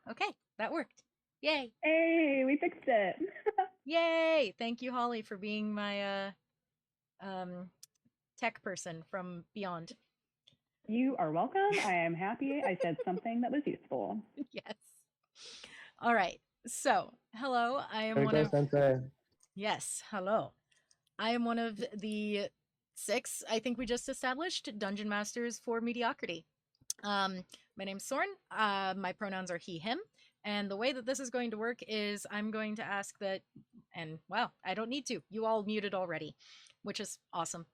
Okay, that worked. Yay. Hey, we fixed it. Yay. Thank you, Holly, for being my um tech person from beyond. You are welcome. I am happy I said something that was useful. Yes. All right. So, hello. I am There you one go, of Sensei. Yes, hello. I am one of the six, I think we just established, dungeon masters for Mediocrity. Um, my name's Soren. My pronouns are he, him. And the way that this is going to work is I'm going to ask that, and wow, I don't need to. You all muted already, which is awesome.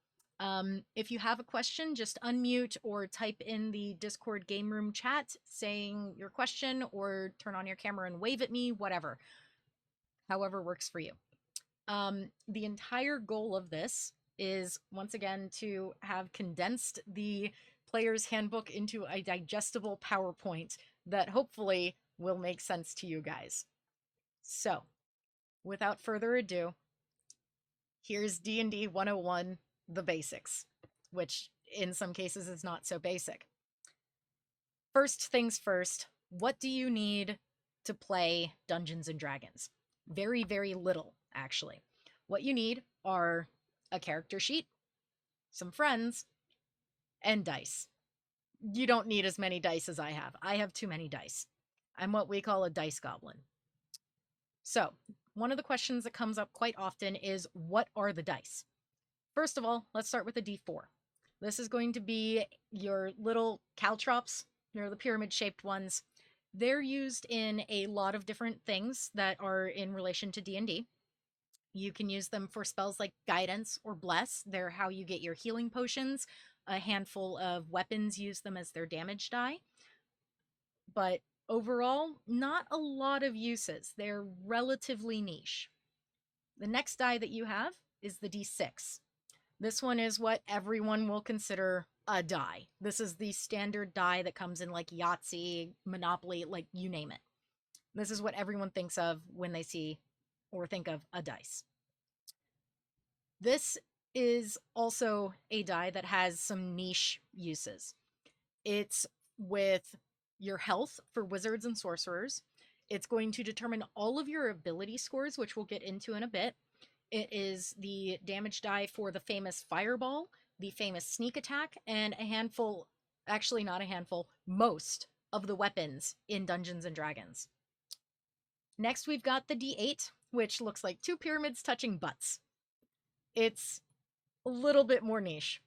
If you have a question, just unmute or type in the Discord game room chat saying your question or turn on your camera and wave at me, whatever. However works for you. The entire goal of this is once again to have condensed the player's handbook into a digestible PowerPoint that hopefully will make sense to you guys. So, without further ado, here's D&D 101, the basics, which in some cases is not so basic. First things first, what do you need to play Dungeons and Dragons? Very, very little, actually. What you need are a character sheet, some friends, and dice. You don't need as many dice as I have. I have too many dice. I'm what we call a dice goblin. So, one of the questions that comes up quite often is what are the dice? First of all, let's start with a d4. This is going to be your little caltrops, the pyramid shaped ones. They're used in a lot of different things that are in relation to D&D. You can use them for spells like guidance or bless. They're how you get your healing potions. A handful of weapons use them as their damage die. But overall, not a lot of uses. They're relatively niche. The next die that you have is the d6. This one is what everyone will consider a die. This is the standard die that comes in like Yahtzee, Monopoly, like you name it. This is what everyone thinks of when they see or think of a dice. This is also a die that has some niche uses. It's with your health for wizards and sorcerers. It's going to determine all of your ability scores, which we'll get into in a bit. It is the damage die for the famous fireball, the famous sneak attack, and a handful, actually not a handful, most of the weapons in Dungeons and Dragons. Next, we've got the D8, which looks like two pyramids touching butts. It's a little bit more niche,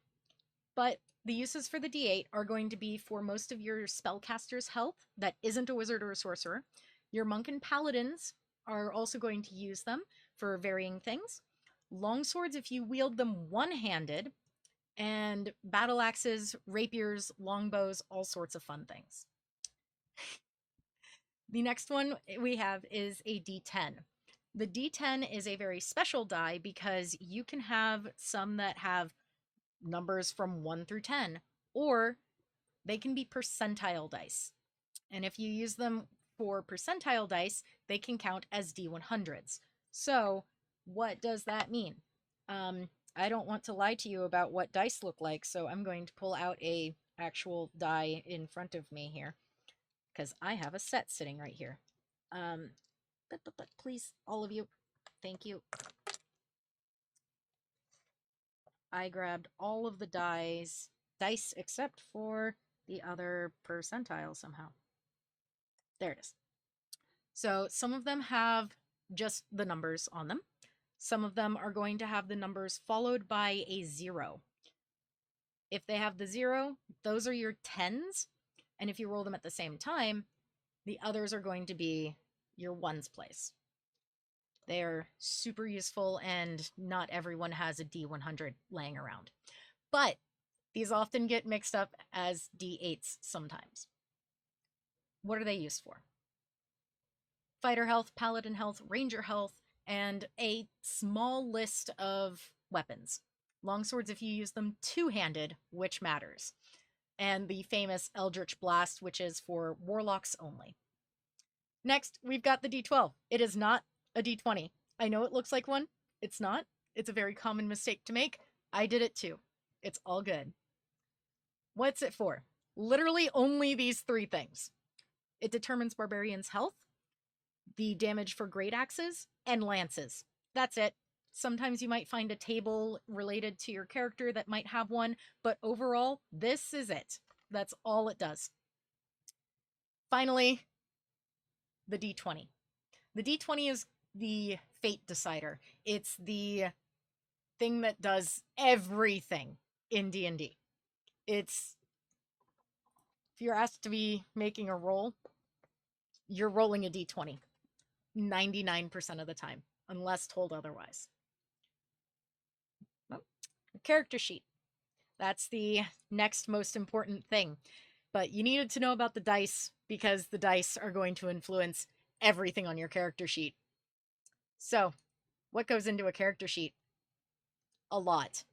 but the uses for the D8 are going to be for most of your spellcaster's health that isn't a wizard or a sorcerer. Your monk and paladins are also going to use them for varying things. Longswords, if you wield them one-handed, and battle axes, rapiers, longbows, all sorts of fun things. The next one we have is a D10. The D10 is a very special die because you can have some that have numbers from 1 through 10, or they can be percentile dice. And if you use them for percentile dice, they can count as D100s. So, what does that mean? I don't want to lie to you about what dice look like, so I'm going to pull out a actual die in front of me here because I have a set sitting right here. But please, all of you, thank you. I grabbed all of the dice except for the other percentile somehow. There it is. So some of them have just the numbers on them. Some of them are going to have the numbers followed by a 0. If they have the 0, those are your tens. And if you roll them at the same time, the others are going to be your ones place. They're super useful, and not everyone has a D100 laying around. But these often get mixed up as D8s sometimes. What are they used for? Fighter health, paladin health, ranger health, and a small list of weapons. Longswords if you use them two-handed, which matters. And the famous Eldritch Blast, which is for warlocks only. Next, we've got the D12. It is not a D20. I know it looks like one. It's not. It's a very common mistake to make. I did it too. It's all good. What's it for? Literally only these three things. It determines barbarians' health, the damage for great axes, and lances. That's it. Sometimes you might find a table related to your character that might have one, but overall, this is it. That's all it does. Finally, the D20. The D20 is the fate decider. It's the thing that does everything in D&D. It's, if you're asked to be making a roll, you're rolling a D20 99% of the time, unless told otherwise. Well, character sheet. That's the next most important thing. But you needed to know about the dice because the dice are going to influence everything on your character sheet. So, what goes into a character sheet? A lot.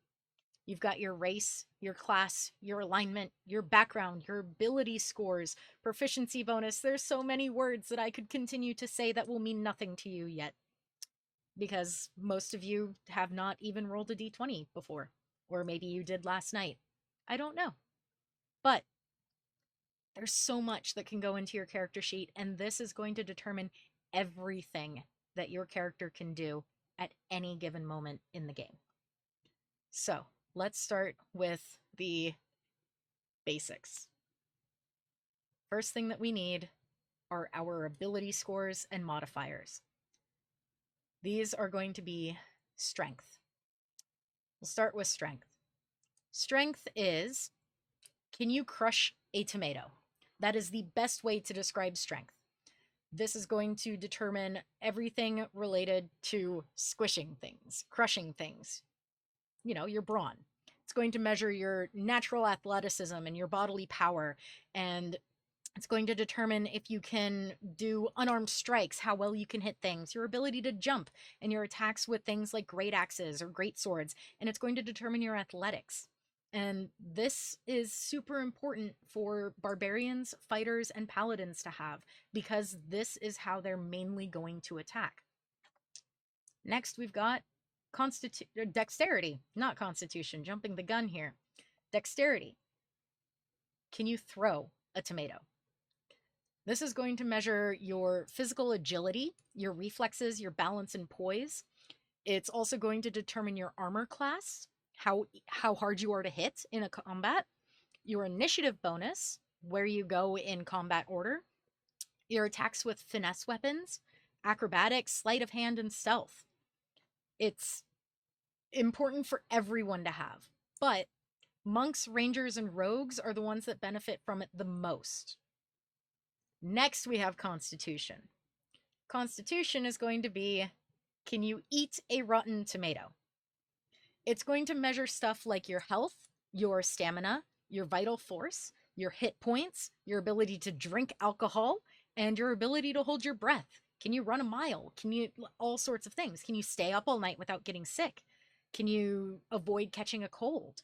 You've got your race, your class, your alignment, your background, your ability scores, proficiency bonus. There's so many words that I could continue to say that will mean nothing to you yet. Because most of you have not even rolled a d20 before. Or maybe you did last night. I don't know. But there's so much that can go into your character sheet, and this is going to determine everything that your character can do at any given moment in the game. So, let's start with the basics. First thing that we need are our ability scores and modifiers. These are going to be strength. We'll start with strength. Strength is, can you crush a tomato? That is the best way to describe strength. This is going to determine everything related to squishing things, crushing things. You know, your brawn. It's going to measure your natural athleticism and your bodily power, and it's going to determine if you can do unarmed strikes, how well you can hit things, your ability to jump, and your attacks with things like great axes or great swords, and it's going to determine your athletics. And this is super important for barbarians, fighters, and paladins to have, because this is how they're mainly going to attack. Next, we've got dexterity, not constitution, jumping the gun here. Dexterity. Can you throw a tomato? This is going to measure your physical agility, your reflexes, your balance and poise. It's also going to determine your armor class, how hard you are to hit in a combat, your initiative bonus, where you go in combat order, your attacks with finesse weapons, acrobatics, sleight of hand, and stealth. It's important for everyone to have, but monks, rangers, and rogues are the ones that benefit from it the most. Next, we have Constitution. Constitution is going to be, can you eat a rotten tomato? It's going to measure stuff like your health, your stamina, your vital force, your hit points, your ability to drink alcohol, and your ability to hold your breath. Can you run a mile? Can you, all sorts of things. Can you stay up all night without getting sick? Can you avoid catching a cold?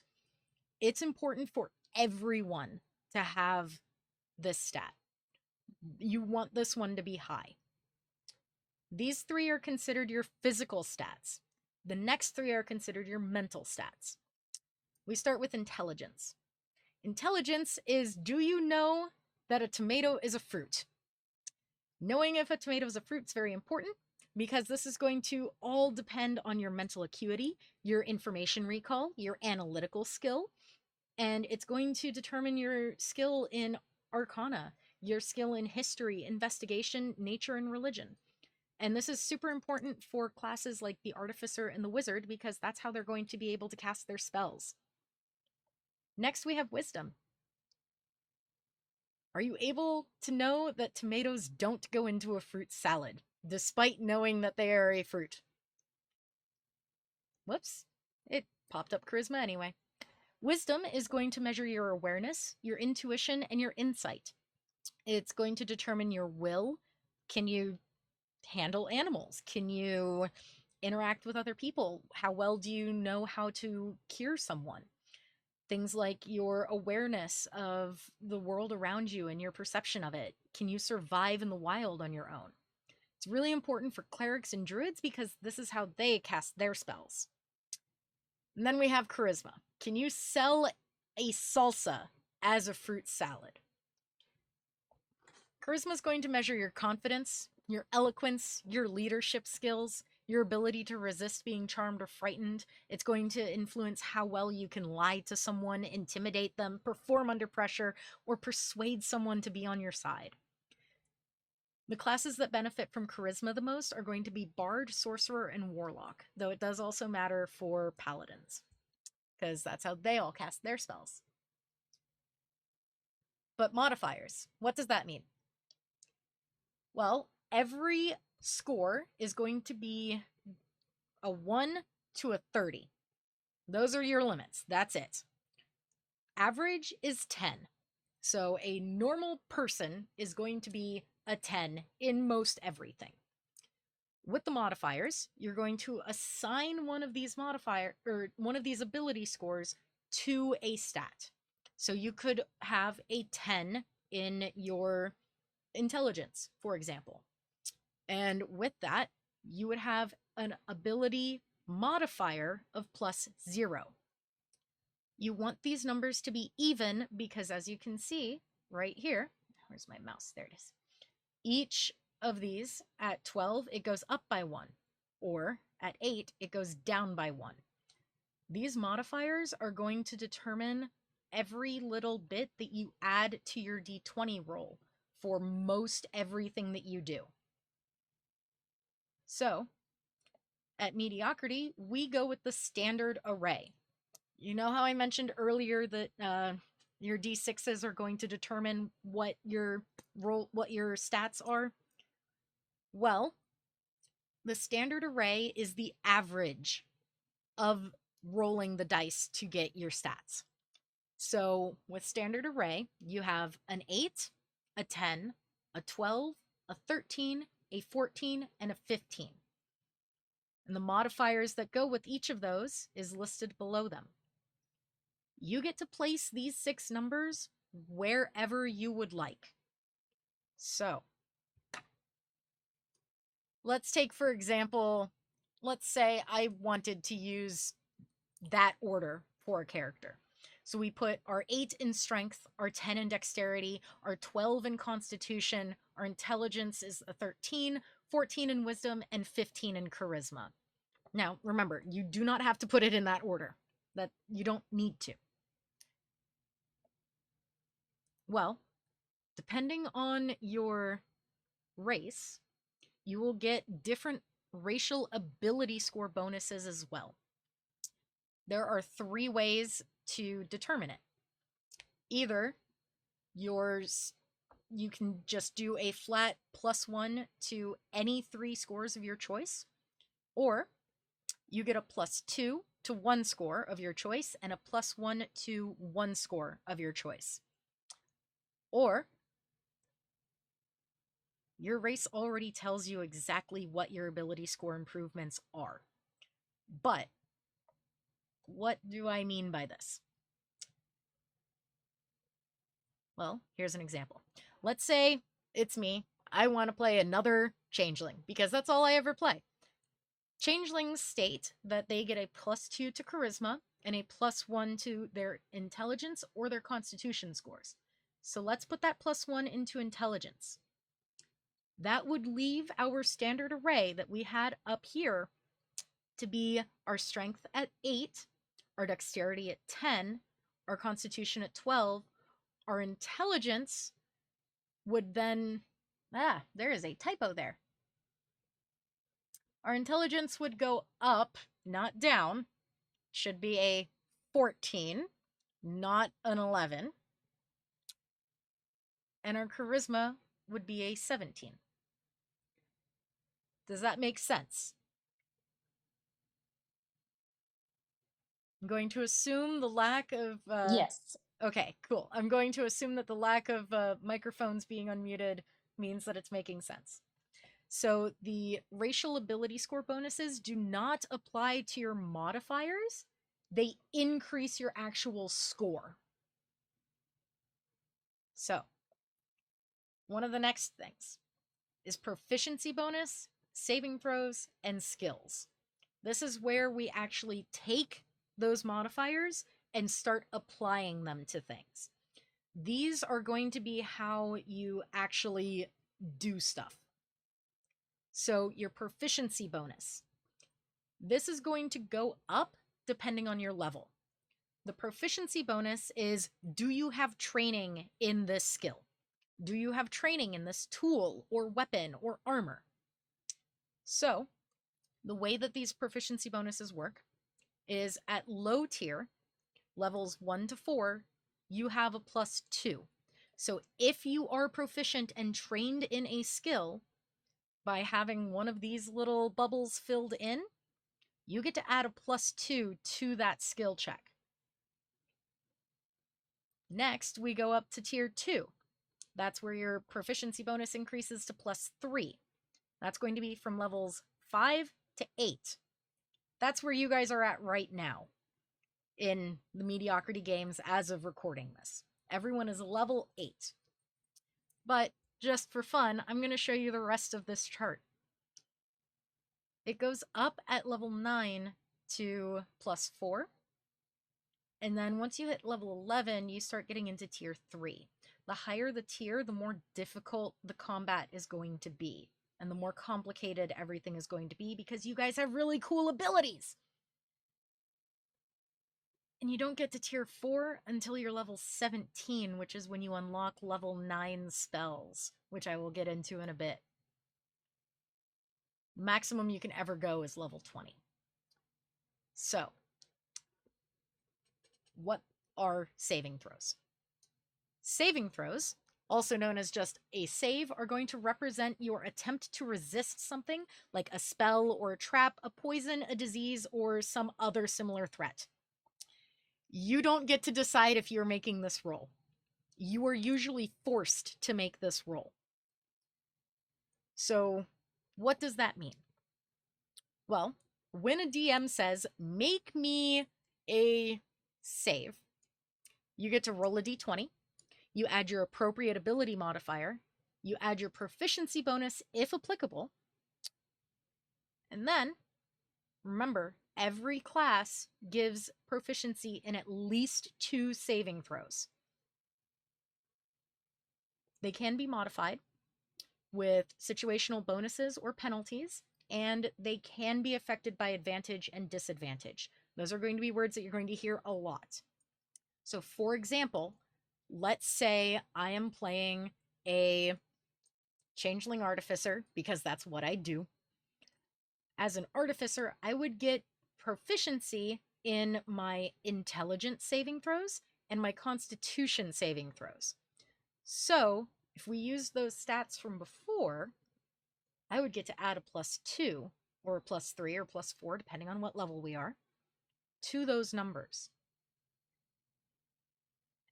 It's important for everyone to have this stat. You want this one to be high. These three are considered your physical stats. The next three are considered your mental stats. We start with intelligence. Intelligence is, do you know that a tomato is a fruit? Knowing if a tomato is a fruit is very important because this is going to all depend on your mental acuity, your information recall, your analytical skill, and it's going to determine your skill in arcana, your skill in history, investigation, nature, and religion. And this is super important for classes like the Artificer and the Wizard because that's how they're going to be able to cast their spells. Next, we have Wisdom. Are you able to know that tomatoes don't go into a fruit salad, despite knowing that they are a fruit? Whoops, it popped up charisma anyway. Wisdom is going to measure your awareness, your intuition, and your insight. It's going to determine your will. Can you handle animals? Can you interact with other people? How well do you know how to cure someone? Things like your awareness of the world around you and your perception of it. Can you survive in the wild on your own? It's really important for clerics and druids because this is how they cast their spells. And then we have charisma. Can you sell a salsa as a fruit salad? Charisma is going to measure your confidence, your eloquence, your leadership skills, your ability to resist being charmed or frightened. It's going to influence how well you can lie to someone, intimidate them, perform under pressure, or persuade someone to be on your side. The classes that benefit from charisma the most are going to be Bard, Sorcerer, and Warlock, though it does also matter for Paladins, because that's how they all cast their spells. But modifiers, what does that mean? Well, every score is going to be a 1 to a 30. Those are your limits. That's it. Average is 10. So a normal person is going to be a 10 in most everything. With the modifiers, you're going to assign one of these ability scores to a stat. So you could have a 10 in your intelligence, for example. And with that, you would have an ability modifier of +0. You want these numbers to be even because, as you can see right here, where's my mouse? There it is. Each of these at 12, it goes up by 1, or at 8, it goes down by 1. These modifiers are going to determine every little bit that you add to your d20 roll for most everything that you do. So, at Meadiocrity, we go with the standard array. You know how I mentioned earlier that your d6s are going to determine what your stats are? Well, the standard array is the average of rolling the dice to get your stats. So with standard array, you have an 8, a 10, a 12, a 13, a 14, and a 15. And the modifiers that go with each of those is listed below them. You get to place these 6 numbers wherever you would like. So, let's take, for example, let's say I wanted to use that order for a character. So we put our 8 in strength, our 10 in dexterity, our 12 in constitution, our intelligence is a 13, 14 in wisdom, and 15 in charisma. Now, remember, you do not have to put it in that order. That you don't need to. Well, depending on your race, you will get different racial ability score bonuses as well. There are 3 ways to determine it. Either you can just do a flat +1 to any 3 scores of your choice, or you get a +2 to 1 score of your choice and a +1 to 1 score of your choice. Or your race already tells you exactly what your ability score improvements are. But what do I mean by this? Well, here's an example. Let's say it's me. I want to play another changeling because that's all I ever play. Changelings state that they get a +2 to charisma and a +1 to their intelligence or their constitution scores. So let's put that +1 into intelligence. That would leave our standard array that we had up here to be our strength at 8, our dexterity at 10, our constitution at 12, our intelligence would then, there is a typo there. Our intelligence would go up, not down. Should be a 14, not an 11. And our charisma would be a 17. Does that make sense? I'm going to assume the lack of... Yes. Okay, cool. I'm going to assume that the lack of microphones being unmuted means that it's making sense. So the racial ability score bonuses do not apply to your modifiers. They increase your actual score. So one of the next things is proficiency bonus, saving throws, and skills. This is where we actually take those modifiers and start applying them to things. These are going to be how you actually do stuff. So your proficiency bonus. This is going to go up depending on your level. The proficiency bonus is, do you have training in this skill? Do you have training in this tool or weapon or armor? So the way that these proficiency bonuses work is at low tier, levels 1 to 4, you have a +2. So if you are proficient and trained in a skill, by having one of these little bubbles filled in, you get to add a +2 to that skill check. Next, we go up to tier 2. That's where your proficiency bonus increases to +3. That's going to be from levels 5 to 8. That's where you guys are at right now in the Meadiocrity games as of recording this. Everyone is level 8. But just for fun, I'm going to show you the rest of this chart. It goes up at level 9 to +4. And then once you hit level 11, you start getting into tier 3. The higher the tier, the more difficult the combat is going to be. And the more complicated everything is going to be because you guys have really cool abilities. And you don't get to tier 4 until you're level 17, which is when you unlock level 9 spells, which I will get into in a bit. Maximum you can ever go is level 20. So, what are saving throws? Saving throws, also known as just a save, are going to represent your attempt to resist something like a spell or a trap, a poison, a disease, or some other similar threat. You don't get to decide if you're making this roll. You are usually forced to make this roll. So, what does that mean? Well, when a DM says, make me a save, you get to roll a d20. You add your appropriate ability modifier. You add your proficiency bonus if applicable. And then, remember, every class gives proficiency in at least 2 saving throws. They can be modified with situational bonuses or penalties, and they can be affected by advantage and disadvantage. Those are going to be words that you're going to hear a lot. So, for example, let's say I am playing a changeling artificer, because that's what I do. As an artificer, I would get proficiency in my intelligence saving throws and my constitution saving throws. So, if we use those stats from before, I would get to add a +2 or a +3 or +4, depending on what level we are, to those numbers.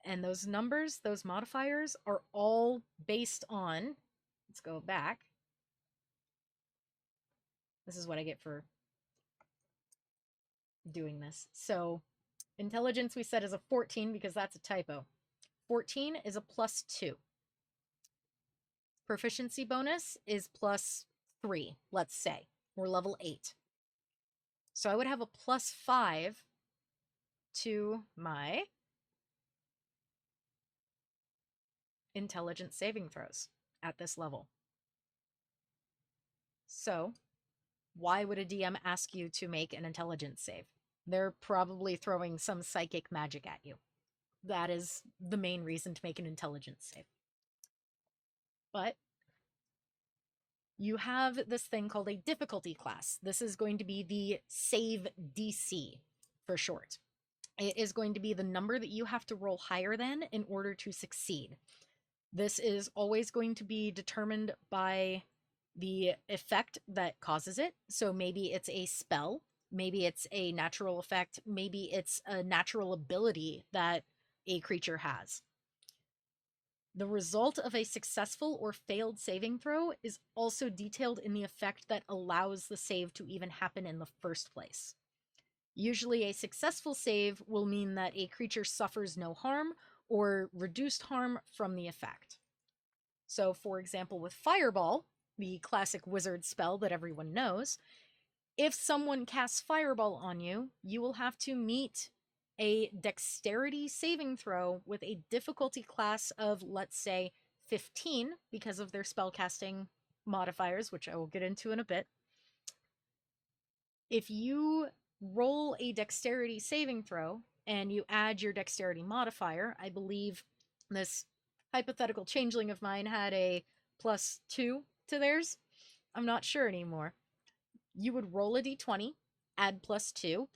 And those numbers, those modifiers, are all based on, let's go back. This is what I get for doing this. So intelligence we said is a 14 because that's a typo. 14 is a +2. Proficiency bonus is +3, let's say. We're level 8. So I would have a +5 to my intelligence saving throws at this level. So why would a DM ask you to make an intelligence save? They're probably throwing some psychic magic at you. That is the main reason to make an intelligence save. But you have this thing called a difficulty class. This is going to be the save DC for short. It is going to be the number that you have to roll higher than in order to succeed. This is always going to be determined by the effect that causes it. So maybe it's a spell, maybe it's a natural effect, maybe it's a natural ability that a creature has. The result of a successful or failed saving throw is also detailed in the effect that allows the save to even happen in the first place. Usually a successful save will mean that a creature suffers no harm or reduced harm from the effect. So, for example, with Fireball, the classic wizard spell that everyone knows, if someone casts Fireball on you, you will have to meet a dexterity saving throw with a difficulty class of, let's say, 15 because of their spellcasting modifiers, which I will get into in a bit. If you roll a dexterity saving throw and you add your dexterity modifier, I believe this hypothetical changeling of mine had a +2 to theirs. I'm not sure anymore. You would roll a d20, add +2,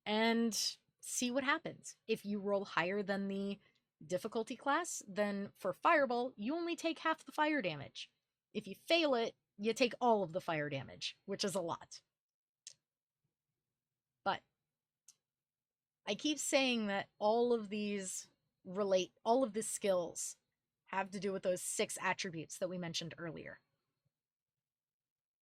and see what happens. If you roll higher than the difficulty class, then for fireball, you only take half the fire damage. If you fail it, you take all of the fire damage, which is a lot. But I keep saying that all of these all of the skills have to do with those 6 attributes that we mentioned earlier.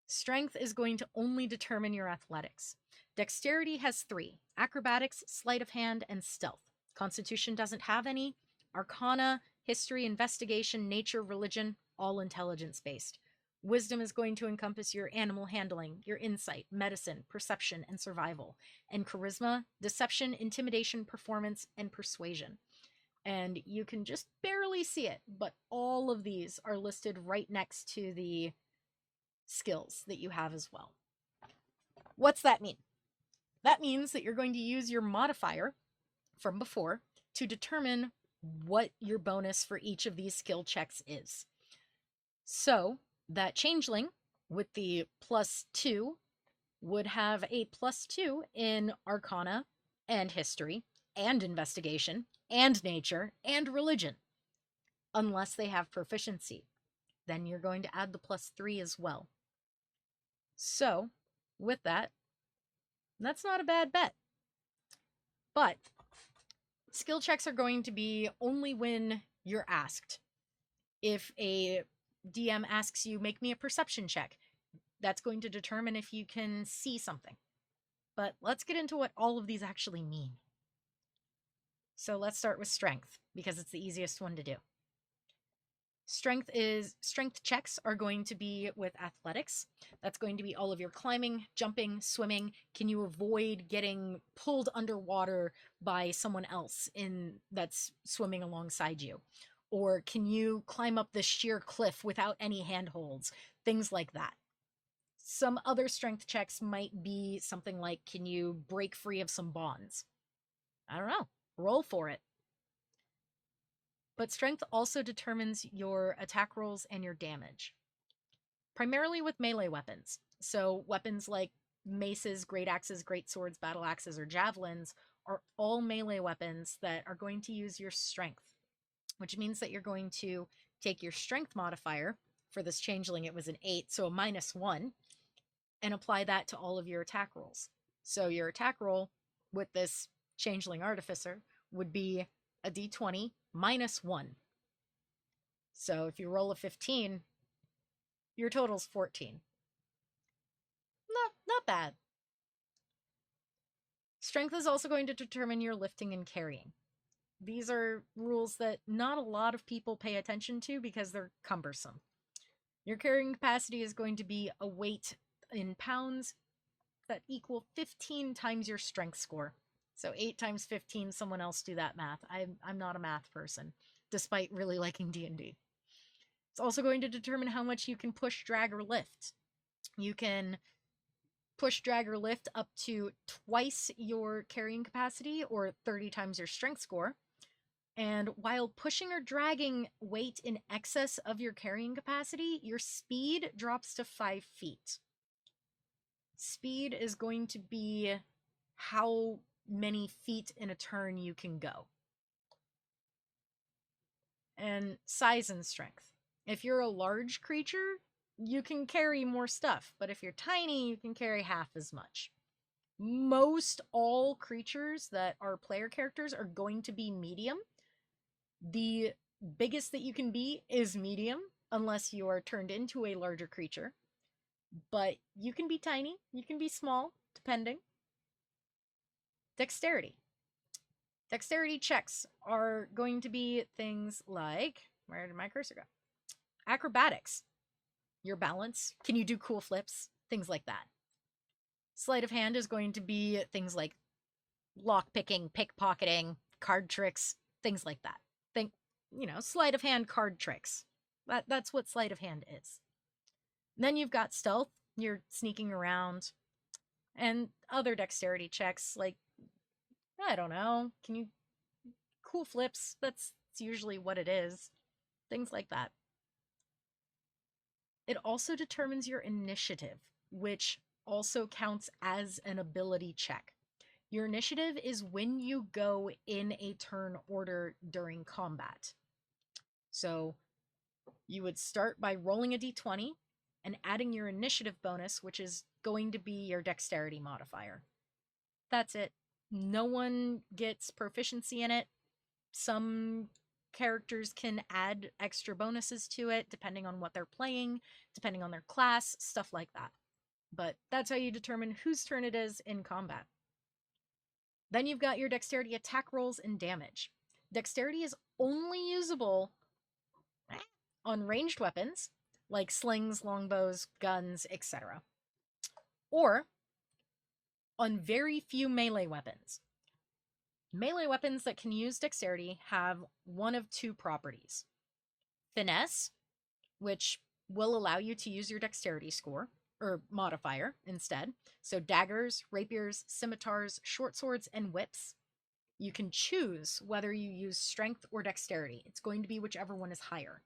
Strength is going to only determine your athletics. Dexterity has 3: acrobatics, sleight of hand, and stealth. Constitution doesn't have any. Arcana, history, investigation, nature, religion, all intelligence based. Wisdom is going to encompass your animal handling, your insight, medicine, perception, and survival. And charisma, deception, intimidation, performance, and persuasion. And you can just barely see it, but all of these are listed right next to the skills that you have as well. What's that mean? That means that you're going to use your modifier from before to determine what your bonus for each of these skill checks is. So that changeling with the +2 would have a +2 in Arcana and history and investigation and nature and religion, unless they have proficiency. Then you're going to add the +3 as well. So with that, that's not a bad bet. But skill checks are going to be only when you're asked. If a DM asks you, make me a perception check, that's going to determine if you can see something. But let's get into what all of these actually mean. So let's start with strength, because it's the easiest one to do. Strength checks are going to be with athletics. That's going to be all of your climbing, jumping, swimming. Can you avoid getting pulled underwater by someone else that's swimming alongside you? Or can you climb up this sheer cliff without any handholds? Things like that. Some other strength checks might be something like, can you break free of some bonds? I don't know. Roll for it. But strength also determines your attack rolls and your damage, primarily with melee weapons. So weapons like maces, great axes, great swords, battle axes, or javelins are all melee weapons that are going to use your strength, which means that you're going to take your strength modifier. For this changeling, it was an 8, so a -1, and apply that to all of your attack rolls. So your attack roll with this changeling artificer would be a d20 -1. So if you roll a 15, your total's 14. Not bad. Strength is also going to determine your lifting and carrying. These are rules that not a lot of people pay attention to because they're cumbersome. Your carrying capacity is going to be a weight in pounds that equal 15 times your strength score. So 8 times 15, someone else do that math. I'm not a math person, despite really liking D&D. It's also going to determine how much you can push, drag, or lift. You can push, drag, or lift up to twice your carrying capacity or 30 times your strength score. And while pushing or dragging weight in excess of your carrying capacity, your speed drops to 5 feet. Speed is going to be how many feet in a turn you can go. And size and strength. If you're a large creature, you can carry more stuff, but if you're tiny, you can carry half as much. Most all creatures that are player characters are going to be medium. The biggest that you can be is medium, unless you are turned into a larger creature. But you can be tiny, you can be small, depending. Dexterity. Dexterity checks are going to be things like, where did my cursor go? Acrobatics. Your balance. Can you do cool flips? Things like that. Sleight of hand is going to be things like lock picking, pickpocketing, card tricks, things like that. Think, sleight of hand card tricks. That's what sleight of hand is. Then you've got stealth, you're sneaking around, and other dexterity checks like, I don't know, can you cool flips? That's usually what it is. Things like that. It also determines your initiative, which also counts as an ability check. Your initiative is when you go in a turn order during combat. So you would start by rolling a d20 and adding your initiative bonus, which is going to be your dexterity modifier. That's it. No one gets proficiency in it. Some characters can add extra bonuses to it depending on what they're playing, depending on their class, stuff like that. But that's how you determine whose turn it is in combat. Then you've got your dexterity attack rolls and damage. Dexterity is only usable on ranged weapons like slings, longbows, guns, etc. Or on very few melee weapons. Melee weapons that can use dexterity have one of two properties. Finesse, which will allow you to use your dexterity score or modifier instead. So daggers, rapiers, scimitars, short swords, and whips. You can choose whether you use strength or dexterity. It's going to be whichever one is higher.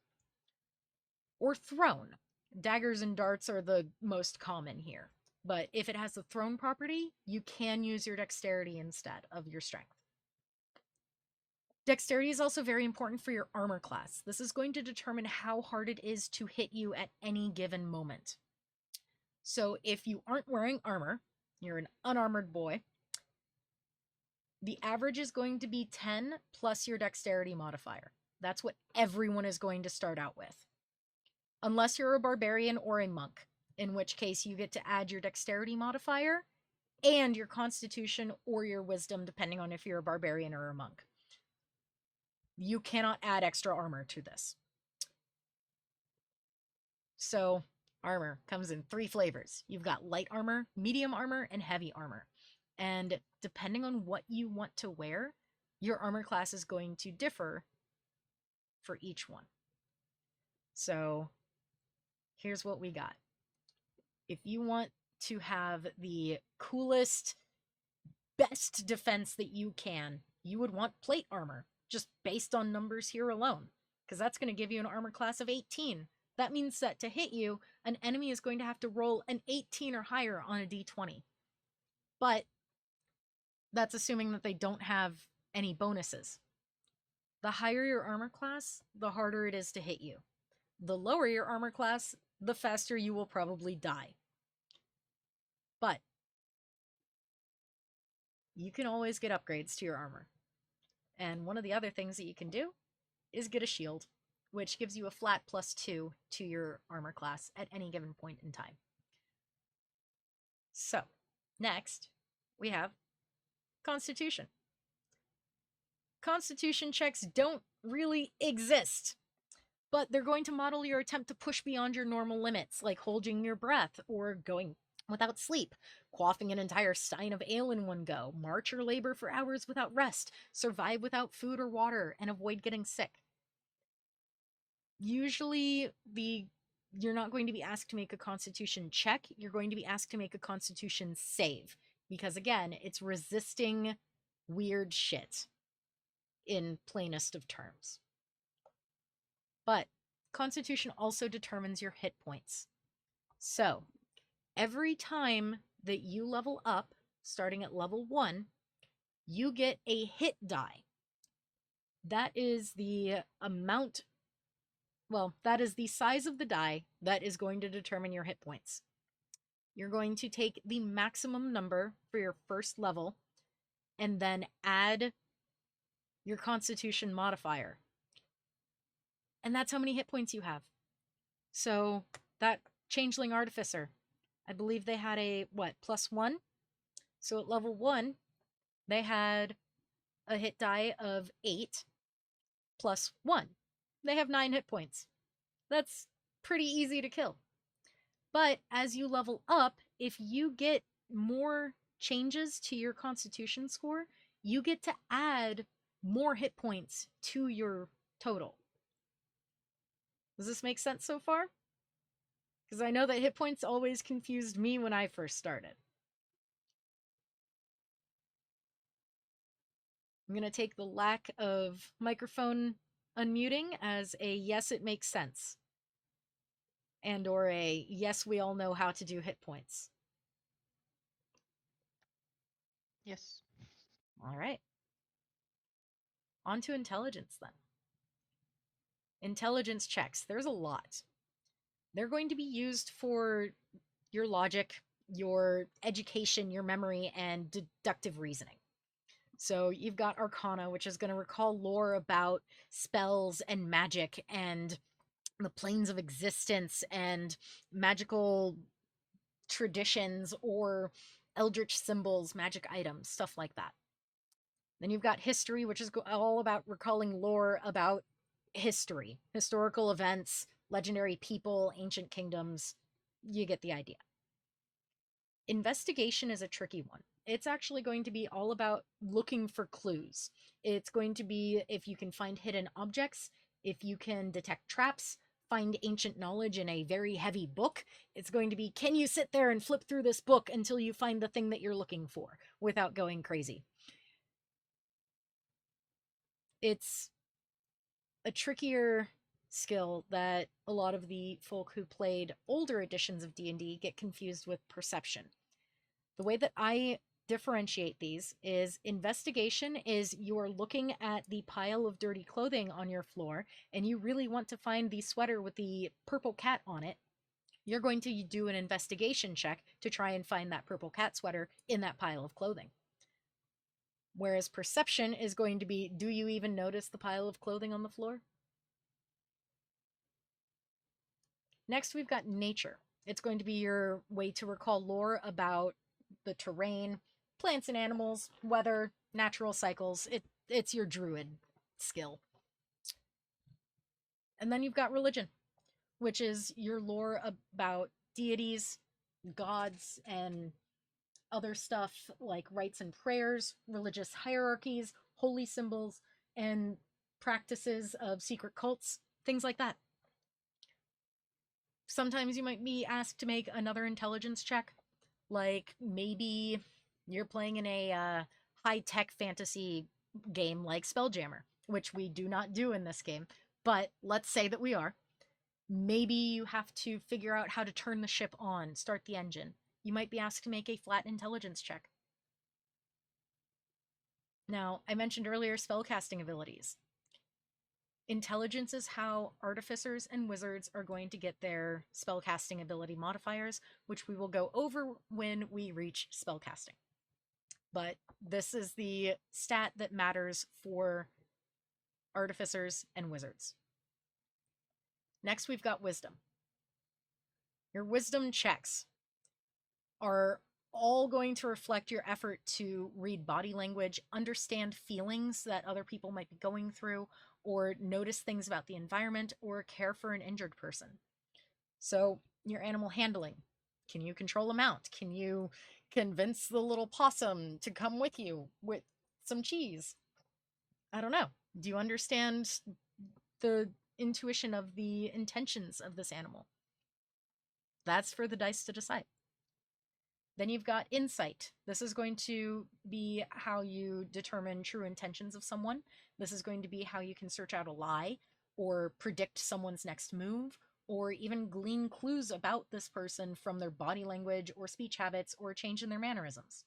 Or thrown. Daggers and darts are the most common here. But if it has the thrown property, you can use your dexterity instead of your strength. Dexterity is also very important for your armor class. This is going to determine how hard it is to hit you at any given moment. So if you aren't wearing armor, you're an unarmored boy, the average is going to be 10 plus your dexterity modifier. That's what everyone is going to start out with. Unless you're a barbarian or a monk, in which case you get to add your dexterity modifier and your constitution or your wisdom, depending on if you're a barbarian or a monk. You cannot add extra armor to this. So armor comes in 3 flavors. You've got light armor, medium armor, and heavy armor. And depending on what you want to wear, your armor class is going to differ for each one. So here's what we got. If you want to have the coolest, best defense that you can, you would want plate armor, just based on numbers here alone, because that's going to give you an armor class of 18. That means that to hit you, an enemy is going to have to roll an 18 or higher on a d20. But that's assuming that they don't have any bonuses. The higher your armor class, the harder it is to hit you. The lower your armor class, the faster you will probably die. But you can always get upgrades to your armor. And one of the other things that you can do is get a shield, which gives you a flat +2 to your armor class at any given point in time. So, next, we have Constitution. Constitution checks don't really exist, but they're going to model your attempt to push beyond your normal limits, like holding your breath or going without sleep, quaffing an entire stein of ale in one go, march or labor for hours without rest, survive without food or water, and avoid getting sick. Usually, you're not going to be asked to make a Constitution check, you're going to be asked to make a Constitution save, because again, it's resisting weird shit in plainest of terms. But Constitution also determines your hit points. So, every time that you level up, starting at level 1, you get a hit die. That is the amount, that is the size of the die that is going to determine your hit points. You're going to take the maximum number for your first level and then add your Constitution modifier. And that's how many hit points you have. So that Changeling Artificer, I believe they had a, +1? So at level 1, they had a hit die of 8 +1. They have 9 hit points. That's pretty easy to kill. But as you level up, if you get more changes to your Constitution score, you get to add more hit points to your total. Does this make sense so far? Because I know that hit points always confused me when I first started. I'm going to take the lack of microphone unmuting as a yes, it makes sense. And or a yes, we all know how to do hit points. Yes. All right. On to intelligence then. Intelligence checks. There's a lot. They're going to be used for your logic, your education, your memory, and deductive reasoning. So you've got Arcana, which is going to recall lore about spells and magic and the planes of existence and magical traditions or eldritch symbols, magic items, stuff like that. Then you've got history, which is all about recalling lore about history, historical events, legendary people, ancient kingdoms. You get the idea. Investigation is a tricky one. It's actually going to be all about looking for clues. It's going to be if you can find hidden objects, if you can detect traps, find ancient knowledge in a very heavy book. It's going to be, can you sit there and flip through this book until you find the thing that you're looking for without going crazy? It's a trickier skill that a lot of the folk who played older editions of D&D get confused with perception. The way that I differentiate these is investigation is you're looking at the pile of dirty clothing on your floor and you really want to find the sweater with the purple cat on it. You're going to do an investigation check to try and find that purple cat sweater in that pile of clothing. Whereas perception is going to be, do you even notice the pile of clothing on the floor? Next, we've got nature. It's going to be your way to recall lore about the terrain, plants and animals, weather, natural cycles. It's your druid skill. And then you've got religion, which is your lore about deities, gods, and other stuff like rites and prayers, religious hierarchies, holy symbols, and practices of secret cults, things like that. Sometimes you might be asked to make another intelligence check, like maybe you're playing in a high-tech fantasy game like Spelljammer, which we do not do in this game, but let's say that we are. Maybe you have to figure out how to turn the ship on, start the engine. You might be asked to make a flat intelligence check. Now, I mentioned earlier spellcasting abilities. Intelligence is how artificers and wizards are going to get their spellcasting ability modifiers, which we will go over when we reach spellcasting. But this is the stat that matters for artificers and wizards. Next, we've got wisdom. Your wisdom checks are all going to reflect your effort to read body language, understand feelings that other people might be going through, or notice things about the environment, or care for an injured person. So, your animal handling. Can you control a mount? Can you convince the little possum to come with you with some cheese? I don't know. Do you understand the intuition of the intentions of this animal? That's for the dice to decide. Then you've got insight. This is going to be how you determine true intentions of someone. This is going to be how you can search out a lie or predict someone's next move or even glean clues about this person from their body language or speech habits or change in their mannerisms.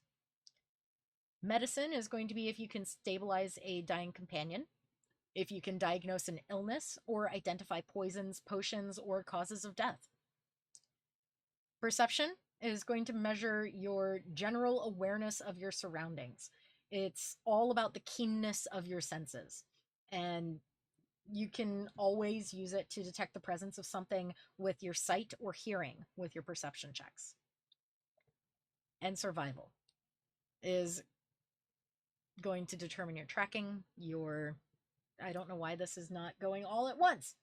Medicine is going to be if you can stabilize a dying companion, if you can diagnose an illness or identify poisons, potions, or causes of death. Perception is going to measure your general awareness of your surroundings. It's all about the keenness of your senses. And you can always use it to detect the presence of something with your sight or hearing with your perception checks. And survival is going to determine your tracking, your... I don't know why this is not going all at once.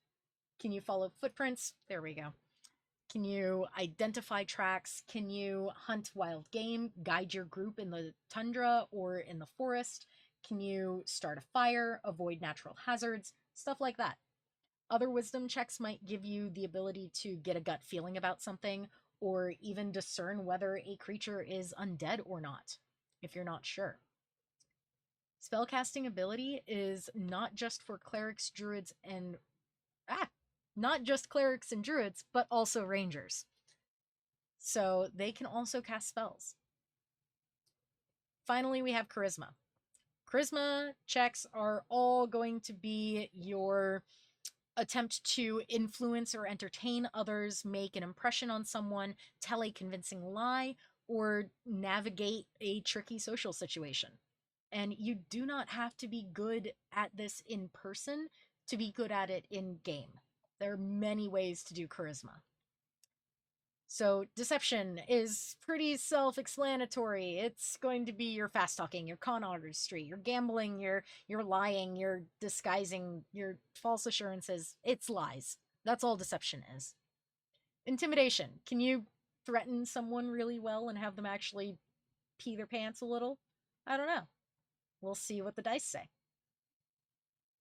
Can you follow footprints? There we go. Can you identify tracks? Can you hunt wild game, guide your group in the tundra or in the forest? Can you start a fire, avoid natural hazards, stuff like that. Other wisdom checks might give you the ability to get a gut feeling about something, or even discern whether a creature is undead or not, if you're not sure. Spellcasting ability is not just for clerics, druids, and not just clerics and druids, but also rangers. So they can also cast spells. Finally, we have charisma. Charisma checks are all going to be your attempt to influence or entertain others, make an impression on someone, tell a convincing lie, or navigate a tricky social situation. And you do not have to be good at this in person to be good at it in game. There are many ways to do charisma. So deception is pretty self-explanatory. It's going to be your fast talking, your con artistry, your gambling, your lying, your disguising, your false assurances. It's lies. That's all deception is. Intimidation. Can you threaten someone really well and have them actually pee their pants a little? I don't know. We'll see what the dice say.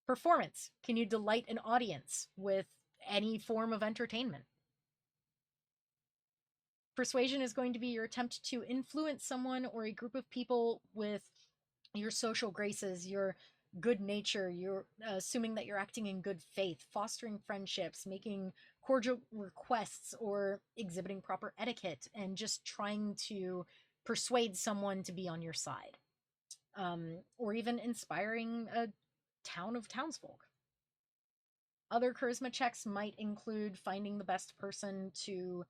Performance. Can you delight an audience with any form of entertainment? Persuasion is going to be your attempt to influence someone or a group of people with your social graces, your good nature, you're assuming that you're acting in good faith, fostering friendships, making cordial requests, or exhibiting proper etiquette, and just trying to persuade someone to be on your side. Or even inspiring a town of townsfolk. Other charisma checks might include finding the best person to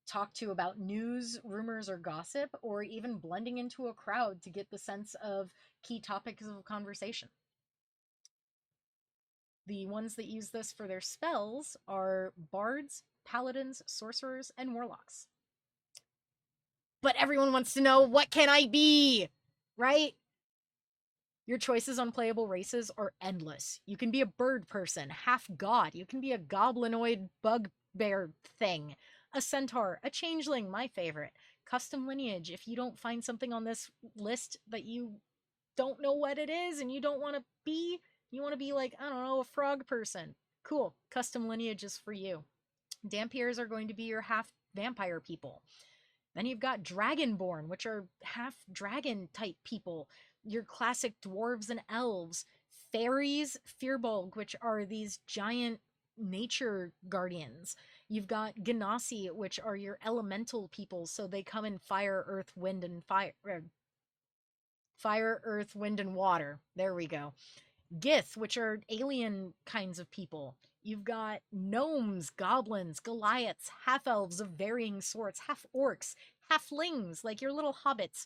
talk to about news, rumors, or gossip, or even blending into a crowd to get the sense of key topics of conversation. The ones that use this for their spells are bards, paladins, sorcerers, and warlocks. But everyone wants to know, what can I be? Right? Your choices on playable races are endless. You can be a bird person, half god. You can be a goblinoid bugbear thing, a centaur, a changeling, my favorite. Custom lineage. If you don't find something on this list that you don't know what it is and you don't want to be, you want to be like, I don't know, a frog person. Cool. Custom lineage is for you. Dampiers are going to be your half vampire people. Then you've got Dragonborn, which are half dragon type people. Your classic dwarves and elves. Fairies, Firbolg, which are these giant nature guardians. You've got Ganassi, which are your elemental people, so they come in fire, earth, wind, and fire. Fire, earth, wind, and water. There we go. Gith, which are alien kinds of people. You've got gnomes, goblins, Goliaths, half elves of varying sorts, half orcs, halflings, like your little hobbits.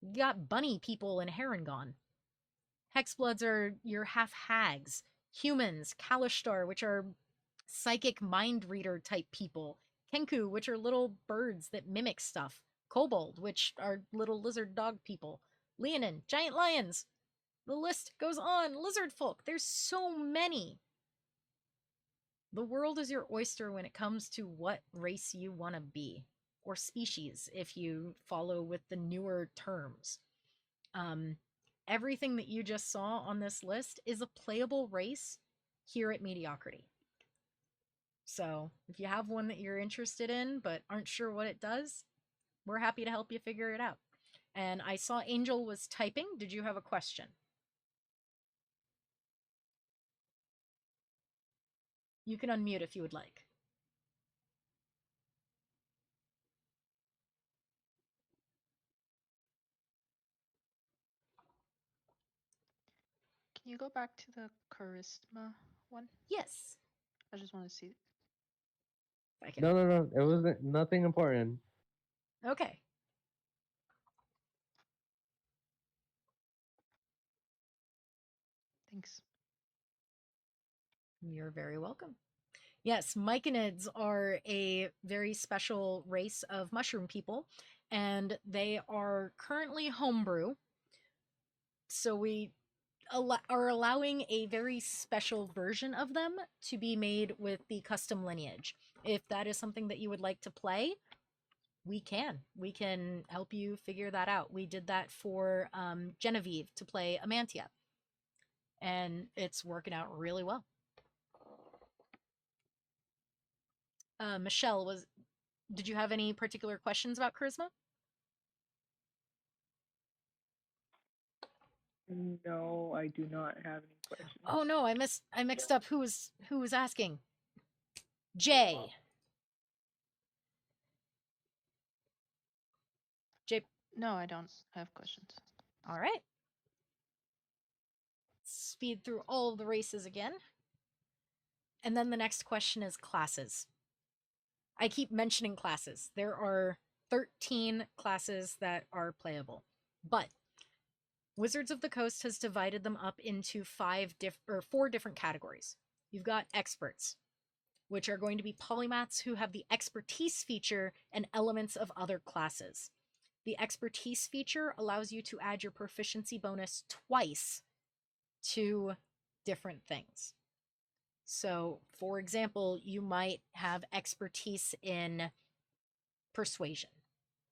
You got bunny people in Harengon. Hexbloods are your half hags. Humans, Kalishtar, which are psychic mind reader type people. Kenku, which are little birds that mimic stuff. Kobold, which are little lizard dog people. Leonin, giant lions. The list goes on. Lizard folk. There's so many. The world is your oyster when it comes to what race you want to be, or species if you follow with the newer terms. Everything that you just saw on this list is a playable race here at Meadiocrity. So if you have one that you're interested in but aren't sure what it does, we're happy to help you figure it out. And I saw Angel was typing. Did you have a question? You can unmute if you would like. Can you go back to the charisma one? Yes. I just want to see. I can. No. It wasn't nothing important. Okay. Thanks. You're very welcome. Yes, myconids are a very special race of mushroom people, and they are currently homebrew. So we are allowing a very special version of them to be made with the custom lineage. If that is something that you would like to play, we can help you figure that out. We did that for Genevieve to play Amantia, and it's working out really well. Michelle, did you have any particular questions about charisma? No, I do not have any questions. Oh no, I mixed up who was asking. Jay. Jay. No, I don't have questions. All right. Speed through all of the races again. And then the next question is classes. I keep mentioning classes. There are 13 classes that are playable, but Wizards of the Coast has divided them up into four different categories. You've got experts, which are going to be polymaths who have the expertise feature and elements of other classes. The expertise feature allows you to add your proficiency bonus twice to different things. So, for example, you might have expertise in persuasion,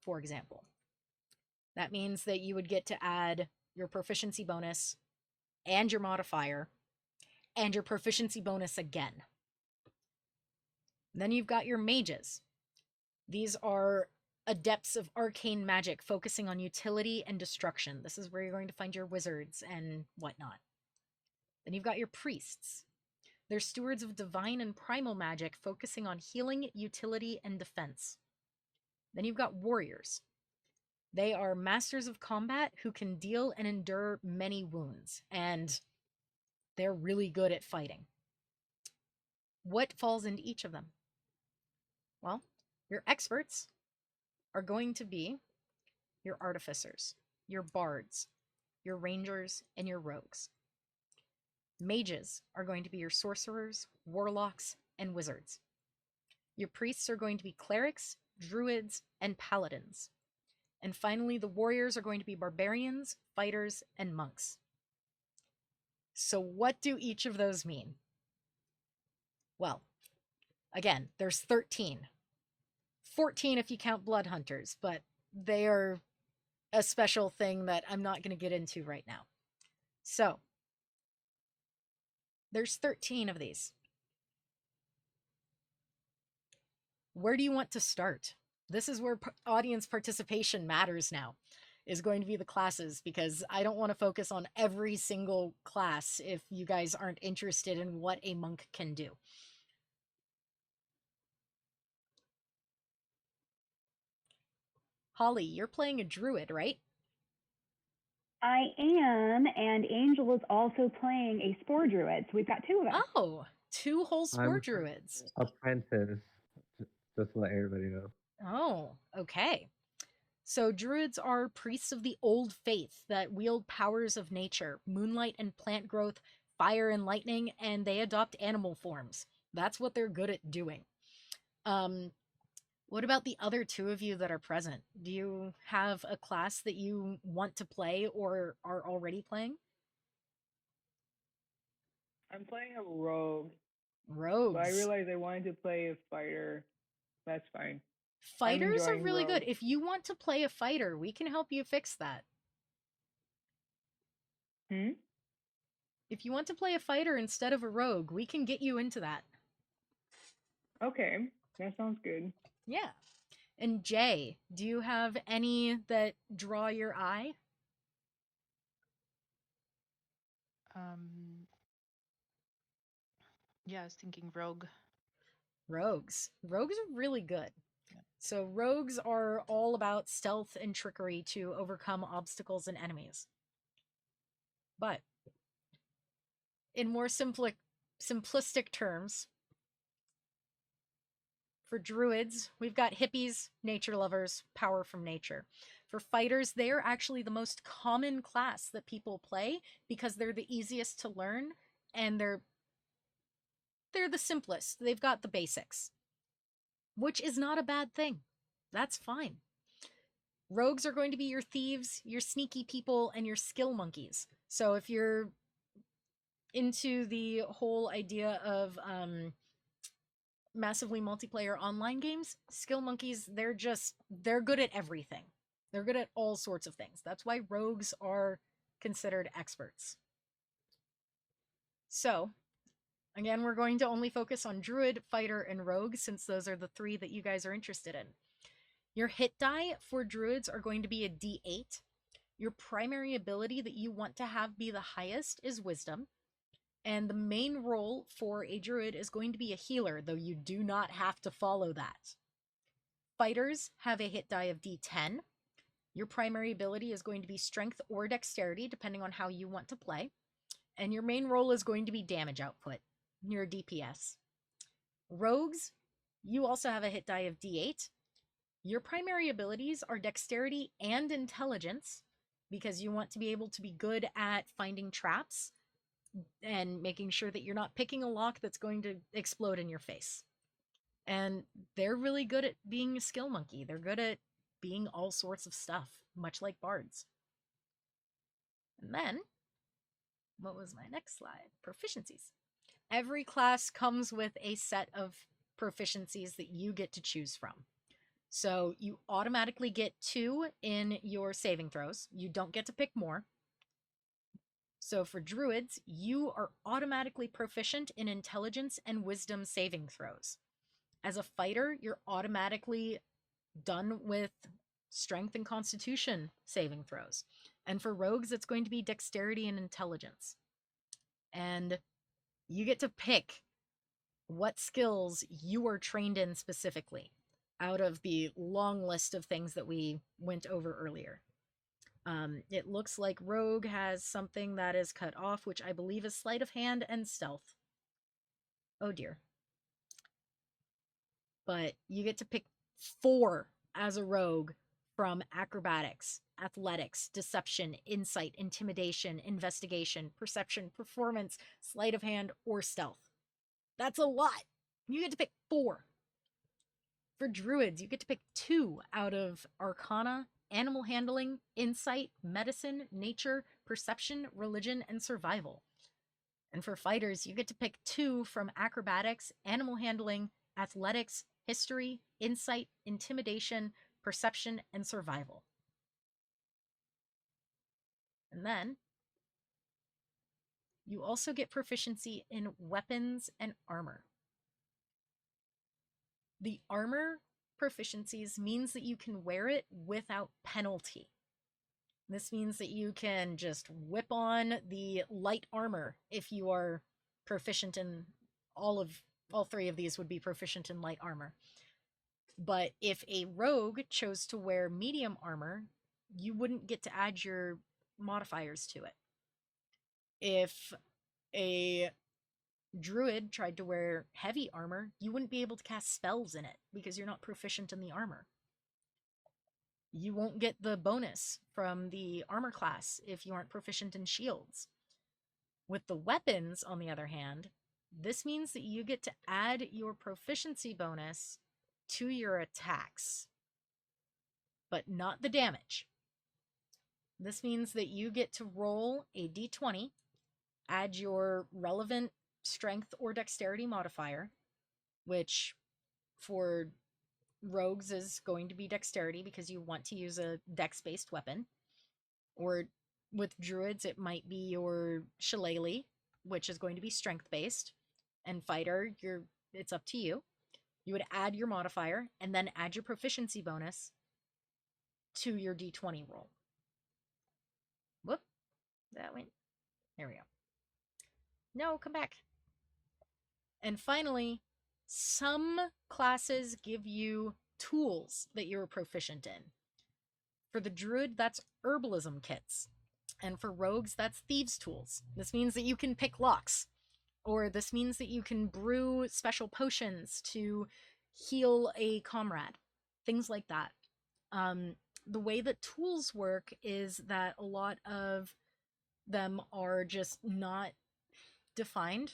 for example. That means that you would get to add your proficiency bonus and your modifier and your proficiency bonus again. Then you've got your mages. These are adepts of arcane magic focusing on utility and destruction. This is where you're going to find your wizards and whatnot. Then you've got your priests. They're stewards of divine and primal magic focusing on healing, utility, and defense. Then you've got warriors. They are masters of combat who can deal and endure many wounds, and they're really good at fighting. What falls into each of them? Well, your experts are going to be your artificers, your bards, your rangers, and your rogues. Mages are going to be your sorcerers, warlocks, and wizards. Your priests are going to be clerics, druids, and paladins. And finally, the warriors are going to be barbarians, fighters, and monks. So what do each of those mean? Well, again, there's 13. 14 if you count blood hunters, but they are a special thing that I'm not going to get into right now. So, there's 13 of these. Where do you want to start? This is where audience participation matters now, is going to be the classes, because I don't want to focus on every single class if you guys aren't interested in what a monk can do. Holly, you're playing a druid, right? I am, and Angel is also playing a spore druid, so we've got two of us. Oh, two whole spore I'm druids. apprentice, just to let everybody know. Oh, okay. So druids are priests of the old faith that wield powers of nature, moonlight and plant growth, fire and lightning, and they adopt animal forms. That's what they're good at doing. What about the other two of you that are present? Do you have a class that you want to play or are already playing? I'm playing a rogue, Rogues. but I realized I wanted to play a fighter. That's fine. Fighters are enjoying really good. rogues. If you want to play a fighter, we can help you fix that. If you want to play a fighter instead of a rogue, we can get you into that. Okay, that sounds good. Yeah. And Jay, do you have any that draw your eye? Yeah, I was thinking rogue. Rogues. Rogues are really good. So rogues are all about stealth and trickery to overcome obstacles and enemies. But in more simplistic terms, for druids, we've got hippies, nature lovers, power from nature. For fighters, they're actually the most common class that people play because they're the easiest to learn and they're the simplest. They've got the basics, which is not a bad thing. That's fine. Rogues are going to be your thieves, your sneaky people, and your skill monkeys. So if you're into the whole idea of massively multiplayer online games, skill monkeys, they're good at everything. They're good at all sorts of things. That's why rogues are considered experts. So, again, we're going to only focus on druid, fighter, and rogue since those are the three that you guys are interested in. Your hit die for druids are going to be a d8. Your primary ability that you want to have be the highest is wisdom. And the main role for a druid is going to be a healer, though you do not have to follow that. Fighters have a hit die of d10. Your primary ability is going to be strength or dexterity, depending on how you want to play. And your main role is going to be damage output. You're a DPS. Rogues, you also have a hit die of d8. Your primary abilities are dexterity and intelligence, because you want to be able to be good at finding traps and making sure that you're not picking a lock that's going to explode in your face. And they're really good at being a skill monkey. They're good at being all sorts of stuff, much like bards. And then, what was my next slide? Proficiencies. Every class comes with a set of proficiencies that you get to choose from. So you automatically get 2 in your saving throws. You don't get to pick more. So for druids, you are automatically proficient in intelligence and wisdom saving throws. As a fighter, you're automatically done with strength and constitution saving throws. And for rogues, it's going to be dexterity and intelligence. And you get to pick what skills you are trained in specifically out of the long list of things that we went over earlier. It looks like rogue has something that is cut off, which I believe is sleight of hand and stealth. Oh dear. But you get to pick 4 as a rogue from acrobatics, athletics, deception, insight, intimidation, investigation, perception, performance, sleight of hand, or stealth. That's a lot. You get to pick 4. For druids, you get to pick 2 out of arcana, animal handling, insight, medicine, nature, perception, religion, and survival. And for fighters, you get to pick 2 from acrobatics, animal handling, athletics, history, insight, intimidation, perception, and survival. And then you also get proficiency in weapons and armor. The armor proficiencies means that you can wear it without penalty. This means that you can just whip on the light armor if you are proficient in all 3 of these would be proficient in light armor. But if a rogue chose to wear medium armor, you wouldn't get to add your modifiers to it. If a druid tried to wear heavy armor, you wouldn't be able to cast spells in it because you're not proficient in the armor. You won't get the bonus from the armor class if you aren't proficient in shields. With the weapons, on the other hand, this means that you get to add your proficiency bonus to your attacks, but not the damage. This means that you get to roll a d20, add your relevant strength or dexterity modifier, which for rogues is going to be dexterity because you want to use a dex-based weapon. Or with druids, it might be your shillelagh, which is going to be strength-based. And fighter, it's up to you. You would add your modifier and then add your proficiency bonus to your d20 roll. Whoop, that went. There we go. No, come back. And finally, some classes give you tools that you're proficient in. For the druid, that's herbalism kits. And for rogues, that's thieves' tools. This means that you can pick locks. Or this means that you can brew special potions to heal a comrade. Things like that. The way that tools work is that a lot of them are just not defined.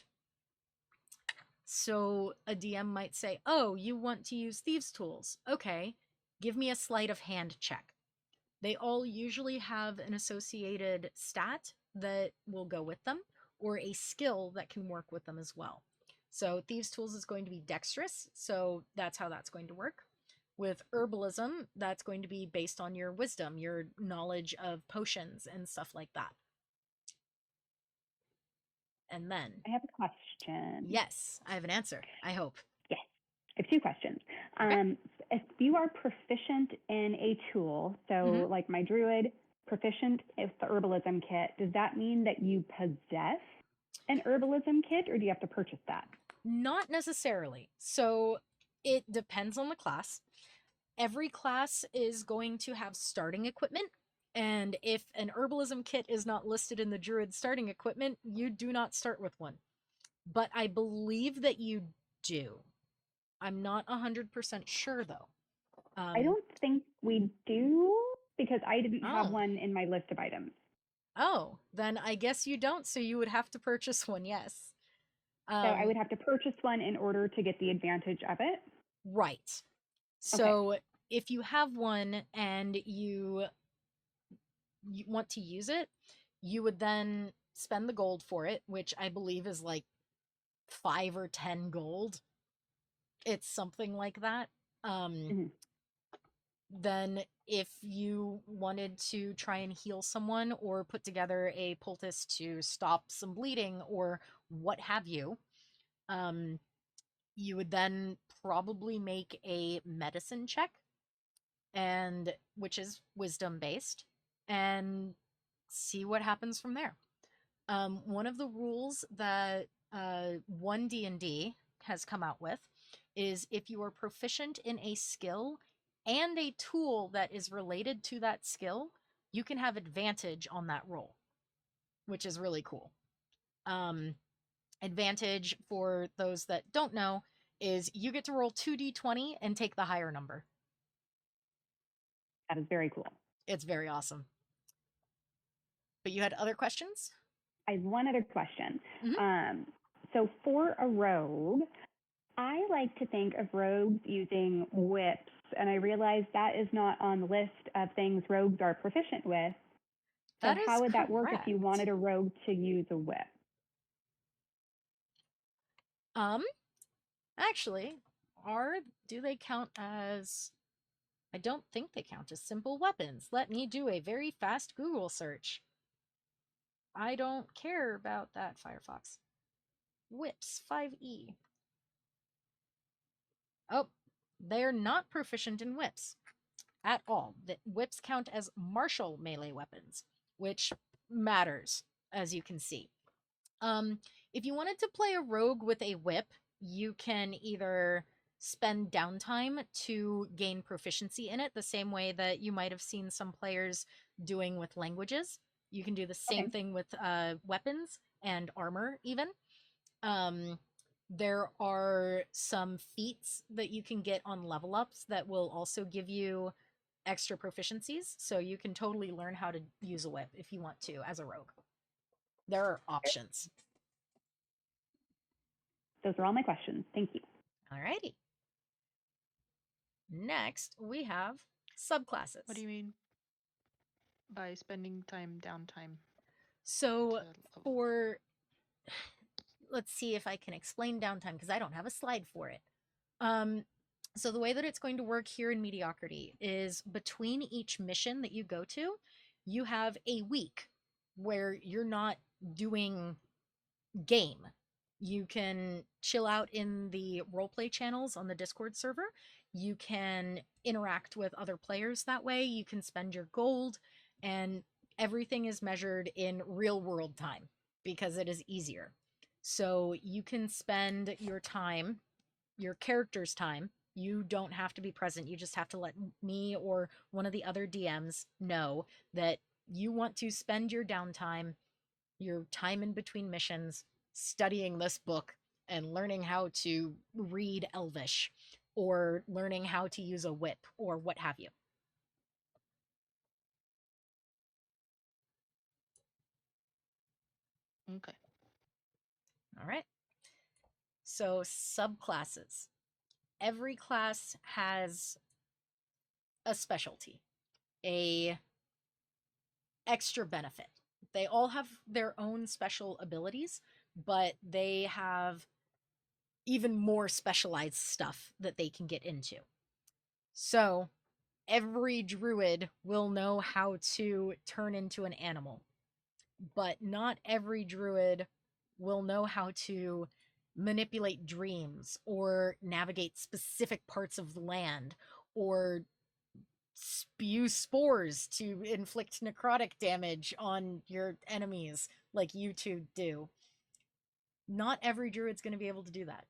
So a DM might say, oh, you want to use thieves' tools. Okay, give me a sleight of hand check. They all usually have an associated stat that will go with them, or a skill that can work with them as well. So thieves' tools is going to be dexterous, so that's how that's going to work. With herbalism, that's going to be based on your wisdom, your knowledge of potions and stuff like that. And then, I have a question. yes, I have an answer, I hope. Yes, I have two questions. Okay. If you are proficient in a tool, so Mhm. like my druid, proficient with the herbalism kit, does that mean that you possess an herbalism kit, or do you have to purchase that? Not necessarily. So it depends on the class. Every class is going to have starting equipment. And if an herbalism kit is not listed in the druid starting equipment, you do not start with one. But I believe that you do. I'm not 100% sure though. I don't think we do because I didn't have Oh. one in my list of items. Oh, then I guess you don't, so you would have to purchase one, yes. So I would have to purchase one in order to get the advantage of it. Right. So if you have one and you want to use it, you would then spend the gold for it, which I believe is like 5 or 10 gold. It's something like that. Mhm. Then if you wanted to try and heal someone or put together a poultice to stop some bleeding or what have you, you would then probably make a medicine check, and which is wisdom based, and see what happens from there. One of the rules that one D&D has come out with is if you are proficient in a skill and a tool that is related to that skill, you can have advantage on that roll, which is really cool. Advantage, for those that don't know, is you get to roll 2d20 and take the higher number. That is very cool. It's very awesome. But you had other questions? I have one other question. Mhm. So for a rogue, I like to think of rogues using whips, and I realize that is not on the list of things rogues are proficient with. So That is how would that work if you correct. wanted a rogue to use a whip? Actually, do they count as, I don't think they count as simple weapons. Let me do a very fast Google search. I don't care about that, Firefox. Whips 5e. Oh, they're not proficient in whips at all. The whips count as martial melee weapons, which matters, as you can see. If you wanted to play a rogue with a whip, you can either spend downtime to gain proficiency in it, the same way that you might have seen some players doing with languages. You can do the same thing with weapons and armor, even. There are some feats that you can get on level ups that will also give you extra proficiencies, so you can totally learn how to use a whip if you want to as a rogue. There are options. Those are all my questions. Thank you. Alrighty. Next, we have subclasses. What do you mean by spending time downtime? So to level? for, let's see if I can explain downtime because I don't have a slide for it. So the way that it's going to work here in Meadiocrity is between each mission that you go to, you have a week where you're not doing game. You can chill out in the roleplay channels on the Discord server. You can interact with other players that way. You can spend your gold, and everything is measured in real world time because it is easier. So you can spend your time, your character's time. You don't have to be present. You just have to let me or one of the other DMs know that you want to spend your downtime, your time in between missions, studying this book and learning how to read Elvish or learning how to use a whip or what have you. Okay. All right. So, subclasses. Every class has a specialty, a extra benefit. They all have their own special abilities, but they have even more specialized stuff that they can get into. So every druid will know how to turn into an animal, but not every druid will know how to manipulate dreams or navigate specific parts of the land or spew spores to inflict necrotic damage on your enemies like you two do. Not every druid's going to be able to do that.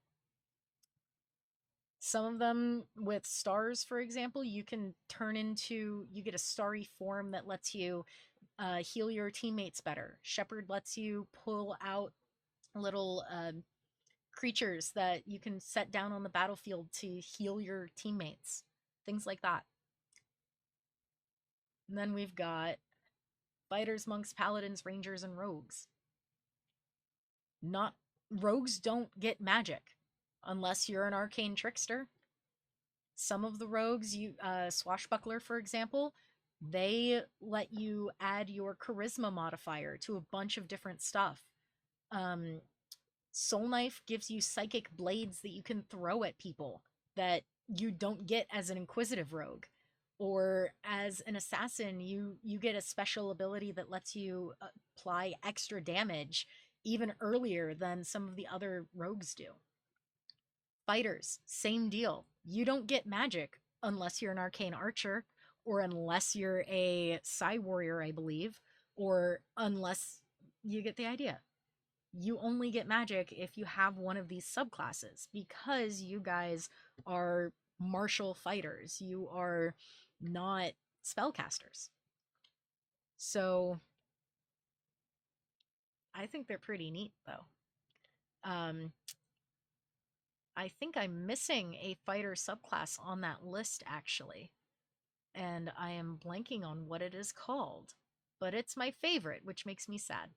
Some of them with stars, for example, you can turn into, you get a starry form that lets you heal your teammates better. Shepherd lets you pull out little creatures that you can set down on the battlefield to heal your teammates. Things like that. And then we've got fighters, monks, paladins, rangers, and rogues. Not rogues don't get magic unless you're an arcane trickster. Some of the rogues, you swashbuckler, for example, they let you add your charisma modifier to a bunch of different stuff. Soul Knife gives you psychic blades that you can throw at people that you don't get as an inquisitive rogue. Or as an assassin, you get a special ability that lets you apply extra damage even earlier than some of the other rogues do. Fighters, same deal. You don't get magic unless you're an arcane archer, or unless you're a Psy warrior, I believe, or unless you get the idea. You only get magic if you have one of these subclasses, because you guys are martial fighters. You are not spellcasters. So I think they're pretty neat, though. I think I'm missing a fighter subclass on that list, actually. And I am blanking on what it is called. But it's my favorite, which makes me sad.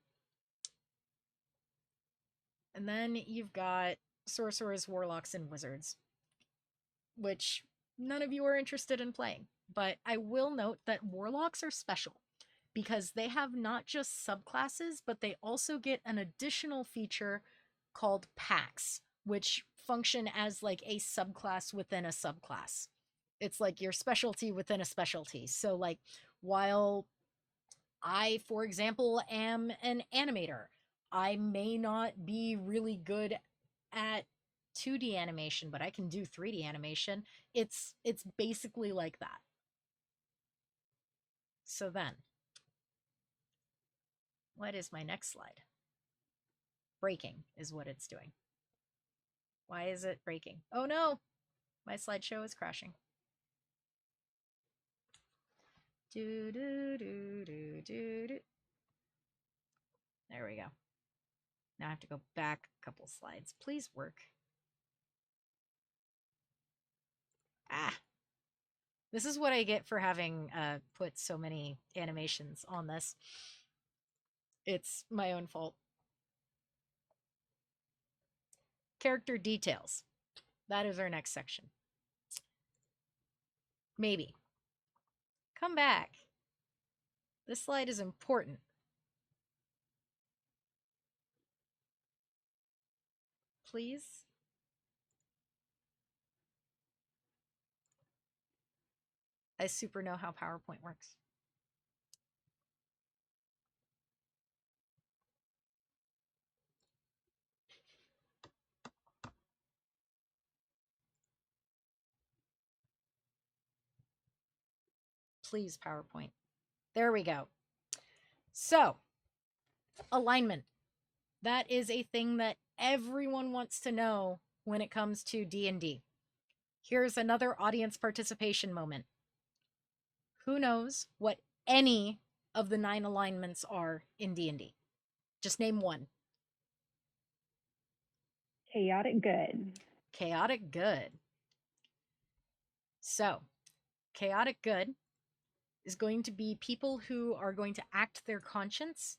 And then you've got sorcerers, warlocks, and wizards, which none of you are interested in playing. But I will note that warlocks are special because they have not just subclasses, but they also get an additional feature called packs, which function as like a subclass within a subclass. It's like your specialty within a specialty. So like while I, for example, am an animator, I may not be really good at 2D animation, but I can do 3D animation. It's basically like that. So then, what is my next slide? Breaking is what it's doing. Why is it breaking? Oh no, my slideshow is crashing. Do, do, do, do, do, do. There we go. Now I have to go back a couple slides. Please work. Ah. This is what I get for having put so many animations on this. It's my own fault. Character details. That is our next section. Maybe. Come back. This slide is important. Please. I super know how PowerPoint works. Please, PowerPoint. There we go. So, alignment. That is a thing that everyone wants to know when it comes to D&D. Here's another audience participation moment. Who knows what any of the 9 alignments are in D&D? Just name one. Chaotic good. Chaotic good. So, chaotic good is going to be people who are going to act their conscience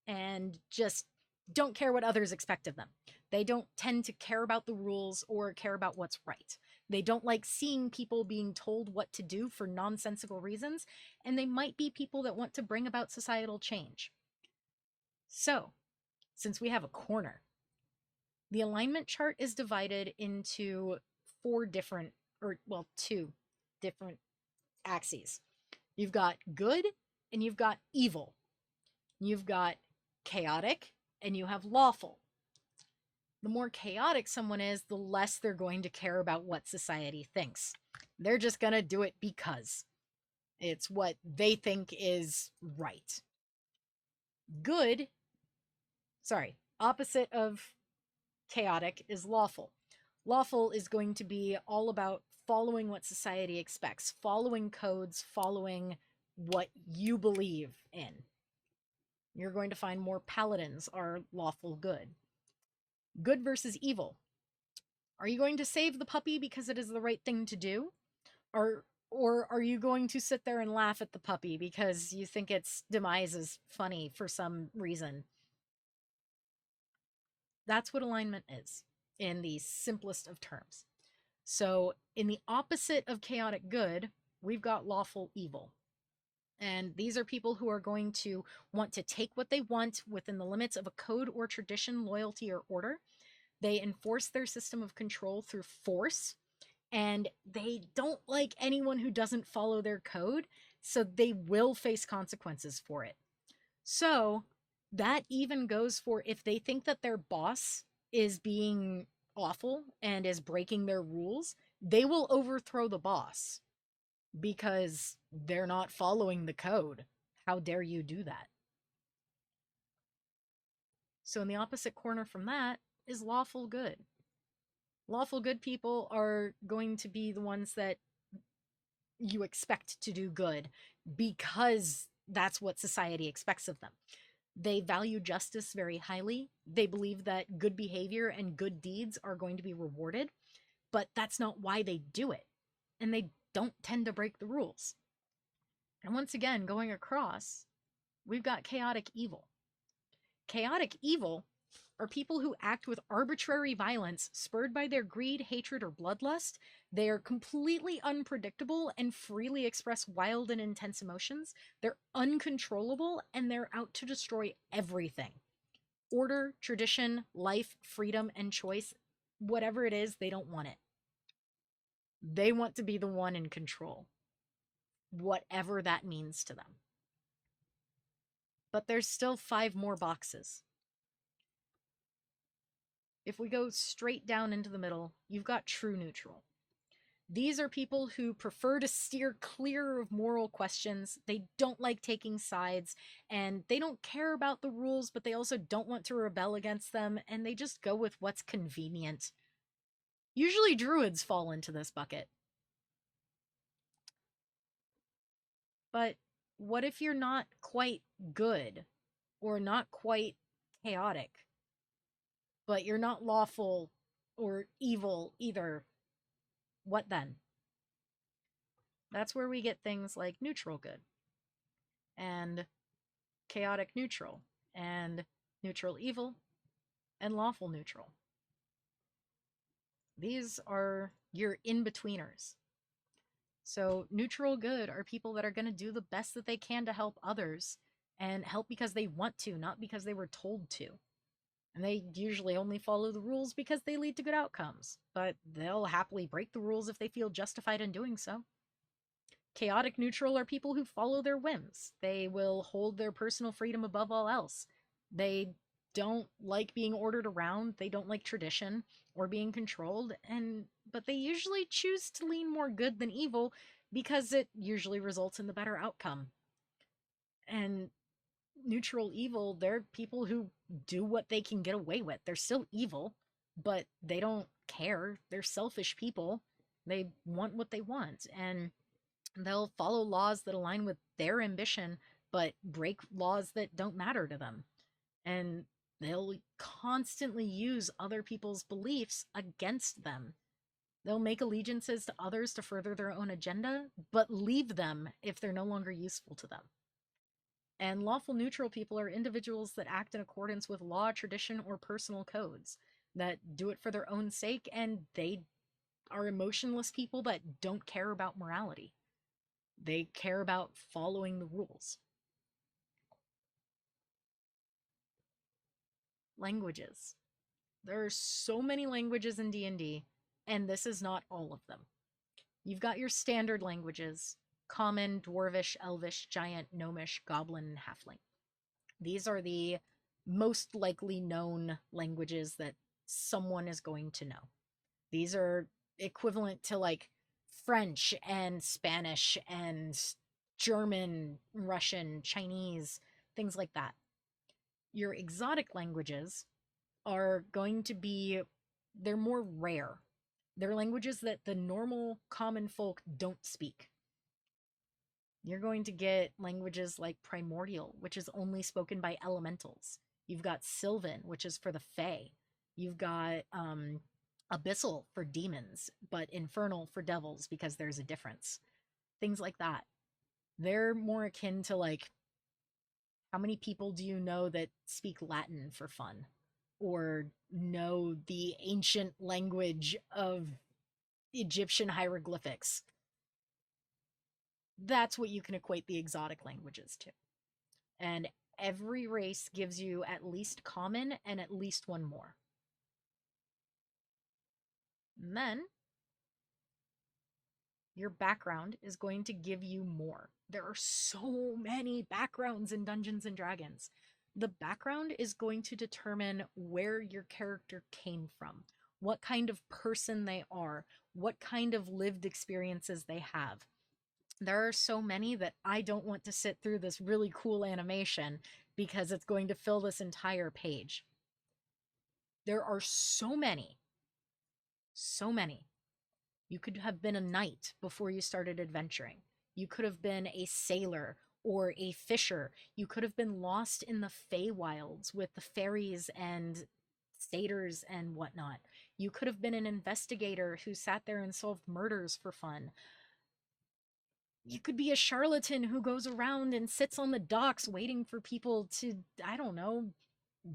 and just don't care what others expect of them. They don't tend to care about the rules or care about what's right. They don't like seeing people being told what to do for nonsensical reasons, and they might be people that want to bring about societal change. So, since we have a corner, The alignment chart is divided into two different axes. You've got good and you've got evil. You've got chaotic and you have lawful. The more chaotic someone is, the less they're going to care about what society thinks. They're just going to do it because it's what they think is right. Good, opposite of chaotic is lawful. Lawful is going to be all about following what society expects, following codes, following what you believe in. You're going to find more paladins are lawful good. Good versus evil. Are you going to save the puppy because it is the right thing to do? Or are you going to sit there and laugh at the puppy because you think its demise is funny for some reason? That's what alignment is in the simplest of terms. So, in the opposite of chaotic good, we've got lawful evil. And these are people who are going to want to take what they want within the limits of a code or tradition, loyalty, or order. They enforce their system of control through force, and they don't like anyone who doesn't follow their code, so they will face consequences for it. So that even goes for if they think that their boss is being awful and is breaking their rules, they will overthrow the boss because they're not following the code. How dare you do that? So in the opposite corner from that is lawful good. Lawful good people are going to be the ones that you expect to do good because that's what society expects of them. They value justice very highly. They believe that good behavior and good deeds are going to be rewarded, but that's not why they do it. And they don't tend to break the rules. And once again, going across, we've got chaotic evil. Chaotic evil are people who act with arbitrary violence spurred by their greed, hatred, or bloodlust. They are completely unpredictable and freely express wild and intense emotions. They're uncontrollable and they're out to destroy everything. Order, tradition, life, freedom, and choice, whatever it is, they don't want it. They want to be the one in control, whatever that means to them. But there's still 5 more boxes. If we go straight down into the middle, you've got true neutral. These are people who prefer to steer clear of moral questions. They don't like taking sides, and they don't care about the rules, but they also don't want to rebel against them, and they just go with what's convenient. Usually druids fall into this bucket. But what if you're not quite good, or not quite chaotic, but you're not lawful or evil either? What then? That's where we get things like neutral good and chaotic neutral and neutral evil and lawful neutral. These are your in-betweeners. So neutral good are people that are going to do the best that they can to help others and help because they want to, not because they were told to. And they usually only follow the rules because they lead to good outcomes, but they'll happily break the rules if they feel justified in doing so. Chaotic neutral are people who follow their whims. They will hold their personal freedom above all else. They don't like being ordered around, they don't like tradition or being controlled, but they usually choose to lean more good than evil because it usually results in the better outcome. And neutral evil, they're people who do what they can get away with. They're still evil, but they don't care. They're selfish people. They want what they want, and they'll follow laws that align with their ambition, but break laws that don't matter to them. And they'll constantly use other people's beliefs against them. They'll make allegiances to others to further their own agenda, but leave them if they're no longer useful to them. And lawful neutral people are individuals that act in accordance with law, tradition, or personal codes, that do it for their own sake, and they are emotionless people that don't care about morality. They care about following the rules. Languages. There are so many languages in D&D, and this is not all of them. You've got your standard languages: Common, Dwarvish, Elvish, Giant, Gnomish, Goblin, and Halfling. These are the most likely known languages that someone is going to know. These are equivalent to like French and Spanish and German, Russian, Chinese, things like that. Your exotic languages are going to be, they're more rare. They're languages that the normal common folk don't speak. You're going to get languages like Primordial, which is only spoken by elementals. You've got Sylvan, which is for the Fae. You've got Abyssal for demons, but Infernal for devils because there's a difference. Things like that. They're more akin to like, how many people do you know that speak Latin for fun? Or know the ancient language of Egyptian hieroglyphics? That's what you can equate the exotic languages to. And every race gives you at least common and at least one more. And then your background is going to give you more. There are so many backgrounds in Dungeons and Dragons. The background is going to determine where your character came from, what kind of person they are, what kind of lived experiences they have. There are so many that I don't want to sit through this really cool animation because it's going to fill this entire page. There are so many. So many. You could have been a knight before you started adventuring. You could have been a sailor or a fisher. You could have been lost in the Feywilds with the fairies and satyrs and whatnot. You could have been an investigator who sat there and solved murders for fun. You could be a charlatan who goes around and sits on the docks waiting for people to, I don't know,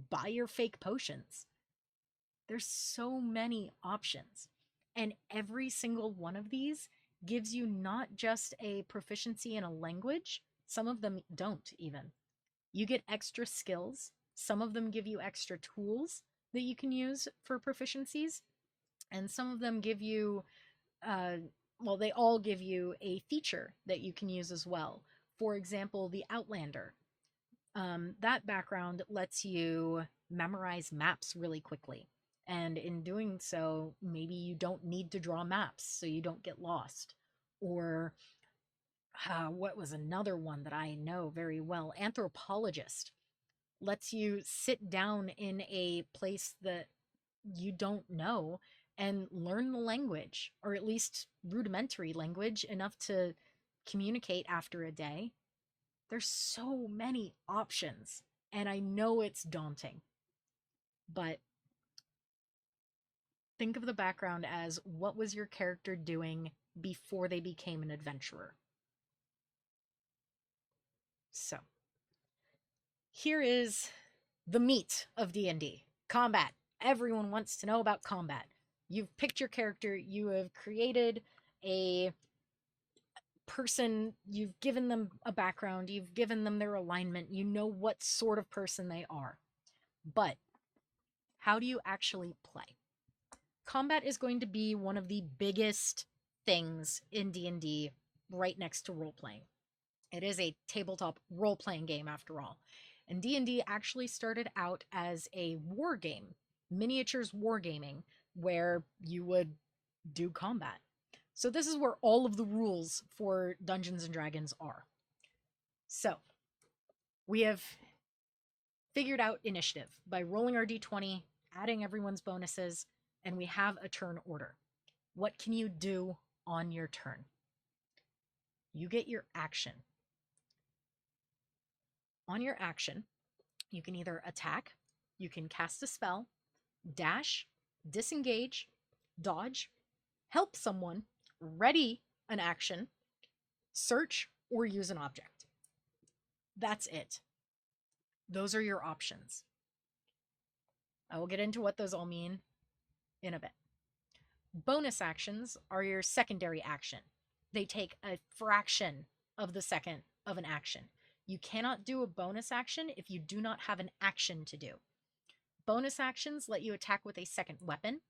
buy your fake potions. There's so many options. And every single one of these gives you not just a proficiency in a language, some of them don't even. You get extra skills. Some of them give you extra tools that you can use for proficiencies. And some of them give you, well, they all give you a feature that you can use as well. For example, the Outlander. That background lets you memorize maps really quickly. And in doing so, maybe you don't need to draw maps so you don't get lost. Or what was another one that I know very well? Anthropologist lets you sit down in a place that you don't know and learn the language, or at least rudimentary language, enough to communicate after a day. There's so many options, and I know it's daunting, but think of the background as what was your character doing before they became an adventurer. So, here is the meat of D&D. Combat. Everyone wants to know about combat. You've picked your character, you have created a person, you've given them a background, you've given them their alignment, you know what sort of person they are. But how do you actually play? Combat is going to be one of the biggest things in D&D, right next to role-playing. It is a tabletop role-playing game after all. And D&D actually started out as a war game, miniatures wargaming, where you would do combat. So this is where all of the rules for Dungeons and Dragons are. So, we have figured out initiative by rolling our d20, adding everyone's bonuses, and we have a turn order. What can you do on your turn? You get your action. On your action, you can either attack, you can cast a spell, dash, disengage, dodge, help someone, ready an action, search, or use an object. That's it. Those are your options. I will get into what those all mean in a bit. Bonus actions are your secondary action. They take a fraction of the second of an action. You cannot do a bonus action if you do not have an action to do. Bonus actions let you attack with a second weapon.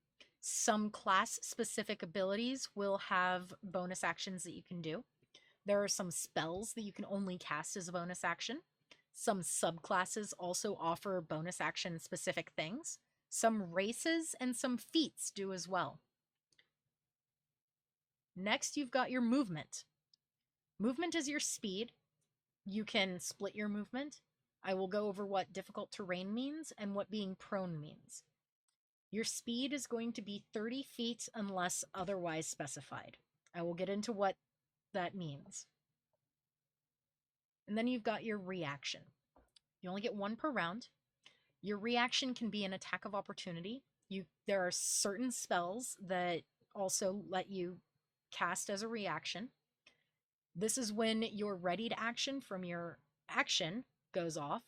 Some class-specific abilities will have bonus actions that you can do. There are some spells that you can only cast as a bonus action. Some subclasses also offer bonus action specific things. Some races and some feats do as well. Next, you've got your movement. Movement is your speed. You can split your movement. I will go over what difficult terrain means and what being prone means. Your speed is going to be 30 feet unless otherwise specified. I will get into what that means. And then you've got your reaction. You only get one per round. Your reaction can be an attack of opportunity. There are certain spells that also let you cast as a reaction. This is when your readied action from your action goes off.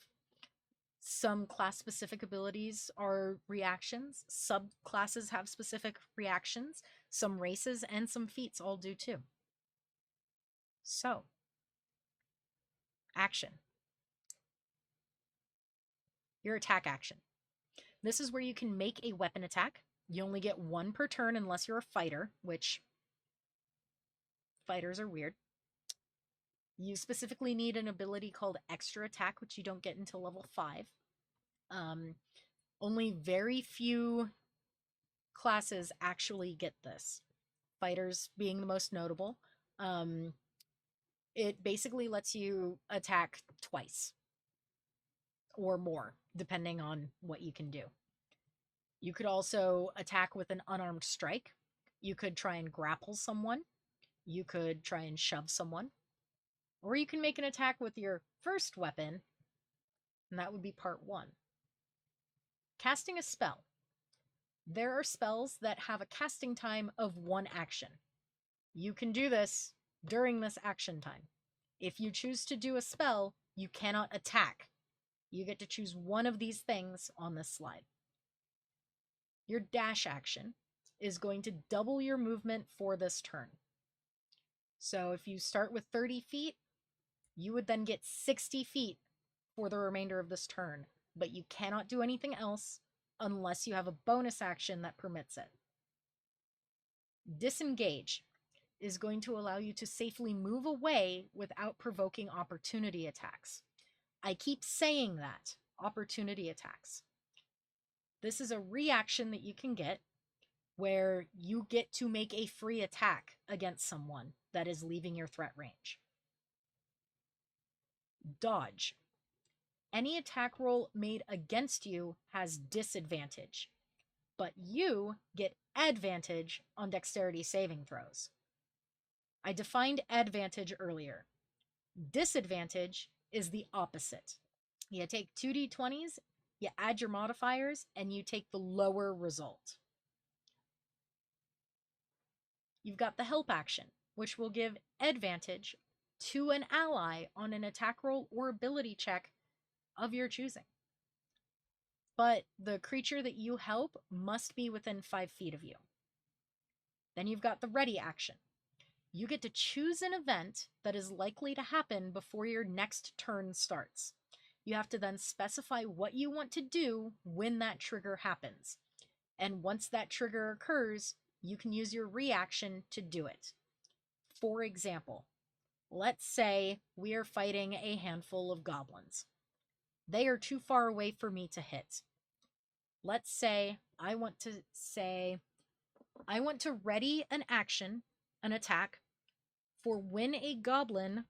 Some class-specific abilities are reactions. Subclasses have specific reactions. Some races and some feats all do too. So, action. Your attack action. This is where you can make a weapon attack. You only get one per turn unless you're a fighter, which fighters are weird. You specifically need an ability called Extra Attack, which you don't get until level 5. Only very few classes actually get this. Fighters being the most notable. It basically lets you attack twice or more, depending on what you can do. You could also attack with an unarmed strike. You could try and grapple someone. You could try and shove someone. Or you can make an attack with your first weapon, and that would be part 1. Casting a spell. There are spells that have a casting time of 1 action. You can do this during this action time. If you choose to do a spell, you cannot attack. You get to choose one of these things on this slide. Your dash action is going to double your movement for this turn. So if you start with 30 feet, you would then get 60 feet for the remainder of this turn, but you cannot do anything else unless you have a bonus action that permits it. Disengage is going to allow you to safely move away without provoking opportunity attacks. I keep saying that, opportunity attacks. This is a reaction that you can get where you get to make a free attack against someone that is leaving your threat range. Dodge. Any attack roll made against you has disadvantage, but you get advantage on dexterity saving throws. I defined advantage earlier. Disadvantage is the opposite. You take 2d20s, you add your modifiers, and you take the lower result. You've got the help action, which will give advantage to an ally on an attack roll or ability check of your choosing. But the creature that you help must be within 5 feet of you. Then you've got the ready action. You get to choose an event that is likely to happen before your next turn starts. You have to then specify what you want to do when that trigger happens. And once that trigger occurs, you can use your reaction to do it. For example, let's say we are fighting a handful of goblins. They are too far away for me to hit. Let's say I want to ready an action, an attack, for when a goblin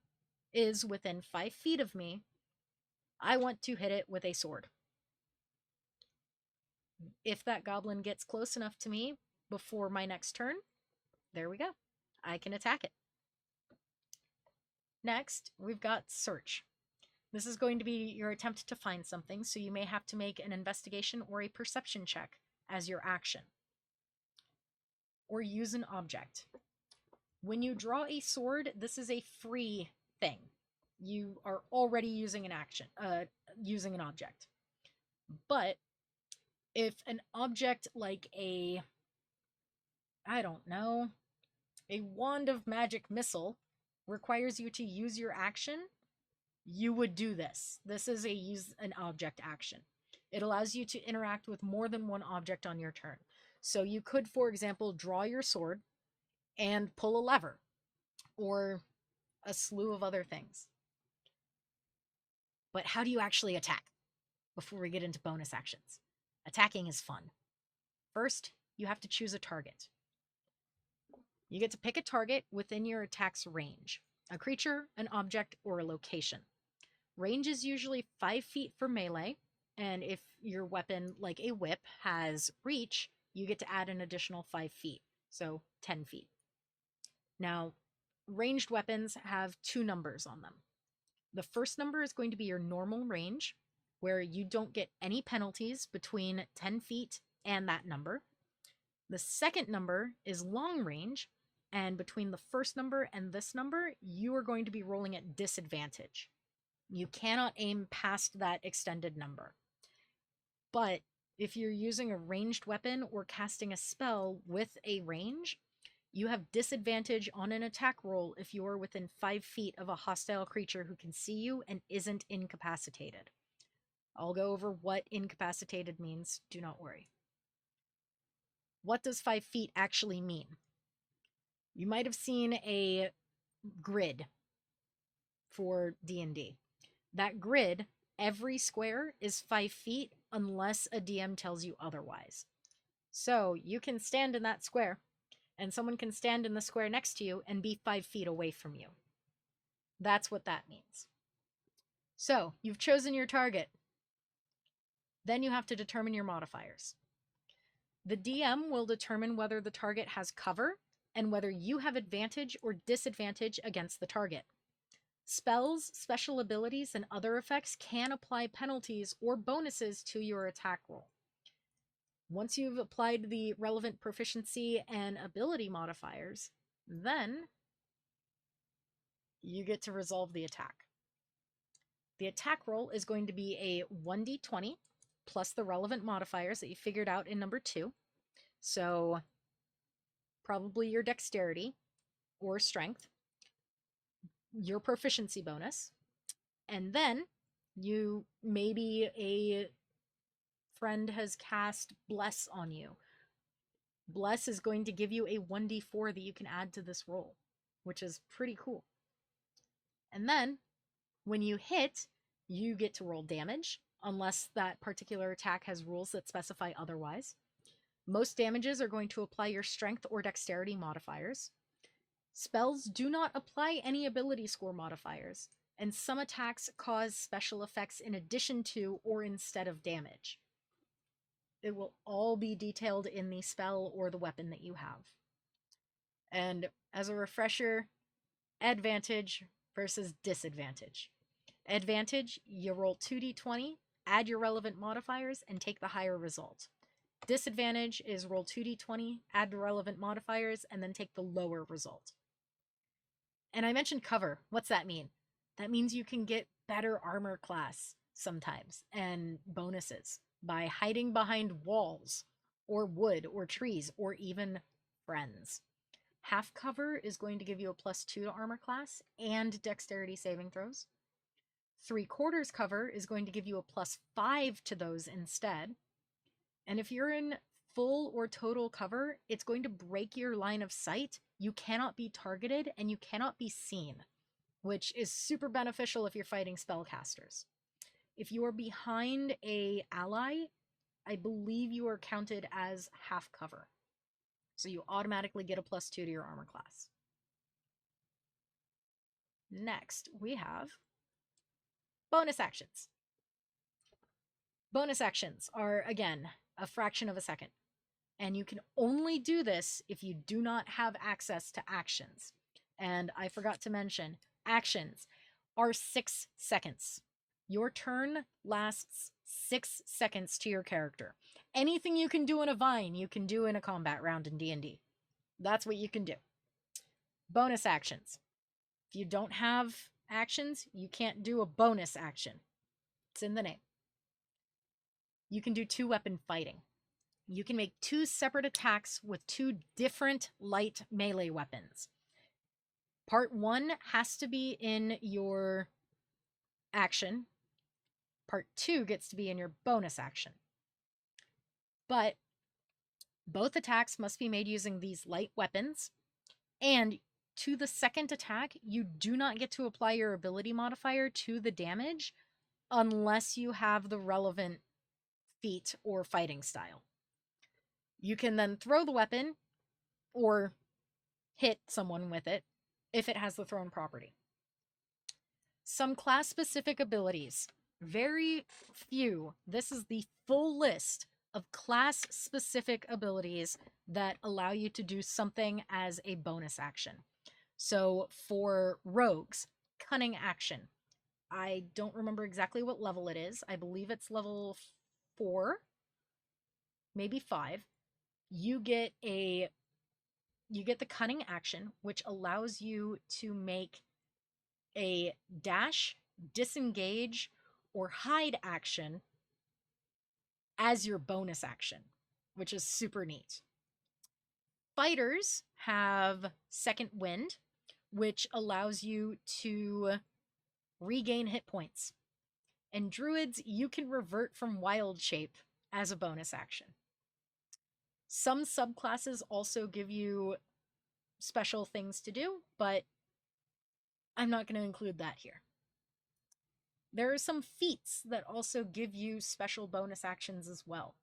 is within 5 feet of me. I want to hit it with a sword. If that goblin gets close enough to me before my next turn, there we go. I can attack it. Next, we've got search. This is going to be your attempt to find something, so you may have to make an investigation or a perception check as your action. Or use an object. When you draw a sword, this is a free thing. You are already using an action, using an object. But if an object like a wand of magic missile requires you to use your action, you would do this. This is a use an object action. It allows you to interact with more than one object on your turn. So you could, for example, draw your sword and pull a lever or a slew of other things. But how do you actually attack before we get into bonus actions? Attacking is fun. First, you have to choose a target. You get to pick a target within your attack's range, a creature, an object, or a location. Range is usually 5 feet for melee, and if your weapon, like a whip, has reach, you get to add an additional 5 feet, so 10 feet. Now, ranged weapons have 2 numbers on them. The first number is going to be your normal range, where you don't get any penalties between 10 feet and that number. The second number is long range, and between the first number and this number, you are going to be rolling at disadvantage. You cannot aim past that extended number. But if you're using a ranged weapon or casting a spell with a range, you have disadvantage on an attack roll if you are within 5 feet of a hostile creature who can see you and isn't incapacitated. I'll go over what incapacitated means, do not worry. What does 5 feet actually mean? You might have seen a grid for D&D. That grid, every square is 5 feet unless a DM tells you otherwise. So you can stand in that square, and someone can stand in the square next to you and be 5 feet away from you. That's what that means. So you've chosen your target. Then you have to determine your modifiers. The DM will determine whether the target has cover and whether you have advantage or disadvantage against the target. Spells, special abilities, and other effects can apply penalties or bonuses to your attack roll. Once you've applied the relevant proficiency and ability modifiers, then you get to resolve the attack. The attack roll is going to be a 1d20 plus the relevant modifiers that you figured out in number 2. So probably your dexterity or strength, your proficiency bonus, and then you maybe a friend has cast Bless on you. Bless is going to give you a 1d4 that you can add to this roll, which is pretty cool. And then when you hit, you get to roll damage, unless that particular attack has rules that specify otherwise. Most damages are going to apply your strength or dexterity modifiers. Spells do not apply any ability score modifiers, and some attacks cause special effects in addition to or instead of damage. It will all be detailed in the spell or the weapon that you have. And as a refresher, advantage versus disadvantage. Advantage, you roll 2d20, add your relevant modifiers, and take the higher result. Disadvantage is roll 2d20, add the relevant modifiers, and then take the lower result. And I mentioned cover. What's that mean? That means you can get better armor class sometimes and bonuses by hiding behind walls or wood or trees or even friends. Half cover is going to give you a +2 to armor class and dexterity saving throws. 3/4 cover is going to give you a +5 to those instead. And if you're in full or total cover, it's going to break your line of sight. You cannot be targeted and you cannot be seen, which is super beneficial if you're fighting spellcasters. If you are behind a ally, I believe you are counted as half cover. So you automatically get a +2 to your armor class. Next, we have bonus actions. Bonus actions are, again, a fraction of a second. And you can only do this if you do not have access to actions. And I forgot to mention, actions are 6 seconds. Your turn lasts 6 seconds to your character. Anything you can do in a vine, you can do in a combat round in D&D. That's what you can do. Bonus actions. If you don't have actions, you can't do a bonus action. It's in the name. You can do 2-weapon fighting. You can make 2 separate attacks with 2 different light melee weapons. Part 1 has to be in your action. Part 2 gets to be in your bonus action. But both attacks must be made using these light weapons, and to the second attack, you do not get to apply your ability modifier to the damage unless you have the relevant feat or fighting style. You can then throw the weapon or hit someone with it if it has the thrown property. Some class-specific abilities. Very few. This is the full list of class-specific abilities that allow you to do something as a bonus action. So for rogues, cunning action. I don't remember exactly what level it is. I believe it's level 4, maybe 5. You get the cunning action, which allows you to make a dash, disengage, or hide action as your bonus action, which is super neat. Fighters have second wind, which allows you to regain hit points. And druids, you can revert from wild shape as a bonus action. Some subclasses also give you special things to do, but I'm not going to include that here. There are some feats that also give you special bonus actions as well.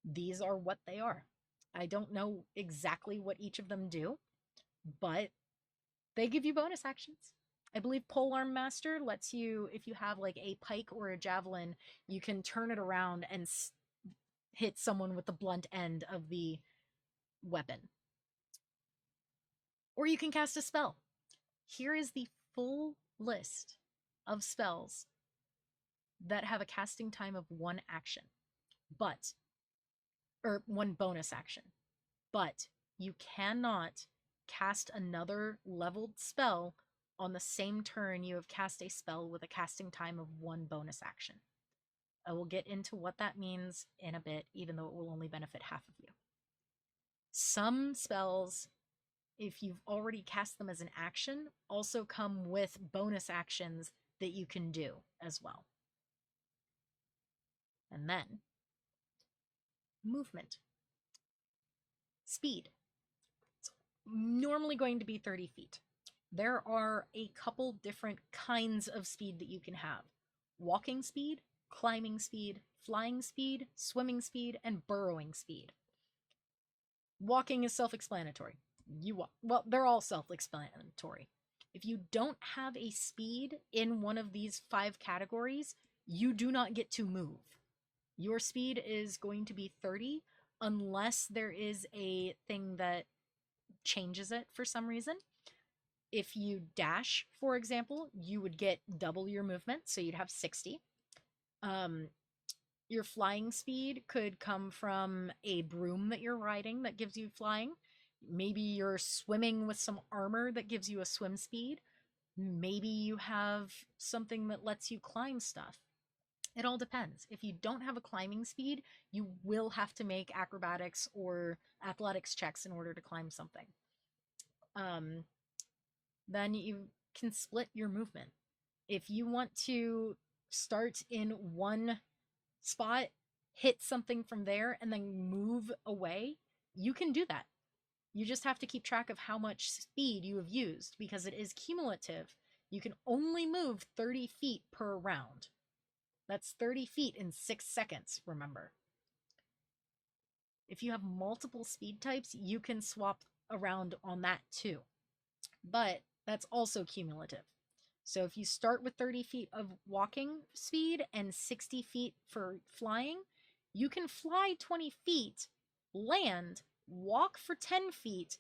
These are what they are. I don't know exactly what each of them do, but they give you bonus actions. I believe Polearm Master lets you, if you have like a pike or a javelin, you can turn it around and hit someone with the blunt end of the weapon. Or you can cast a spell. Here is the full list of spells that have a casting time of 1 action, or 1 bonus action. But you cannot cast another leveled spell on the same turn you have cast a spell with a casting time of 1 bonus action. I will get into what that means in a bit, even though it will only benefit half of you. Some spells, if you've already cast them as an action, also come with bonus actions that you can do as well. And then, movement. Speed. It's normally going to be 30 feet. There are a couple different kinds of speed that you can have. Walking speed, climbing speed, flying speed, swimming speed, and burrowing speed. Walking is self-explanatory. You walk. Well, they're all self-explanatory. If you don't have a speed in one of these 5 categories, you do not get to move. Your speed is going to be 30 unless there is a thing that changes it for some reason. If you dash, for example, you would get double your movement, so you'd have 60. Your flying speed could come from a broom that you're riding that gives you flying. Maybe you're swimming with some armor that gives you a swim speed. Maybe you have something that lets you climb stuff. It all depends. If you don't have a climbing speed, you will have to make acrobatics or athletics checks in order to climb something. Then you can split your movement. If you want to start in one spot, hit something from there, and then move away, you can do that. You just have to keep track of how much speed you have used, because it is cumulative. You can only move 30 feet per round. That's 30 feet in 6 seconds, remember. If you have multiple speed types, you can swap around on that too. But that's also cumulative. So if you start with 30 feet of walking speed and 60 feet for flying, you can fly 20 feet, land, walk for 10 feet,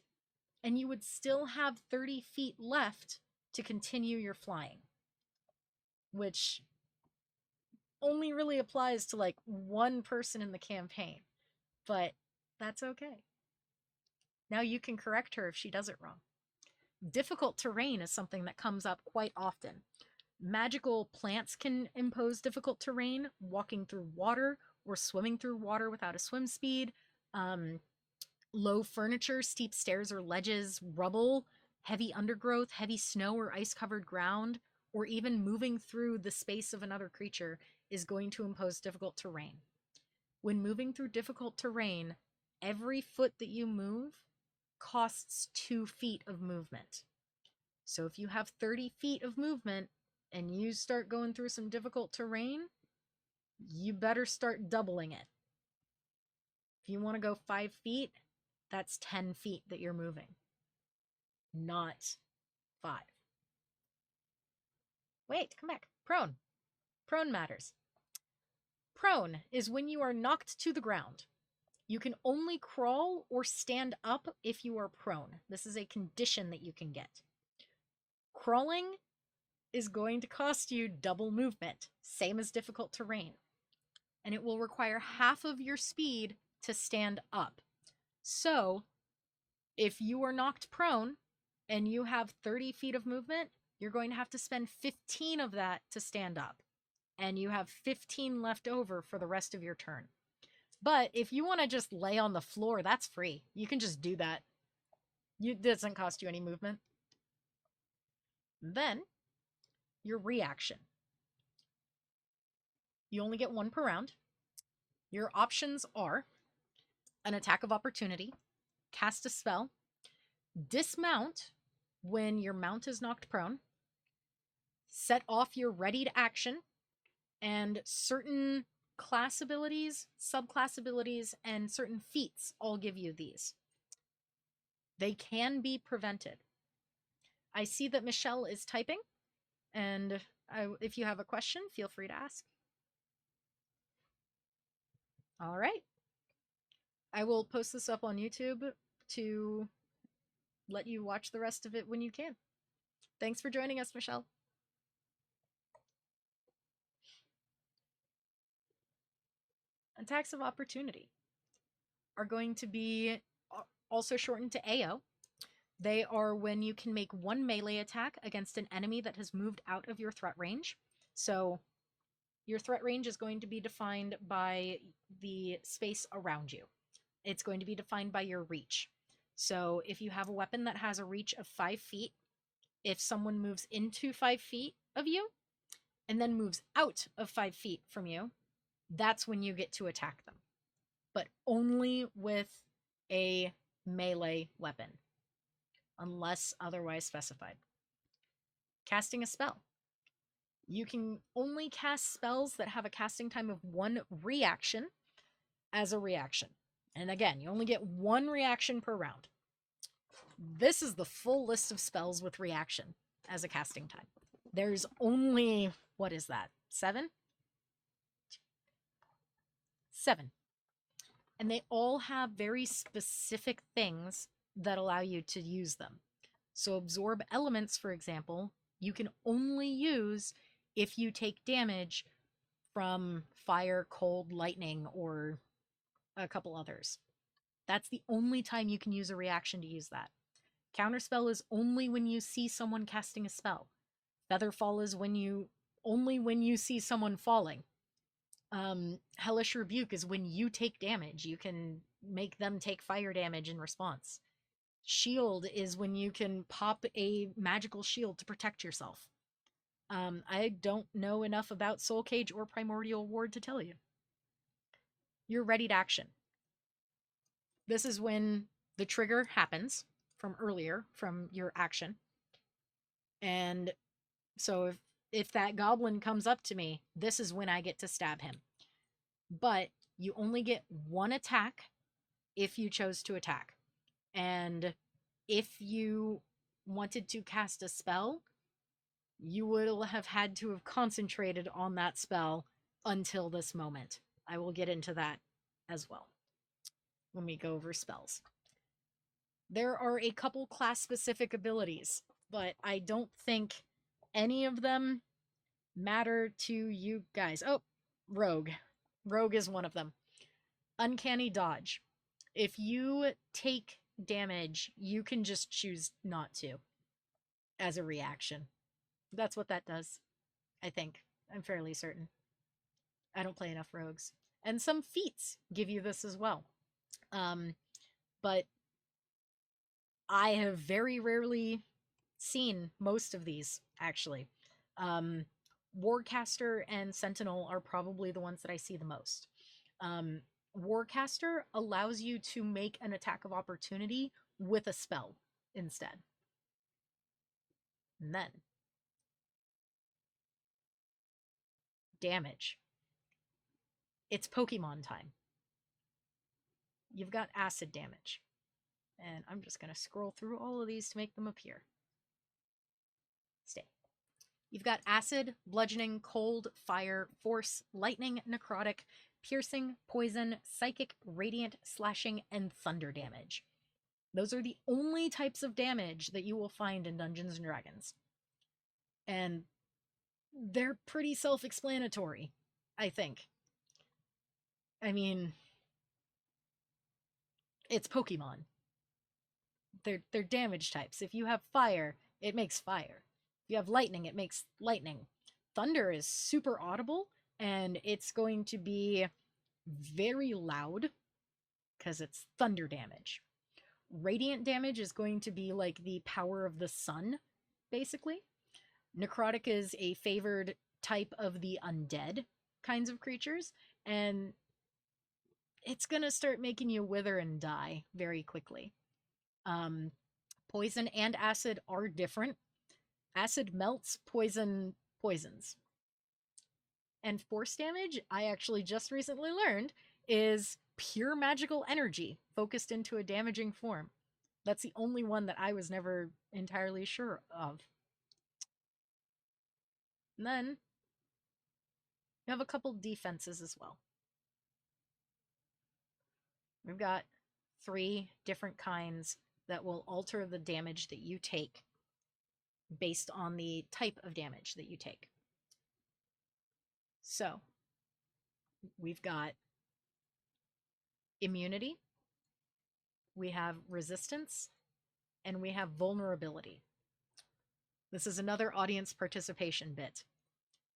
and you would still have 30 feet left to continue your flying. Which only really applies to like one person in the campaign. But that's okay. Now you can correct her if she does it wrong. Difficult terrain is something that comes up quite often. Magical plants can impose difficult terrain, walking through water or swimming through water without a swim speed. Low furniture, steep stairs or ledges, rubble, heavy undergrowth, heavy snow or ice-covered ground, or even moving through the space of another creature is going to impose difficult terrain. When moving through difficult terrain, every foot that you move costs 2 feet of movement. So if you have 30 feet of movement and you start going through some difficult terrain, you better start doubling it. If you want to go 5 feet, that's 10 feet that you're moving, not 5. Wait, come back. Prone. Prone matters. Prone is when you are knocked to the ground. You can only crawl or stand up if you are prone. This is a condition that you can get. Crawling is going to cost you double movement, same as difficult terrain. And it will require half of your speed to stand up. So, if you are knocked prone and you have 30 feet of movement, you're going to have to spend 15 of that to stand up. And you have 15 left over for the rest of your turn. But if you want to just lay on the floor, that's free. You can just do that. It doesn't cost you any movement. Then, your reaction. You only get 1 per round. Your options are an attack of opportunity, cast a spell, dismount when your mount is knocked prone, set off your readied action, and certain class abilities, subclass abilities, and certain feats all give you these. They can be prevented. I see that Michelle is typing, and if you have a question, feel free to ask. All right. I will post this up on YouTube to let you watch the rest of it when you can. Thanks for joining us, Michelle. Attacks of opportunity are going to be also shortened to AO. They are when you can make 1 melee attack against an enemy that has moved out of your threat range. So your threat range is going to be defined by the space around you. It's going to be defined by your reach. So if you have a weapon that has a reach of 5 feet, if someone moves into 5 feet of you and then moves out of 5 feet from you, that's when you get to attack them. But only with a melee weapon, unless otherwise specified. Casting a spell. You can only cast spells that have a casting time of 1 reaction as a reaction. And again, you only get 1 reaction per round. This is the full list of spells with reaction as a casting time. There's only, what is that, 7? 7. And they all have very specific things that allow you to use them. So absorb elements, for example, you can only use if you take damage from fire, cold, lightning, or a couple others. That's the only time you can use a reaction to use that. Counterspell is only when you see someone casting a spell. Featherfall is only when you see someone falling. Hellish Rebuke is when you take damage. You can make them take fire damage in response. Shield is when you can pop a magical shield to protect yourself. I don't know enough about Soul Cage or Primordial Ward to tell you. Your readied action. This is when the trigger happens from earlier, from your action. And so if that goblin comes up to me, this is when I get to stab him. But you only get 1 attack if you chose to attack. And if you wanted to cast a spell, you would have had to have concentrated on that spell until this moment. I will get into that as well when we go over spells. There are a couple class-specific abilities, but I don't think any of them matter to you guys. Oh, Rogue. Rogue is one of them. Uncanny Dodge. If you take damage, you can just choose not to as a reaction. That's what that does, I think. I'm fairly certain. I don't play enough rogues. And some feats give you this as well. But I have very rarely seen most of these, actually. Warcaster and Sentinel are probably the ones that I see the most. Warcaster allows you to make an attack of opportunity with a spell instead. And then damage. It's Pokemon time. You've got acid damage. And I'm just going to scroll through all of these to make them appear. Stay. You've got acid, bludgeoning, cold, fire, force, lightning, necrotic, piercing, poison, psychic, radiant, slashing, and thunder damage. Those are the only types of damage that you will find in Dungeons & Dragons. And they're pretty self-explanatory, I think. I mean, it's Pokemon. They're damage types. If you have fire, it makes fire. If you have lightning, it makes lightning. Thunder is super audible, and it's going to be very loud because it's thunder damage. Radiant damage is going to be like the power of the sun, basically. Necrotic is a favored type of the undead kinds of creatures, and it's going to start making you wither and die very quickly. Poison and acid are different. Acid melts, poison poisons. And force damage, I actually just recently learned, is pure magical energy focused into a damaging form. That's the only one that I was never entirely sure of. And then you have a couple defenses as well. We've got 3 different kinds that will alter the damage that you take based on the type of damage that you take. So, we've got immunity, we have resistance, and we have vulnerability. This is another audience participation bit.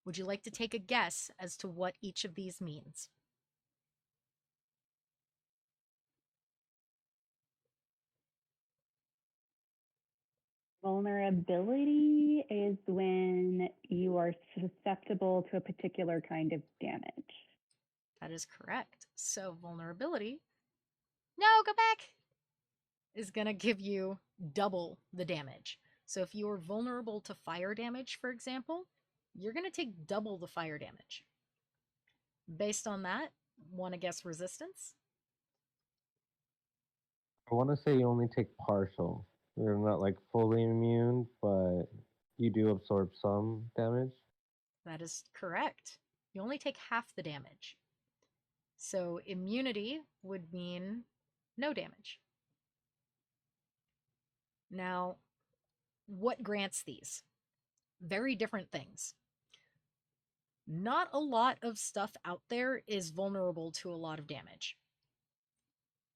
Would you like to take a guess as to what each of these means? Vulnerability is when you are susceptible to a particular kind of damage. That is correct. So vulnerability, no, go back, is going to give you double the damage. So if you're vulnerable to fire damage, for example, you're going to take double the fire damage. Based on that, want to guess resistance? I want to say you only take partial. You're not like fully immune, but you do absorb some damage. That is correct. You only take half the damage. So immunity would mean no damage. Now, what grants these? Very different things. Not a lot of stuff out there is vulnerable to a lot of damage.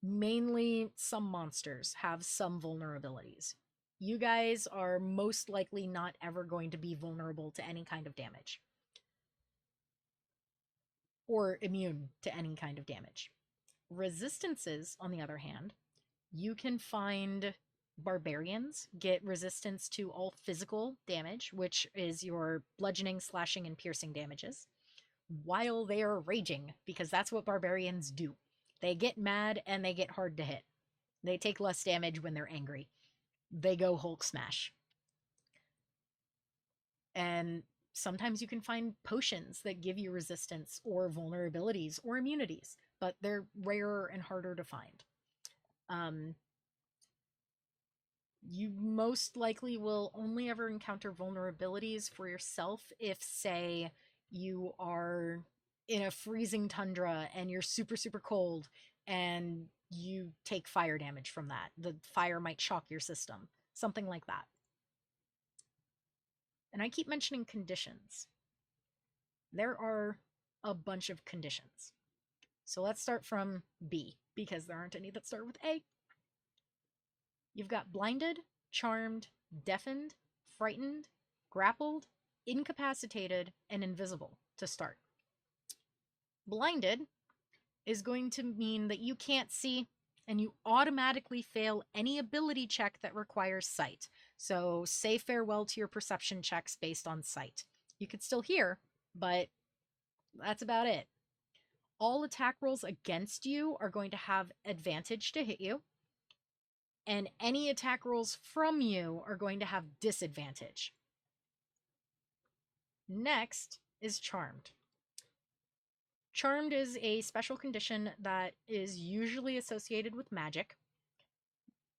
Mainly some monsters have some vulnerabilities. You guys are most likely not ever going to be vulnerable to any kind of damage. Or immune to any kind of damage. Resistances, on the other hand, you can find barbarians get resistance to all physical damage, which is your bludgeoning, slashing, and piercing damages, while they are raging, because that's what barbarians do. They get mad and they get hard to hit. They take less damage when they're angry. They go Hulk smash. And sometimes you can find potions that give you resistance or vulnerabilities or immunities, but they're rarer and harder to find. You most likely will only ever encounter vulnerabilities for yourself if, say, you are in a freezing tundra and you're super, super cold and you take fire damage from that. The fire might shock your system, something like that. And I keep mentioning conditions. There are a bunch of conditions. So let's start from B, because there aren't any that start with A. You've got blinded, charmed, deafened, frightened, grappled, incapacitated, and invisible to start. Blinded is going to mean that you can't see and you automatically fail any ability check that requires sight. So say farewell to your perception checks based on sight. You could still hear, but that's about it. All attack rolls against you are going to have advantage to hit you, and any attack rolls from you are going to have disadvantage. Next is Charmed. Charmed is a special condition that is usually associated with magic.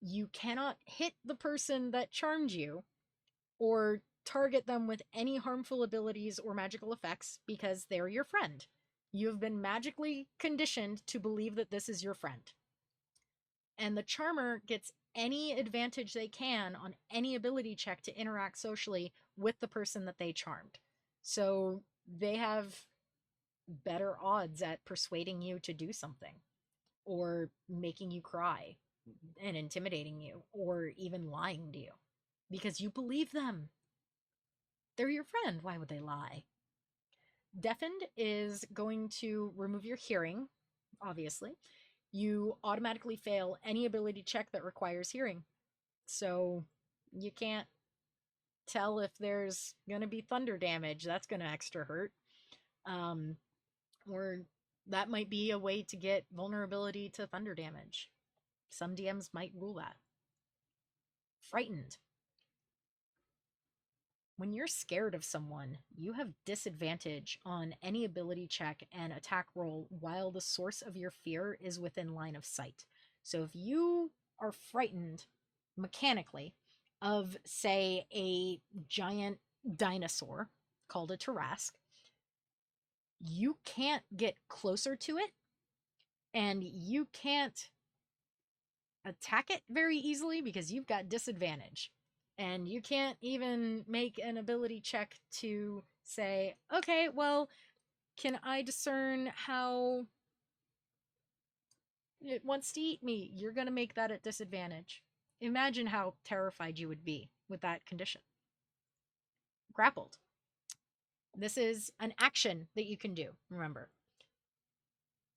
You cannot hit the person that charmed you or target them with any harmful abilities or magical effects because they're your friend. You have been magically conditioned to believe that this is your friend. And the charmer gets any advantage they can on any ability check to interact socially with the person that they charmed. So they have better odds at persuading you to do something, or making you cry and intimidating you, or even lying to you because you believe them. They're your friend. Why would they lie? Deafened is going to remove your hearing, obviously. You automatically fail any ability check that requires hearing. So you can't tell if there's going to be thunder damage. That's going to extra hurt. Or that might be a way to get vulnerability to thunder damage. Some DMs might rule that. Frightened. When you're scared of someone, you have disadvantage on any ability check and attack roll while the source of your fear is within line of sight. So if you are frightened mechanically of, say, a giant dinosaur called a Tarrasque, you can't get closer to it, and you can't attack it very easily because you've got disadvantage. And you can't even make an ability check to say, okay, well, can I discern how it wants to eat me? You're going to make that at disadvantage. Imagine how terrified you would be with that condition. Grappled. This is an action that you can do, remember.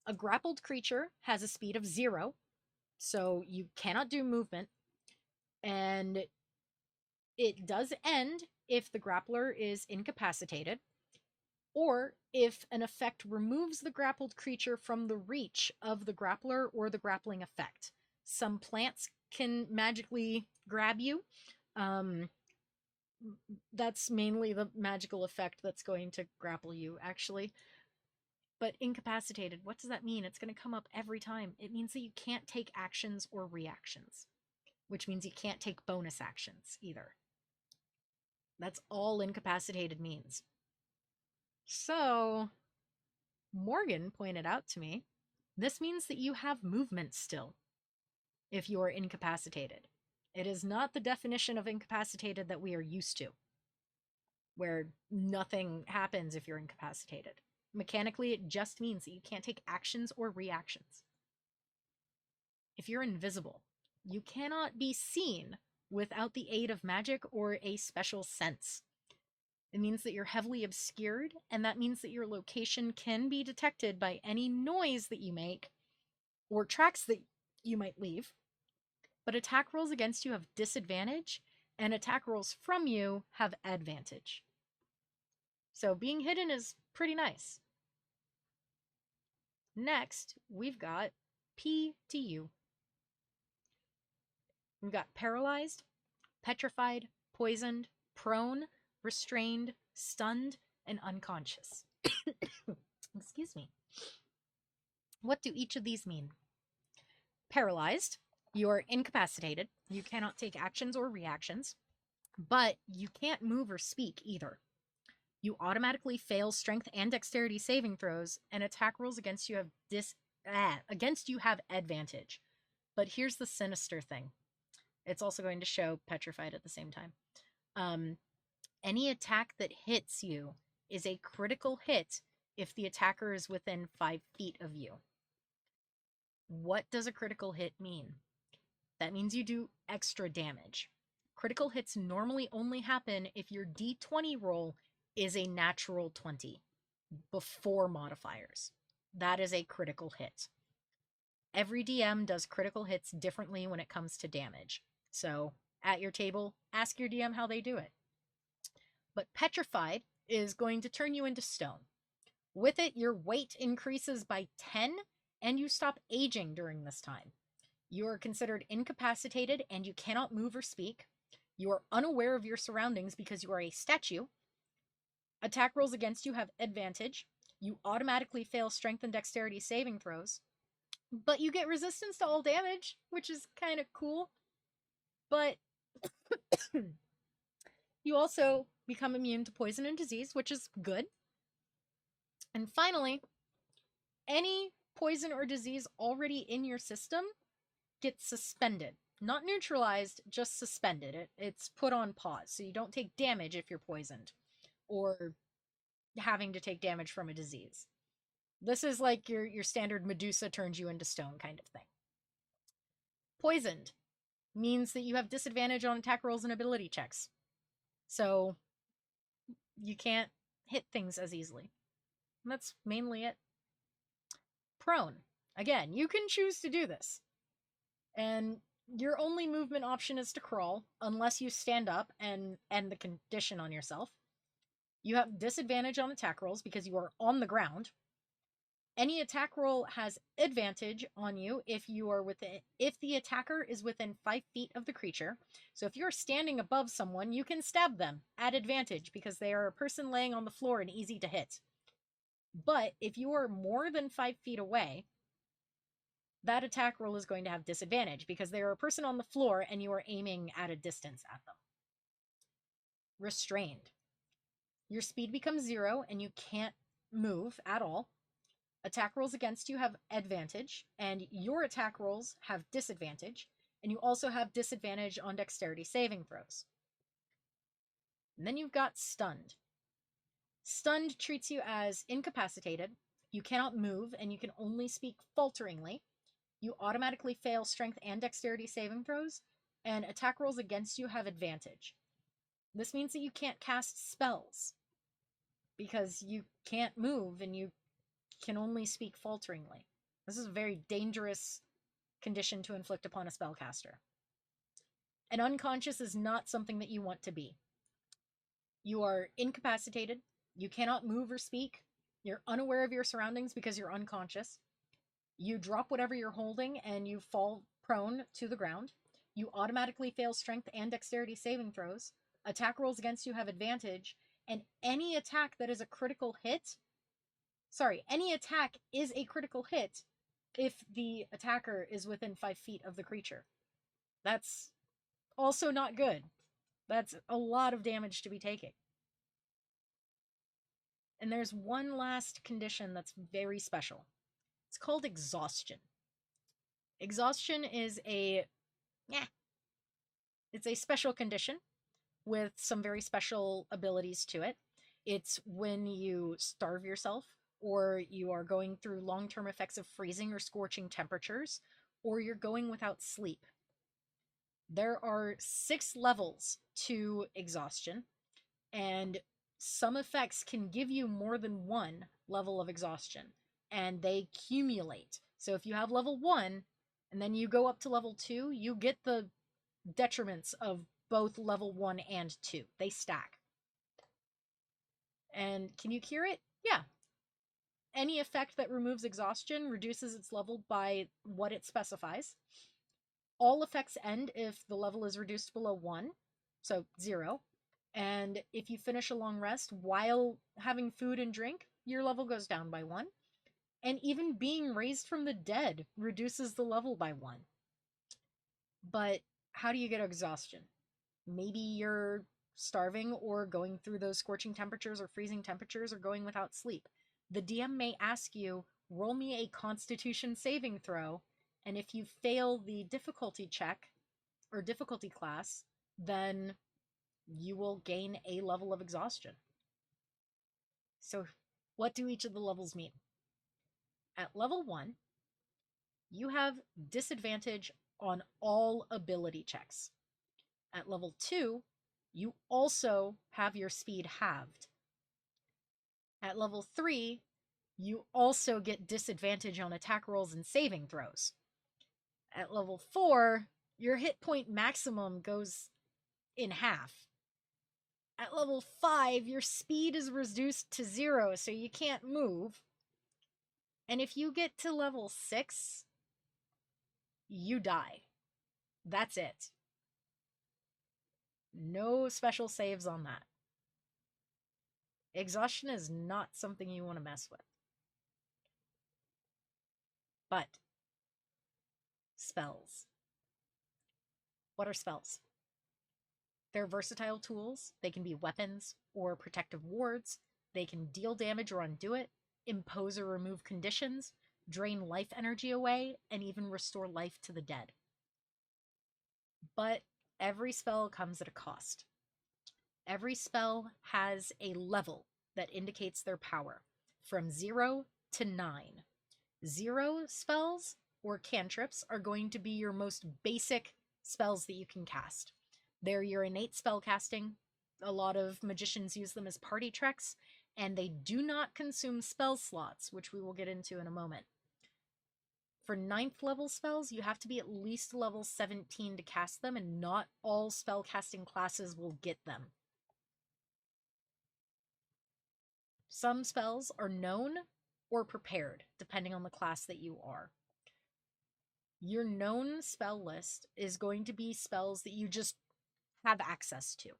A grappled creature has a speed of 0, so you cannot do movement, and it does end if the grappler is incapacitated, or if an effect removes the grappled creature from the reach of the grappler or the grappling effect. Some plants can magically grab you. That's mainly the magical effect that's going to grapple you, actually. But incapacitated, what does that mean? It's going to come up every time. It means that you can't take actions or reactions, which means you can't take bonus actions either. That's all incapacitated means. So, Morgan pointed out to me, this means that you have movement still if you are incapacitated. It is not the definition of incapacitated that we are used to, where nothing happens if you're incapacitated. Mechanically, it just means that you can't take actions or reactions. If you're invisible, you cannot be seen without the aid of magic or a special sense. It means that you're heavily obscured, and that means that your location can be detected by any noise that you make or tracks that you might leave. But attack rolls against you have disadvantage, and attack rolls from you have advantage. So being hidden is pretty nice. Next, we've got P to U. We've got paralyzed, petrified, poisoned, prone, restrained, stunned, and unconscious. Excuse me. What do each of these mean? Paralyzed, you are incapacitated. You cannot take actions or reactions, but you can't move or speak either. You automatically fail strength and dexterity saving throws, and attack rolls against you have advantage. But here's the sinister thing. It's also going to show petrified at the same time. Any attack that hits you is a critical hit if the attacker is within 5 feet of you. What does a critical hit mean? That means you do extra damage. Critical hits normally only happen if your d20 roll is a natural 20 before modifiers. That is a critical hit. Every DM does critical hits differently when it comes to damage. So at your table, ask your DM how they do it. But petrified is going to turn you into stone. With it, your weight increases by 10, and you stop aging during this time. You are considered incapacitated, and you cannot move or speak. You are unaware of your surroundings because you are a statue. Attack rolls against you have advantage. You automatically fail strength and dexterity saving throws, but you get resistance to all damage, which is kind of cool. But you also become immune to poison and disease, which is good. And finally, any poison or disease already in your system gets suspended. Not neutralized, just suspended. It's put on pause, so you don't take damage if you're poisoned or having to take damage from a disease. This is like your standard Medusa turns you into stone kind of thing. Poisoned means that you have disadvantage on attack rolls and ability checks. So you can't hit things as easily. And that's mainly it. Prone. Again, you can choose to do this. And your only movement option is to crawl, unless you stand up and end the condition on yourself. You have disadvantage on attack rolls because you are on the ground. Any attack roll has advantage on you if the attacker is within 5 feet of the creature. So if you're standing above someone, you can stab them at advantage because they are a person laying on the floor and easy to hit. But if you are more than 5 feet away, that attack roll is going to have disadvantage because they are a person on the floor and you are aiming at a distance at them. Restrained. Your speed becomes 0 and you can't move at all. Attack rolls against you have advantage, and your attack rolls have disadvantage, and you also have disadvantage on dexterity saving throws. And then you've got stunned. Stunned treats you as incapacitated, you cannot move, and you can only speak falteringly. You automatically fail strength and dexterity saving throws, and attack rolls against you have advantage. This means that you can't cast spells, because you can't move and you can only speak falteringly. This is a very dangerous condition to inflict upon a spellcaster. And unconscious is not something that you want to be. You are incapacitated, you cannot move or speak, you're unaware of your surroundings because you're unconscious. You drop whatever you're holding and you fall prone to the ground. You automatically fail strength and dexterity saving throws. Attack rolls against you have advantage, and any attack is a critical hit if the attacker is within 5 feet of the creature. That's also not good. That's a lot of damage to be taking. And there's one last condition that's very special. It's called exhaustion. Exhaustion is it's a special condition with some very special abilities to it. It's when you starve yourself, or you are going through long-term effects of freezing or scorching temperatures, or you're going without sleep. There are 6 levels to exhaustion, and some effects can give you more than one level of exhaustion, and they accumulate. So if you have level 1, and then you go up to level 2, you get the detriments of both level 1 and 2. They stack. And can you cure it? Yeah. Any effect that removes exhaustion reduces its level by what it specifies. All effects end if the level is reduced below 1, so 0. And if you finish a long rest while having food and drink, your level goes down by 1. And even being raised from the dead reduces the level by 1. But how do you get exhaustion? Maybe you're starving or going through those scorching temperatures or freezing temperatures or going without sleep. The DM may ask you, roll me a Constitution saving throw, and if you fail the difficulty check or difficulty class, then you will gain a level of exhaustion. So what do each of the levels mean? At level 1, you have disadvantage on all ability checks. At level 2, you also have your speed halved. At level 3, you also get disadvantage on attack rolls and saving throws. At level 4, your hit point maximum goes in half. At level 5, your speed is reduced to 0, so you can't move. And if you get to level 6, you die. That's it. No special saves on that. Exhaustion is not something you want to mess with. But spells. What are spells? They're versatile tools. They can be weapons or protective wards. They can deal damage or undo it, impose or remove conditions, drain life energy away, and even restore life to the dead. But every spell comes at a cost. Every spell has a level that indicates their power, from 0 to 9. 0 spells or cantrips are going to be your most basic spells that you can cast. They're your innate spell casting. A lot of magicians use them as party tricks, and they do not consume spell slots, which we will get into in a moment. For 9th level spells, you have to be at least level 17 to cast them, and not all spell casting classes will get them. Some spells are known or prepared, depending on the class that you are. Your known spell list is going to be spells that you just have access to.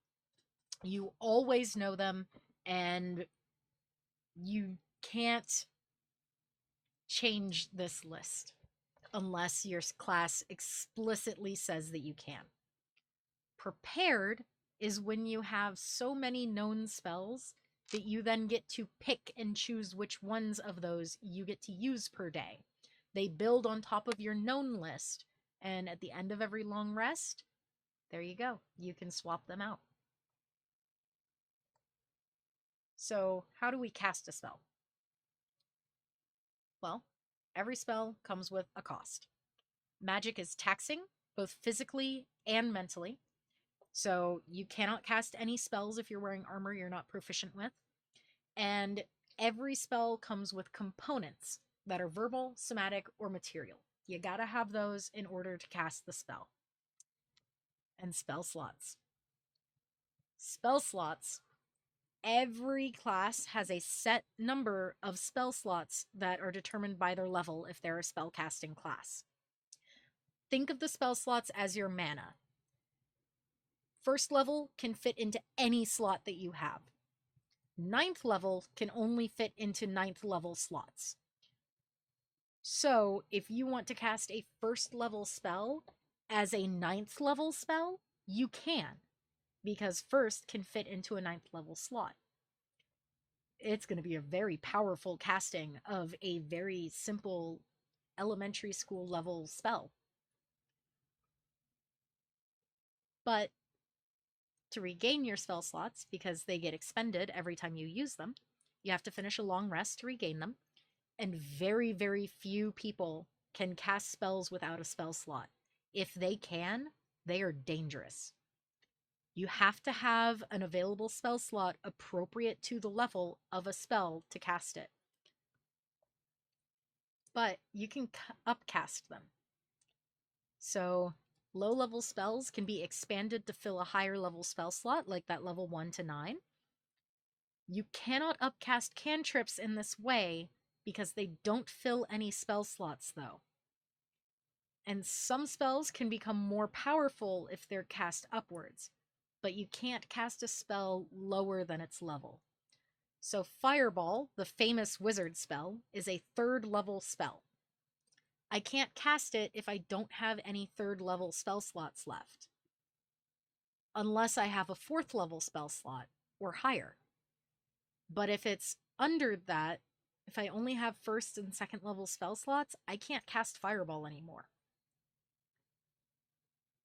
You always know them, and you can't change this list unless your class explicitly says that you can. Prepared is when you have so many known spells that you then get to pick and choose which ones of those you get to use per day. They build on top of your known list, and at the end of every long rest, there you go. You can swap them out. So, how do we cast a spell? Well, every spell comes with a cost. Magic is taxing, both physically and mentally. So, you cannot cast any spells if you're wearing armor you're not proficient with. And every spell comes with components that are verbal, somatic, or material. You gotta have those in order to cast the spell. And spell slots. Spell slots. Every class has a set number of spell slots that are determined by their level if they're a spellcasting class. Think of the spell slots as your mana. First level can fit into any slot that you have. 9th level can only fit into 9th level slots. So if you want to cast a first level spell as a 9th level spell, you can, because first can fit into a 9th level slot. It's going to be a very powerful casting of a very simple elementary school level spell. But to regain your spell slots, because they get expended every time you use them, you have to finish a long rest to regain them. And very, very few people can cast spells without a spell slot. If they can, they are dangerous. You have to have an available spell slot appropriate to the level of a spell to cast it. But you can upcast them. So low level spells can be expanded to fill a higher level spell slot, like that level 1 to 9. You cannot upcast cantrips in this way because they don't fill any spell slots, though. And some spells can become more powerful if they're cast upwards, but you can't cast a spell lower than its level. So Fireball, the famous wizard spell, is a 3rd level spell. I can't cast it if I don't have any 3rd level spell slots left, unless I have a 4th level spell slot or higher. But if it's under that, if I only have 1st and 2nd level spell slots, I can't cast Fireball anymore.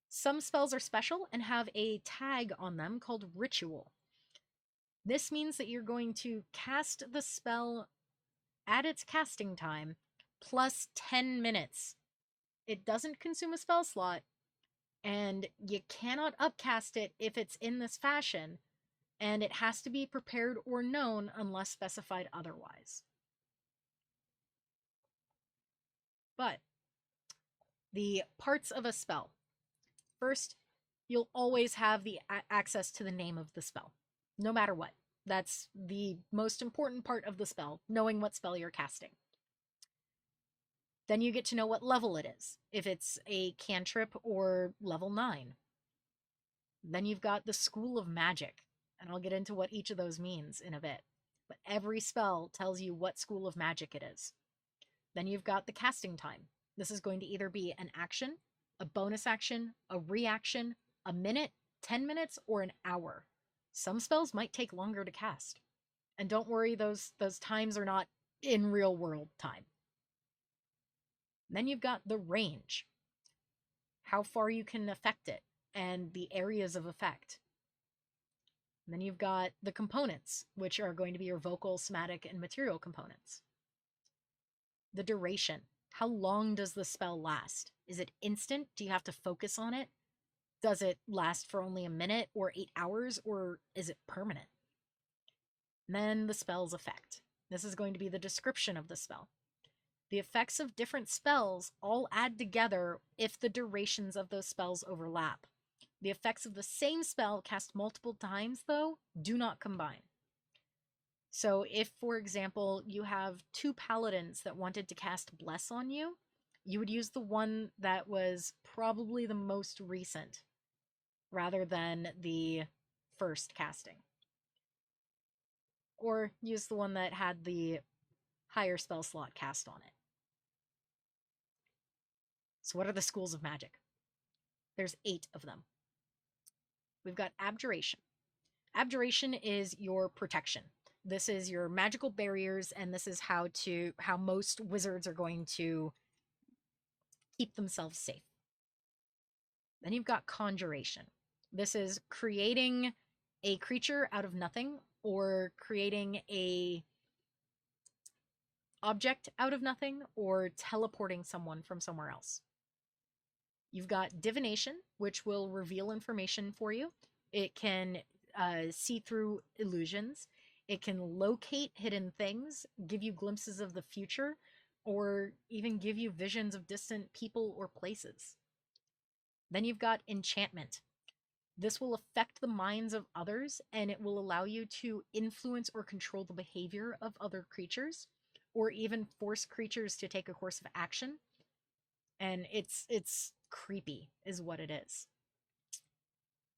Some spells are special and have a tag on them called Ritual. This means that you're going to cast the spell at its casting time plus 10 minutes. It doesn't consume a spell slot, and you cannot upcast it if it's in this fashion, and it has to be prepared or known unless specified otherwise. But the parts of a spell. First, you'll always have the access to the name of the spell. no matter what. That's the most important part of the spell, knowing what spell you're casting. Then you get to know what level it is, if it's a cantrip or level 9. Then you've got the School of Magic, and I'll get into what each of those means in a bit. But every spell tells you what school of magic it is. Then you've got the casting time. This is going to either be an action, a bonus action, a reaction, a minute, 10 minutes, or an hour. Some spells might take longer to cast. And don't worry, those times are not in real world time. Then you've got the range, how far you can affect it, and the areas of effect. And then you've got the components, which are going to be your vocal, somatic, and material components. The duration. How long does the spell last? Is it instant? Do you have to focus on it? Does it last for only a minute or 8 hours, or is it permanent? And then the spell's effect. This is going to be the description of the spell. The effects of different spells all add together if the durations of those spells overlap. The effects of the same spell cast multiple times, though, do not combine. So if, for example, you have 2 paladins that wanted to cast Bless on you, you would use the one that was probably the most recent, rather than the first casting. Or use the one that had the higher spell slot cast on it. So what are the schools of magic? There's 8 of them. We've got Abjuration. Abjuration is your protection. This is your magical barriers, and this is how most wizards are going to keep themselves safe. Then you've got Conjuration. This is creating a creature out of nothing, or creating a object out of nothing, or teleporting someone from somewhere else. You've got Divination, which will reveal information for you. It can see through illusions. It can locate hidden things, give you glimpses of the future, or even give you visions of distant people or places. Then you've got Enchantment. This will affect the minds of others, and it will allow you to influence or control the behavior of other creatures, or even force creatures to take a course of action. And it's creepy, is what it is.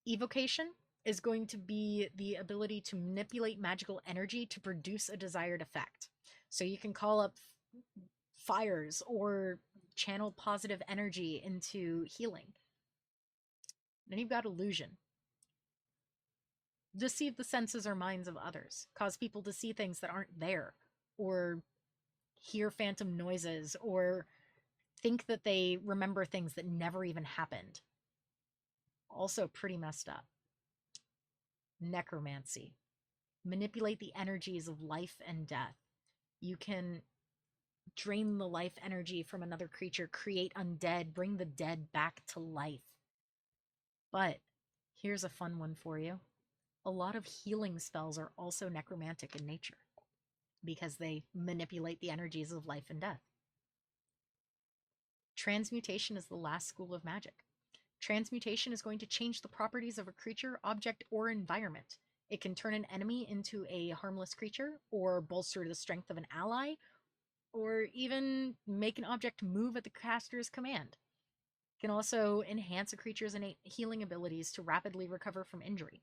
Evocation is going to be the ability to manipulate magical energy to produce a desired effect. So you can call up fires or channel positive energy into healing. Then you've got Illusion. Deceive the senses or minds of others. Cause people to see things that aren't there, or hear phantom noises, or think that they remember things that never even happened. Also pretty messed up. Necromancy. Manipulate the energies of life and death. You can drain the life energy from another creature, create undead, bring the dead back to life. But here's a fun one for you. A lot of healing spells are also necromantic in nature, because they manipulate the energies of life and death. Transmutation is the last school of magic. Transmutation is going to change the properties of a creature, object, or environment. It can turn an enemy into a harmless creature, or bolster the strength of an ally, or even make an object move at the caster's command. It can also enhance a creature's innate healing abilities to rapidly recover from injury.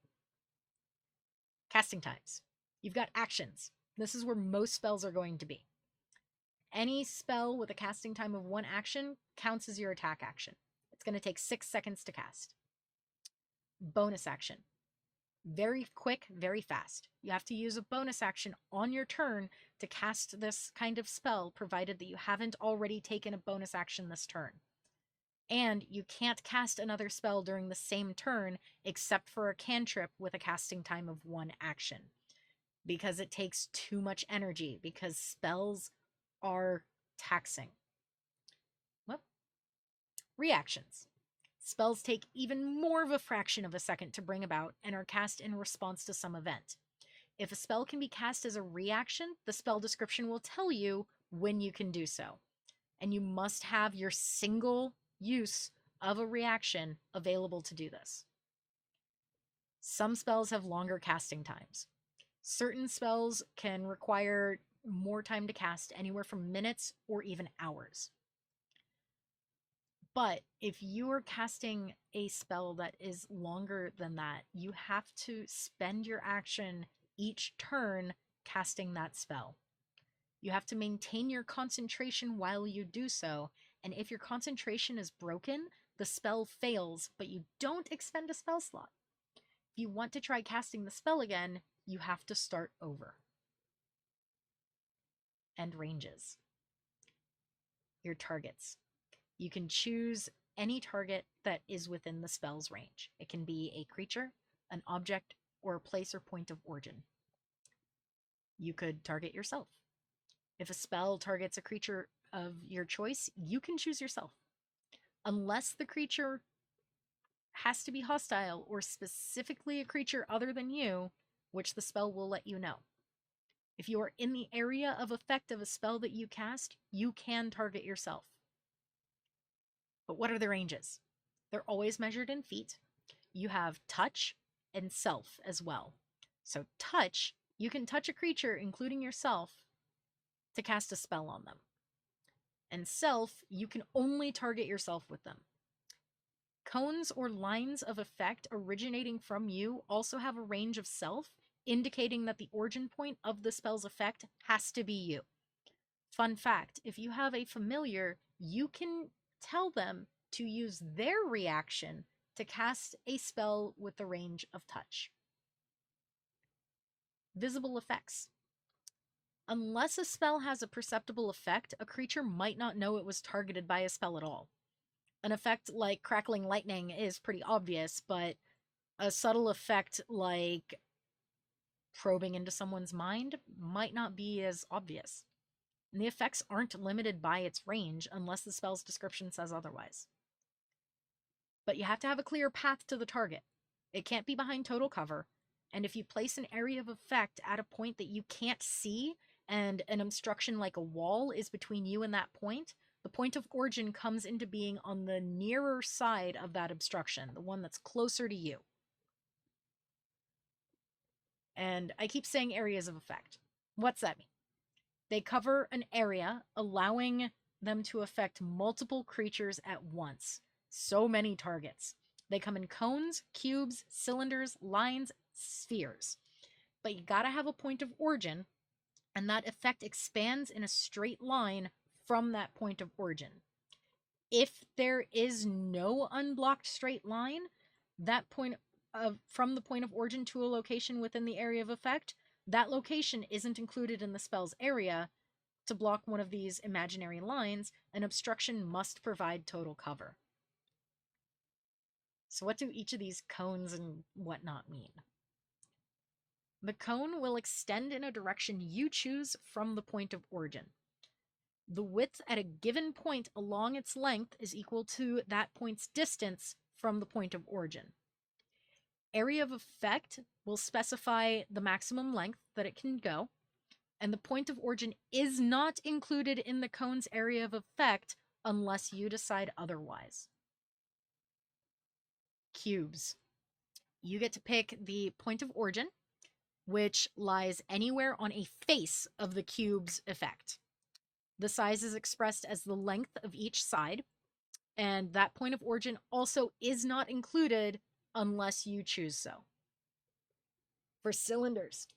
Casting times. You've got actions. This is where most spells are going to be. Any spell with a casting time of 1 action counts as your attack action. It's going to take 6 seconds to cast. Bonus action. Very quick, very fast. You have to use a bonus action on your turn to cast this kind of spell, provided that you haven't already taken a bonus action this turn. And you can't cast another spell during the same turn except for a cantrip with a casting time of 1 action, because it takes too much energy, because spells are taxing. Well, reactions. Spells take even more of a fraction of a second to bring about and are cast in response to some event. If a spell can be cast as a reaction, the spell description will tell you when you can do so. And you must have your single use of a reaction available to do this. Some spells have longer casting times. Certain spells can require more time to cast, anywhere from minutes or even hours. But if you are casting a spell that is longer than that, you have to spend your action each turn casting that spell. You have to maintain your concentration while you do so, and if your concentration is broken, the spell fails, but you don't expend a spell slot. If you want to try casting the spell again, you have to start over. And ranges. Your targets. You can choose any target that is within the spell's range. It can be a creature, an object, or a place or point of origin. You could target yourself. If a spell targets a creature of your choice, you can choose yourself. Unless the creature has to be hostile or specifically a creature other than you, which the spell will let you know. If you are in the area of effect of a spell that you cast, you can target yourself. But what are the ranges? They're always measured in feet. You have touch and self as well. So touch, you can touch a creature, including yourself, to cast a spell on them. And self, you can only target yourself with them. Cones or lines of effect originating from you also have a range of self, indicating that the origin point of the spell's effect has to be you. Fun fact, if you have a familiar, you can tell them to use their reaction to cast a spell with the range of touch. Visible effects. Unless a spell has a perceptible effect, a creature might not know it was targeted by a spell at all. An effect like crackling lightning is pretty obvious, but a subtle effect like probing into someone's mind might not be as obvious. And the effects aren't limited by its range unless the spell's description says otherwise. But you have to have a clear path to the target. It can't be behind total cover, and if you place an area of effect at a point that you can't see, and an obstruction like a wall is between you and that point, the point of origin comes into being on the nearer side of that obstruction, the one that's closer to you. And I keep saying areas of effect. What's that mean? They cover an area, allowing them to affect multiple creatures at once. So many targets. They come in cones, cubes, cylinders, lines, spheres. But you gotta have a point of origin, and that effect expands in a straight line from that point of origin. If there is no unblocked straight line, that point from the point of origin to a location within the area of effect, that location isn't included in the spell's area. To block one of these imaginary lines, an obstruction must provide total cover. So what do each of these cones and whatnot mean? The cone will extend in a direction you choose from the point of origin. The width at a given point along its length is equal to that point's distance from the point of origin. Area of effect will specify the maximum length that it can go, and the point of origin is not included in the cone's area of effect unless you decide otherwise. Cubes. You get to pick the point of origin, which lies anywhere on a face of the cube's effect. The size is expressed as the length of each side, and that point of origin also is not included unless you choose so. For cylinders,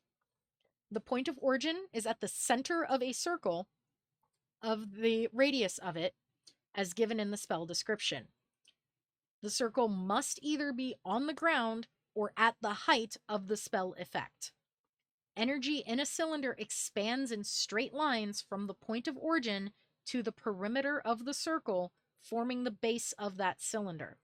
the point of origin is at the center of a circle of the radius of it, as given in the spell description. The circle must either be on the ground or at the height of the spell effect. Energy in a cylinder expands in straight lines from the point of origin to the perimeter of the circle, forming the base of that cylinder.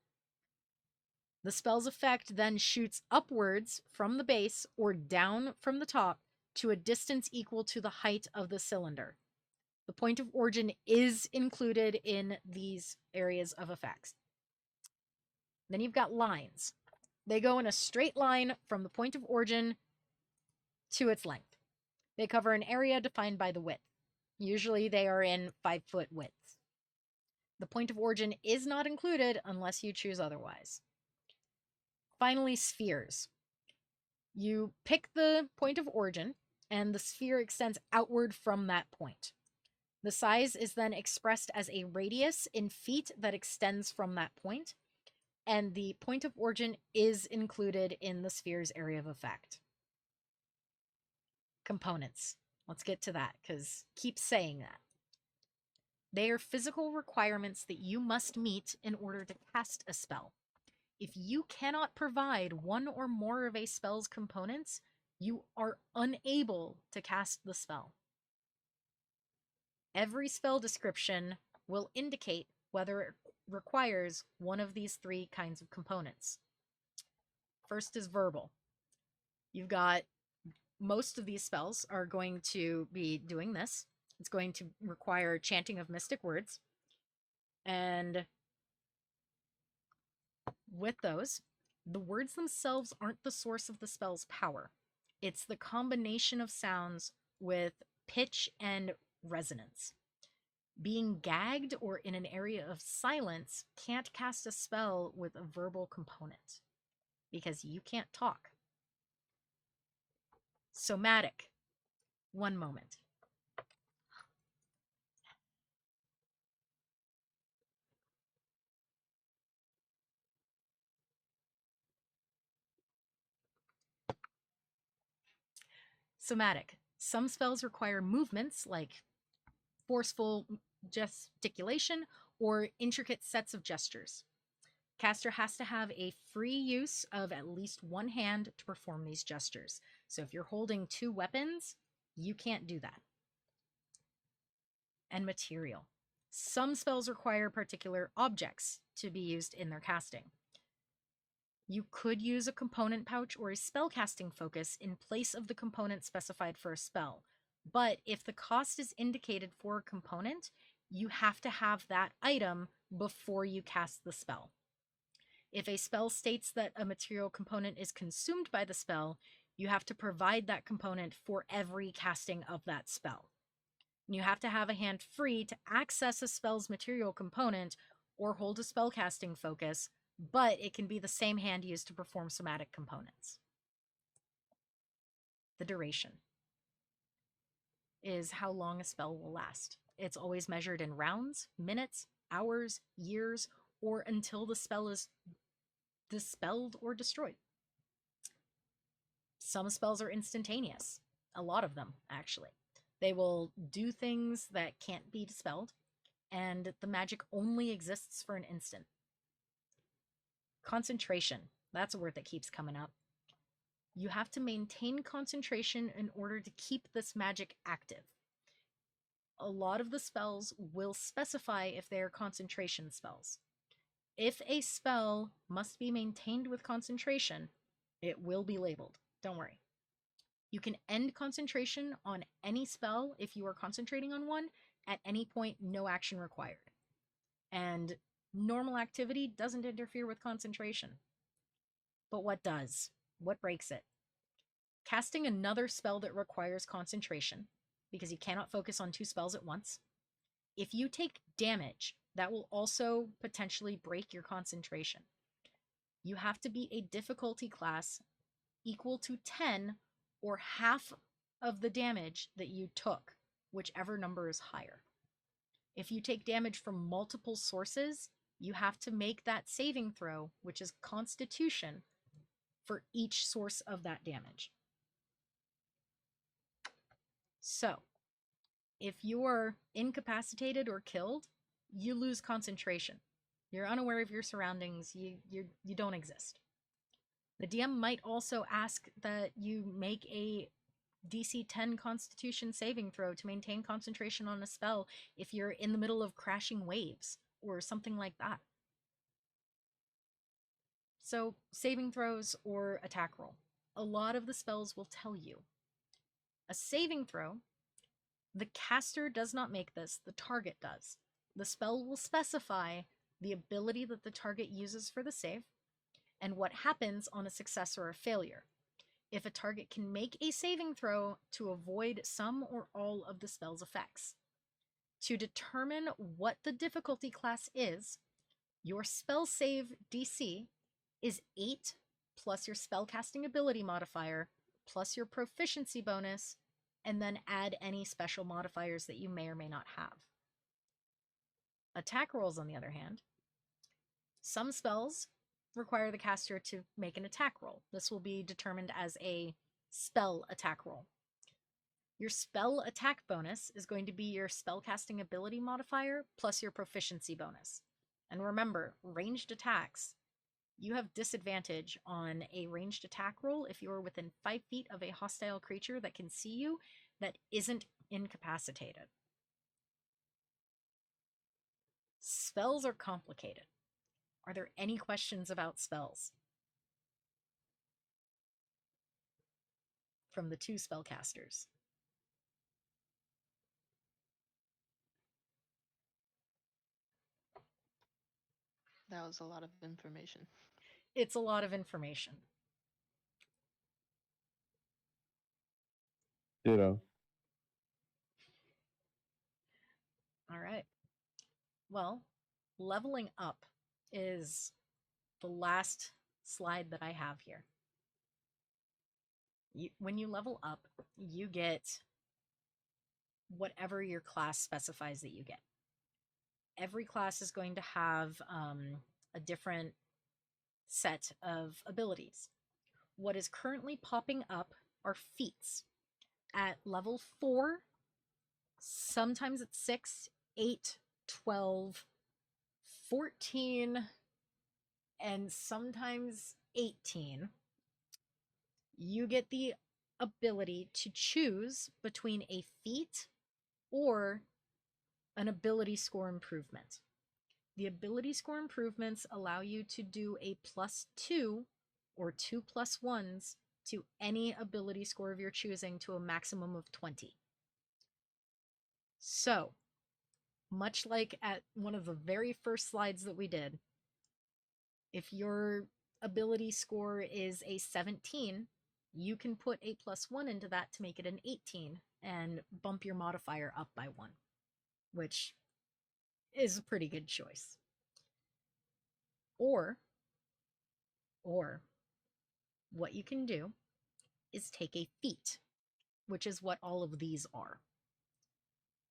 The spell's effect then shoots upwards from the base or down from the top to a distance equal to the height of the cylinder. The point of origin is included in these areas of effects. Then you've got lines. They go in a straight line from the point of origin to its length. They cover an area defined by the width. Usually they are in 5-foot widths. The point of origin is not included unless you choose otherwise. Finally, spheres. You pick the point of origin, and the sphere extends outward from that point. The size is then expressed as a radius in feet that extends from that point, and the point of origin is included in the sphere's area of effect. Components. Let's get to that, because keep saying that. They are physical requirements that you must meet in order to cast a spell. If you cannot provide one or more of a spell's components, you are unable to cast the spell. Every spell description will indicate whether it requires one of these three kinds of components. First is verbal. You've got most of these spells are going to be doing this. It's going to require chanting of mystic words. And with those, the words themselves aren't the source of the spell's power. It's the combination of sounds with pitch and resonance. Being gagged or in an area of silence can't cast a spell with a verbal component because you can't talk. Somatic. One moment. Somatic. Some spells require movements like forceful gesticulation or intricate sets of gestures. Caster has to have a free use of at least one hand to perform these gestures. So if you're holding two weapons, you can't do that. And material. Some spells require particular objects to be used in their casting. You could use a component pouch or a spellcasting focus in place of the component specified for a spell. But if the cost is indicated for a component, you have to have that item before you cast the spell. If a spell states that a material component is consumed by the spell, you have to provide that component for every casting of that spell. You have to have a hand free to access a spell's material component or hold a spellcasting focus, but it can be the same hand used to perform somatic components. The duration is how long a spell will last. It's always measured in rounds, minutes, hours, years, or until the spell is dispelled or destroyed. Some spells are instantaneous. A lot of them, actually. They will do things that can't be dispelled, and the magic only exists for an instant. Concentration. That's a word that keeps coming up. You have to maintain concentration in order to keep this magic active. A lot of the spells will specify if they are concentration spells. If a spell must be maintained with concentration, it will be labeled. Don't worry. You can end concentration on any spell if you are concentrating on one. At any point, no action required. And normal activity doesn't interfere with concentration. But what does? What breaks it? Casting another spell that requires concentration, because you cannot focus on two spells at once. If you take damage, that will also potentially break your concentration. You have to be a difficulty class equal to 10 or half of the damage that you took, whichever number is higher. If you take damage from multiple sources, you have to make that saving throw, which is Constitution, for each source of that damage. So, if you're incapacitated or killed, you lose concentration. You're unaware of your surroundings, you don't exist. The DM might also ask that you make a DC 10 Constitution saving throw to maintain concentration on a spell if you're in the middle of crashing waves or something like that. So, saving throws or attack roll. A lot of the spells will tell you. A saving throw, the caster does not make this, the target does. The spell will specify the ability that the target uses for the save and what happens on a success or a failure. If a target can make a saving throw to avoid some or all of the spell's effects. To determine what the difficulty class is, your spell save DC is 8 plus your spellcasting ability modifier, plus your proficiency bonus, and then add any special modifiers that you may or may not have. Attack rolls, on the other hand, some spells require the caster to make an attack roll. This will be determined as a spell attack roll. Your spell attack bonus is going to be your spellcasting ability modifier plus your proficiency bonus. And remember, ranged attacks, you have disadvantage on a ranged attack roll if you're within 5 feet of a hostile creature that can see you that isn't incapacitated. Spells are complicated. Are there any questions about spells from the two spellcasters? That was a lot of information. It's a lot of information. Ditto. All right. Well, leveling up is the last slide that I have here. When you level up, you get whatever your class specifies that you get. Every class is going to have a different set of abilities. What is currently popping up are feats. At level 4, sometimes it's 6, 8, 12, 14, and sometimes 18, you get the ability to choose between a feat or an ability score improvement. The ability score improvements allow you to do a +2 or 2 +1s to any ability score of your choosing to a maximum of 20. So, much like at one of the very first slides that we did, if your ability score is a 17, you can put a +1 into that to make it an 18 and bump your modifier up by 1, which is a pretty good choice. Or what you can do is take a feat, which is what all of these are.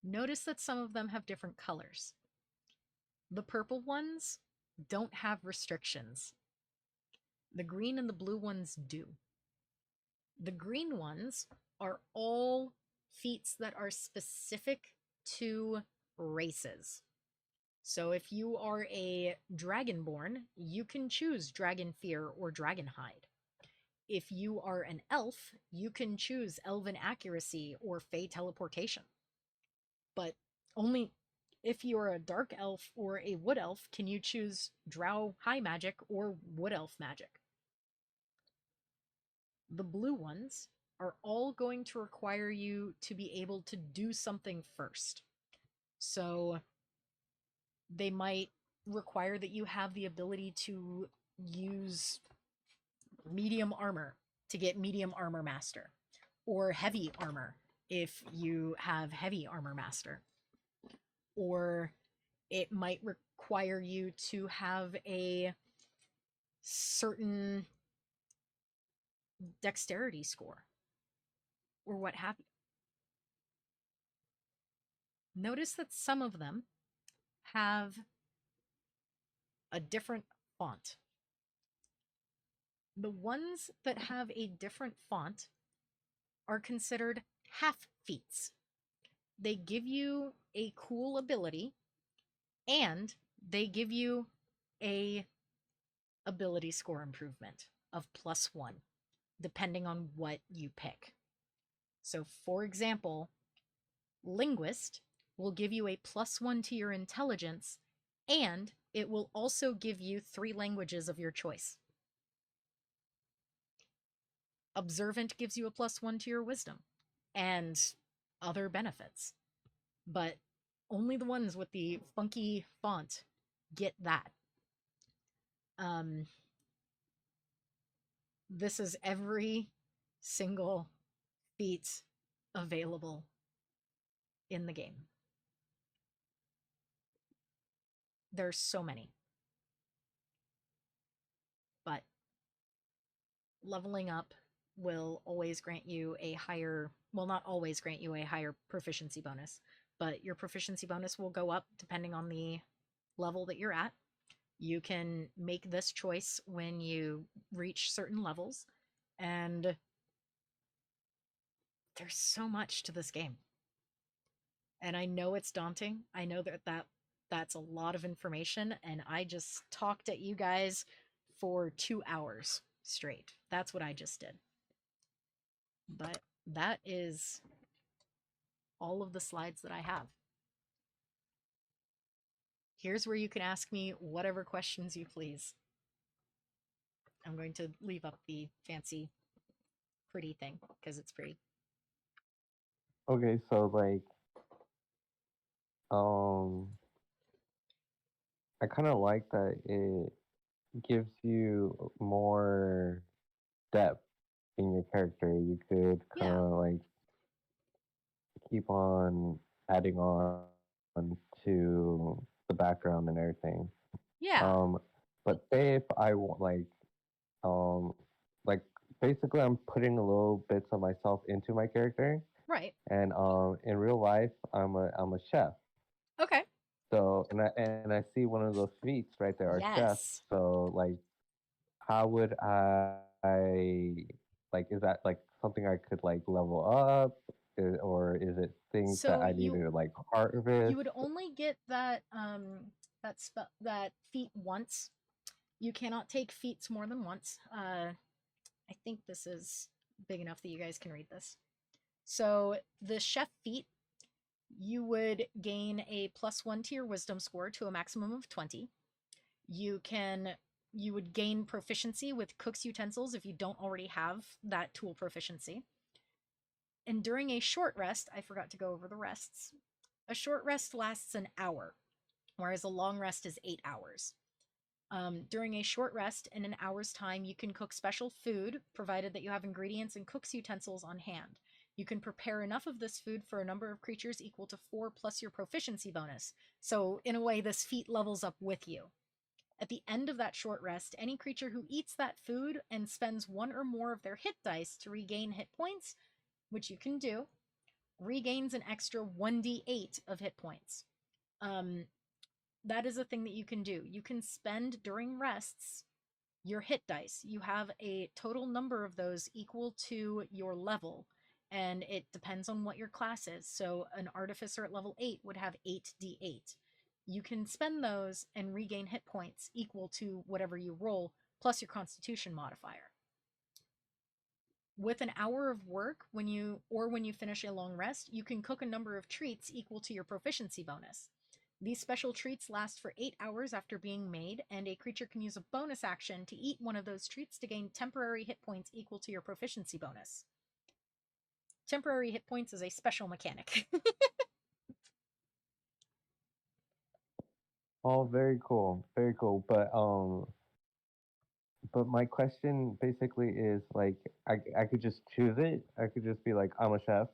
Notice that some of them have different colors. The purple ones don't have restrictions. The green and the blue ones do. The green ones are all feats that are specific to races. So if you are a dragonborn, you can choose Dragon Fear or Dragon Hide. If you are an elf, you can choose Elven Accuracy or Fey Teleportation. But only if you are a dark elf or a wood elf can you choose Drow High Magic or Wood Elf Magic. The blue ones are all going to require you to be able to do something first. So they might require that you have the ability to use medium armor to get medium armor master, or heavy armor if you have heavy armor master. Or it might require you to have a certain dexterity score, or what have you. Notice that some of them have a different font. The ones that have a different font are considered half feats. They give you a cool ability and they give you a ability score improvement of +1 depending on what you pick. So for example, linguist will give you a +1 to your intelligence, and it will also give you 3 languages of your choice. Observant gives you a +1 to your wisdom and other benefits. But only the ones with the funky font get that. This is every single feat available in the game. There's so many. But leveling up will always grant you a higher, well, not always grant you a higher proficiency bonus, but your proficiency bonus will go up depending on the level that you're at. You can make this choice when you reach certain levels, and there's so much to this game. And I know it's daunting. I know that's a lot of information, and I just talked at you guys for 2 hours straight. That's what I just did. But that is all of the slides that I have. Here's where you can ask me whatever questions you please. I'm going to leave up the fancy pretty thing because it's pretty. Okay, so like, um, I kind of like that it gives you more depth in your character. You could kind Yeah. of like keep on adding on to the background and everything. Yeah. But say if I want um, like basically I'm putting a little bits of myself into my character, Right. and in real life I'm a chef. Okay. So and I see one of those feats right there, our chef. Yes. So like, how would I like? Is that like something I could like level up, or is it things that So I need to like harvest? you would only get that feat once. You cannot take feats more than once. I think this is big enough that you guys can read this. So the chef feat, you would gain a +1 to your wisdom score to a maximum of 20. You would gain proficiency with cook's utensils if you don't already have that tool proficiency. And during a short rest, I forgot to go over the rests. A short rest lasts an hour, whereas a long rest is 8 hours. During a short rest in an hour's time, you can cook special food, provided that you have ingredients and cook's utensils on hand. You can prepare enough of this food for a number of creatures equal to 4 plus your proficiency bonus. So, in a way, this feat levels up with you. At the end of that short rest, any creature who eats that food and spends one or more of their hit dice to regain hit points, which you can do, regains an extra 1d8 of hit points. That is a thing that you can do. You can spend during rests your hit dice. You have a total number of those equal to your level, and it depends on what your class is. So an artificer at level 8 would have 8d8. You can spend those and regain hit points equal to whatever you roll plus your constitution modifier. With an hour of work, when you finish a long rest, you can cook a number of treats equal to your proficiency bonus. These special treats last for 8 hours after being made, and a creature can use a bonus action to eat one of those treats to gain temporary hit points equal to your proficiency bonus. Temporary hit points is a special mechanic. Oh, very cool, very cool. But my question basically is like, I could just choose it. I could just be like, I'm a chef, Yep.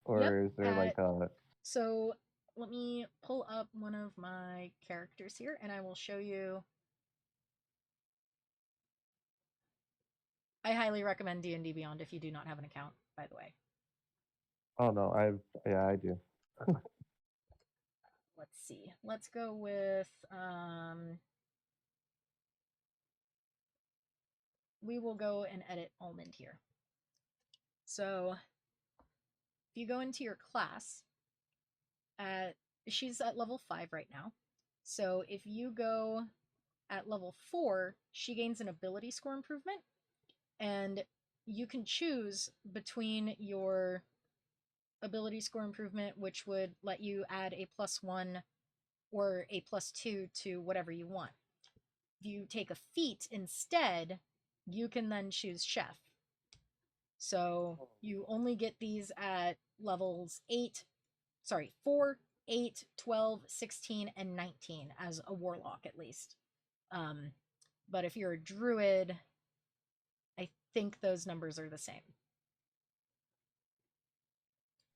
or is there like a So let me pull up one of my characters here, and I will show you. I highly recommend D&D Beyond if you do not have an account, by the way. Oh no, yeah, I do. Let's see. Let's go with we will go and edit Almond here. So if you go into your class, she's at level 5 right now. So if you go at level 4, she gains an ability score improvement, and you can choose between your ability score improvement, which would let you add a +1 or a +2 to whatever you want. If you take a feat instead, you can then choose chef. So you only get these at levels 4, 8, 12, 16, and 19 as a warlock at least. But if you're a druid, I think those numbers are the same.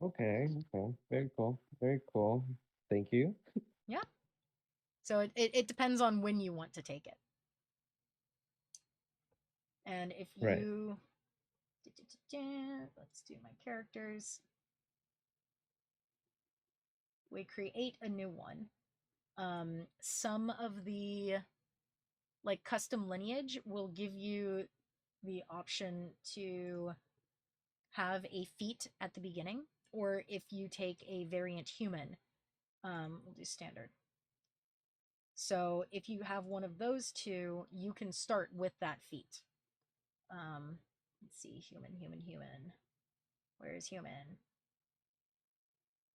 Okay, very cool, very cool. Thank you. Yeah. So it depends on when you want to take it. And if Right. you, let's do my characters. We create a new one. Some of the like custom lineage will give you the option to have a feat at the beginning, or if you take a variant human, we'll do standard. So if you have one of those two, you can start with that feat. Let's see, human, human, human. Where is human?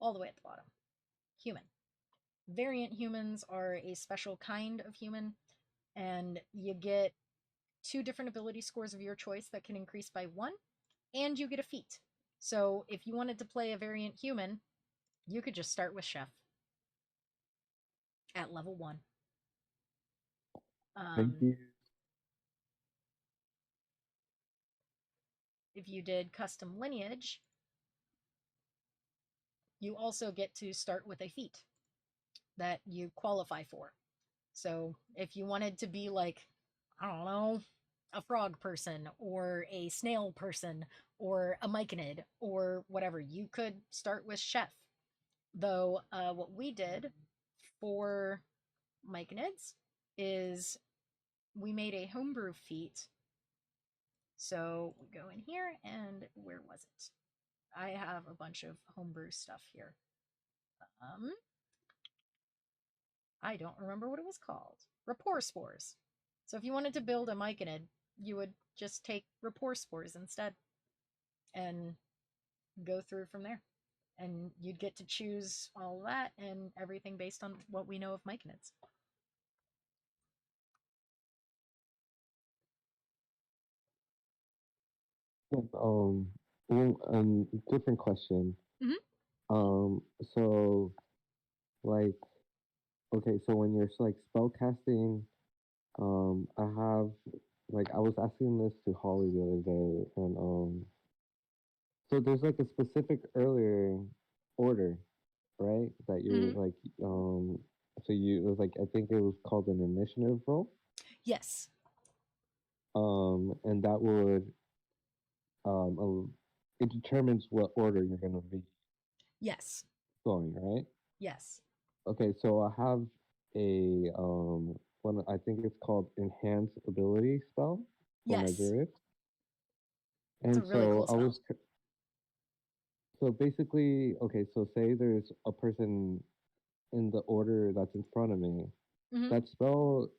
All the way at the bottom. Human. Variant humans are a special kind of human, and you get 2 different ability scores of your choice that can increase by 1, and you get a feat. So if you wanted to play a variant human, you could just start with Chef at level 1. Thank you. If you did custom lineage, you also get to start with a feat that you qualify for. So if you wanted to be like, I don't know, a frog person or a snail person or a myconid or whatever, you could start with Chef. Though what we did for myconids is we made a homebrew feat. So we go in here, and where was it? I have a bunch of homebrew stuff here. I don't remember what it was called. Rapport spores. So if you wanted to build a myconid, you would just take rapport spores instead and go through from there. And you'd get to choose all that and everything based on what we know of myconids. Different question. Mhm. So like, okay, so when you're like spell casting, I have like I was asking this to Holly the other day, and so there's like a specific earlier order, right? That you're Mhm. like, so you it was like I think it was called an initiative roll, Yes. and that would it determines what order you're gonna be Yes. going, right? Yes. Okay, so I have a one I think it's called enhance ability spell for my Yes. druid. It's a And really so cool I spell. was so basically okay, so say there's a person in the order that's in front of me. Mhm. That spell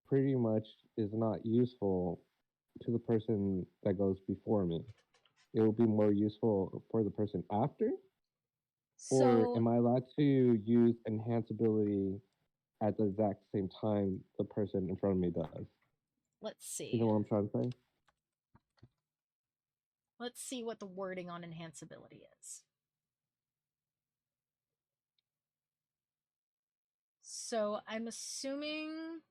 pretty much is not useful to the person that goes before me. It will be more useful for the person after? Or So am I allowed to use enhance ability at the exact same time the person in front of me does? let's You know see. what I'm trying to say? Let's see what the wording on enhanceability is. So I'm assuming.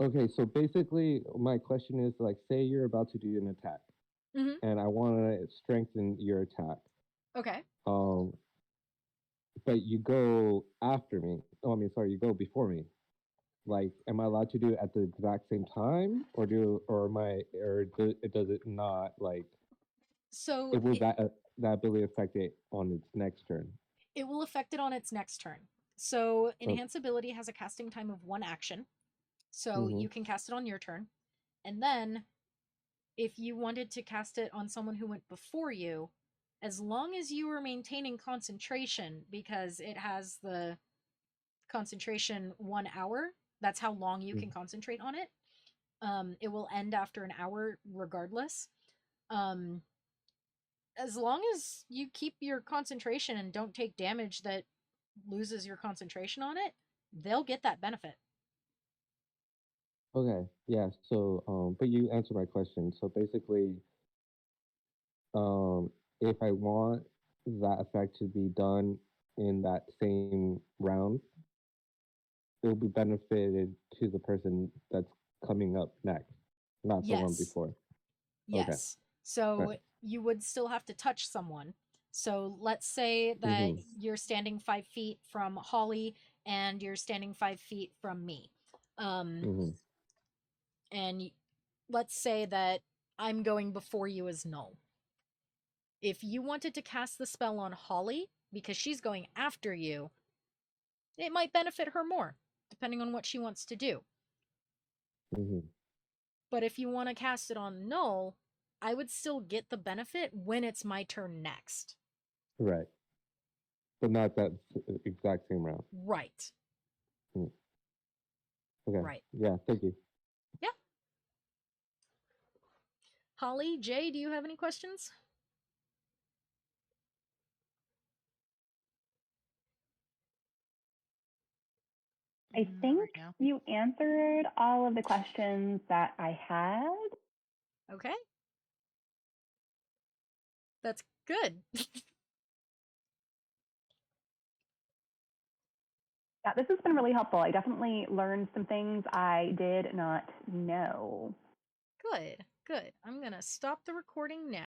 Okay, so basically, my question is like, say you're about to do an attack, Mhm. and I want to strengthen your attack. Okay. Um, but you go after me. Oh, I mean, sorry, you go before me. Like, am I allowed to do it at the exact same time, or does it not like? So It will that ability affect it on its next turn? it will affect it on its next turn. So Oh, enhanceability has a casting time of 1 action. So mm-hmm. you can cast it on your turn. And then if you wanted to cast it on someone who went before you, as long as you were maintaining concentration, because it has the concentration 1 hour, that's how long you can concentrate on it. It will end after an hour regardless. Um, as long as you keep your concentration and don't take damage that loses your concentration on it, they'll get that benefit. Okay, yeah. So, but you answered my question. So basically, if I want that effect to be done in that same round, it'll be benefited to the person that's coming up next, not the one Yes. before. Okay. Yes. So Right. you would still have to touch someone. So let's say that Mm-hmm. you're standing 5 feet from Holly and you're standing 5 feet from me. Um, Mm-hmm. and let's say that I'm going before you as null. If you wanted to cast the spell on Holly, because she's going after you, it might benefit her more, depending on what she wants to do. Mm-hmm. But if you want to cast it on null, I would still get the benefit when it's my turn next. Right. But not that exact same round. Right. Mm. Okay. Right. Yeah, thank you. Yeah. Holly, Jay, do you have any questions? I Not think right now. you answered all of the questions that I had. Okay. That's good. Yeah, this has been really helpful. I definitely learned some things I did not know. Good. Good. I'm going to stop the recording now.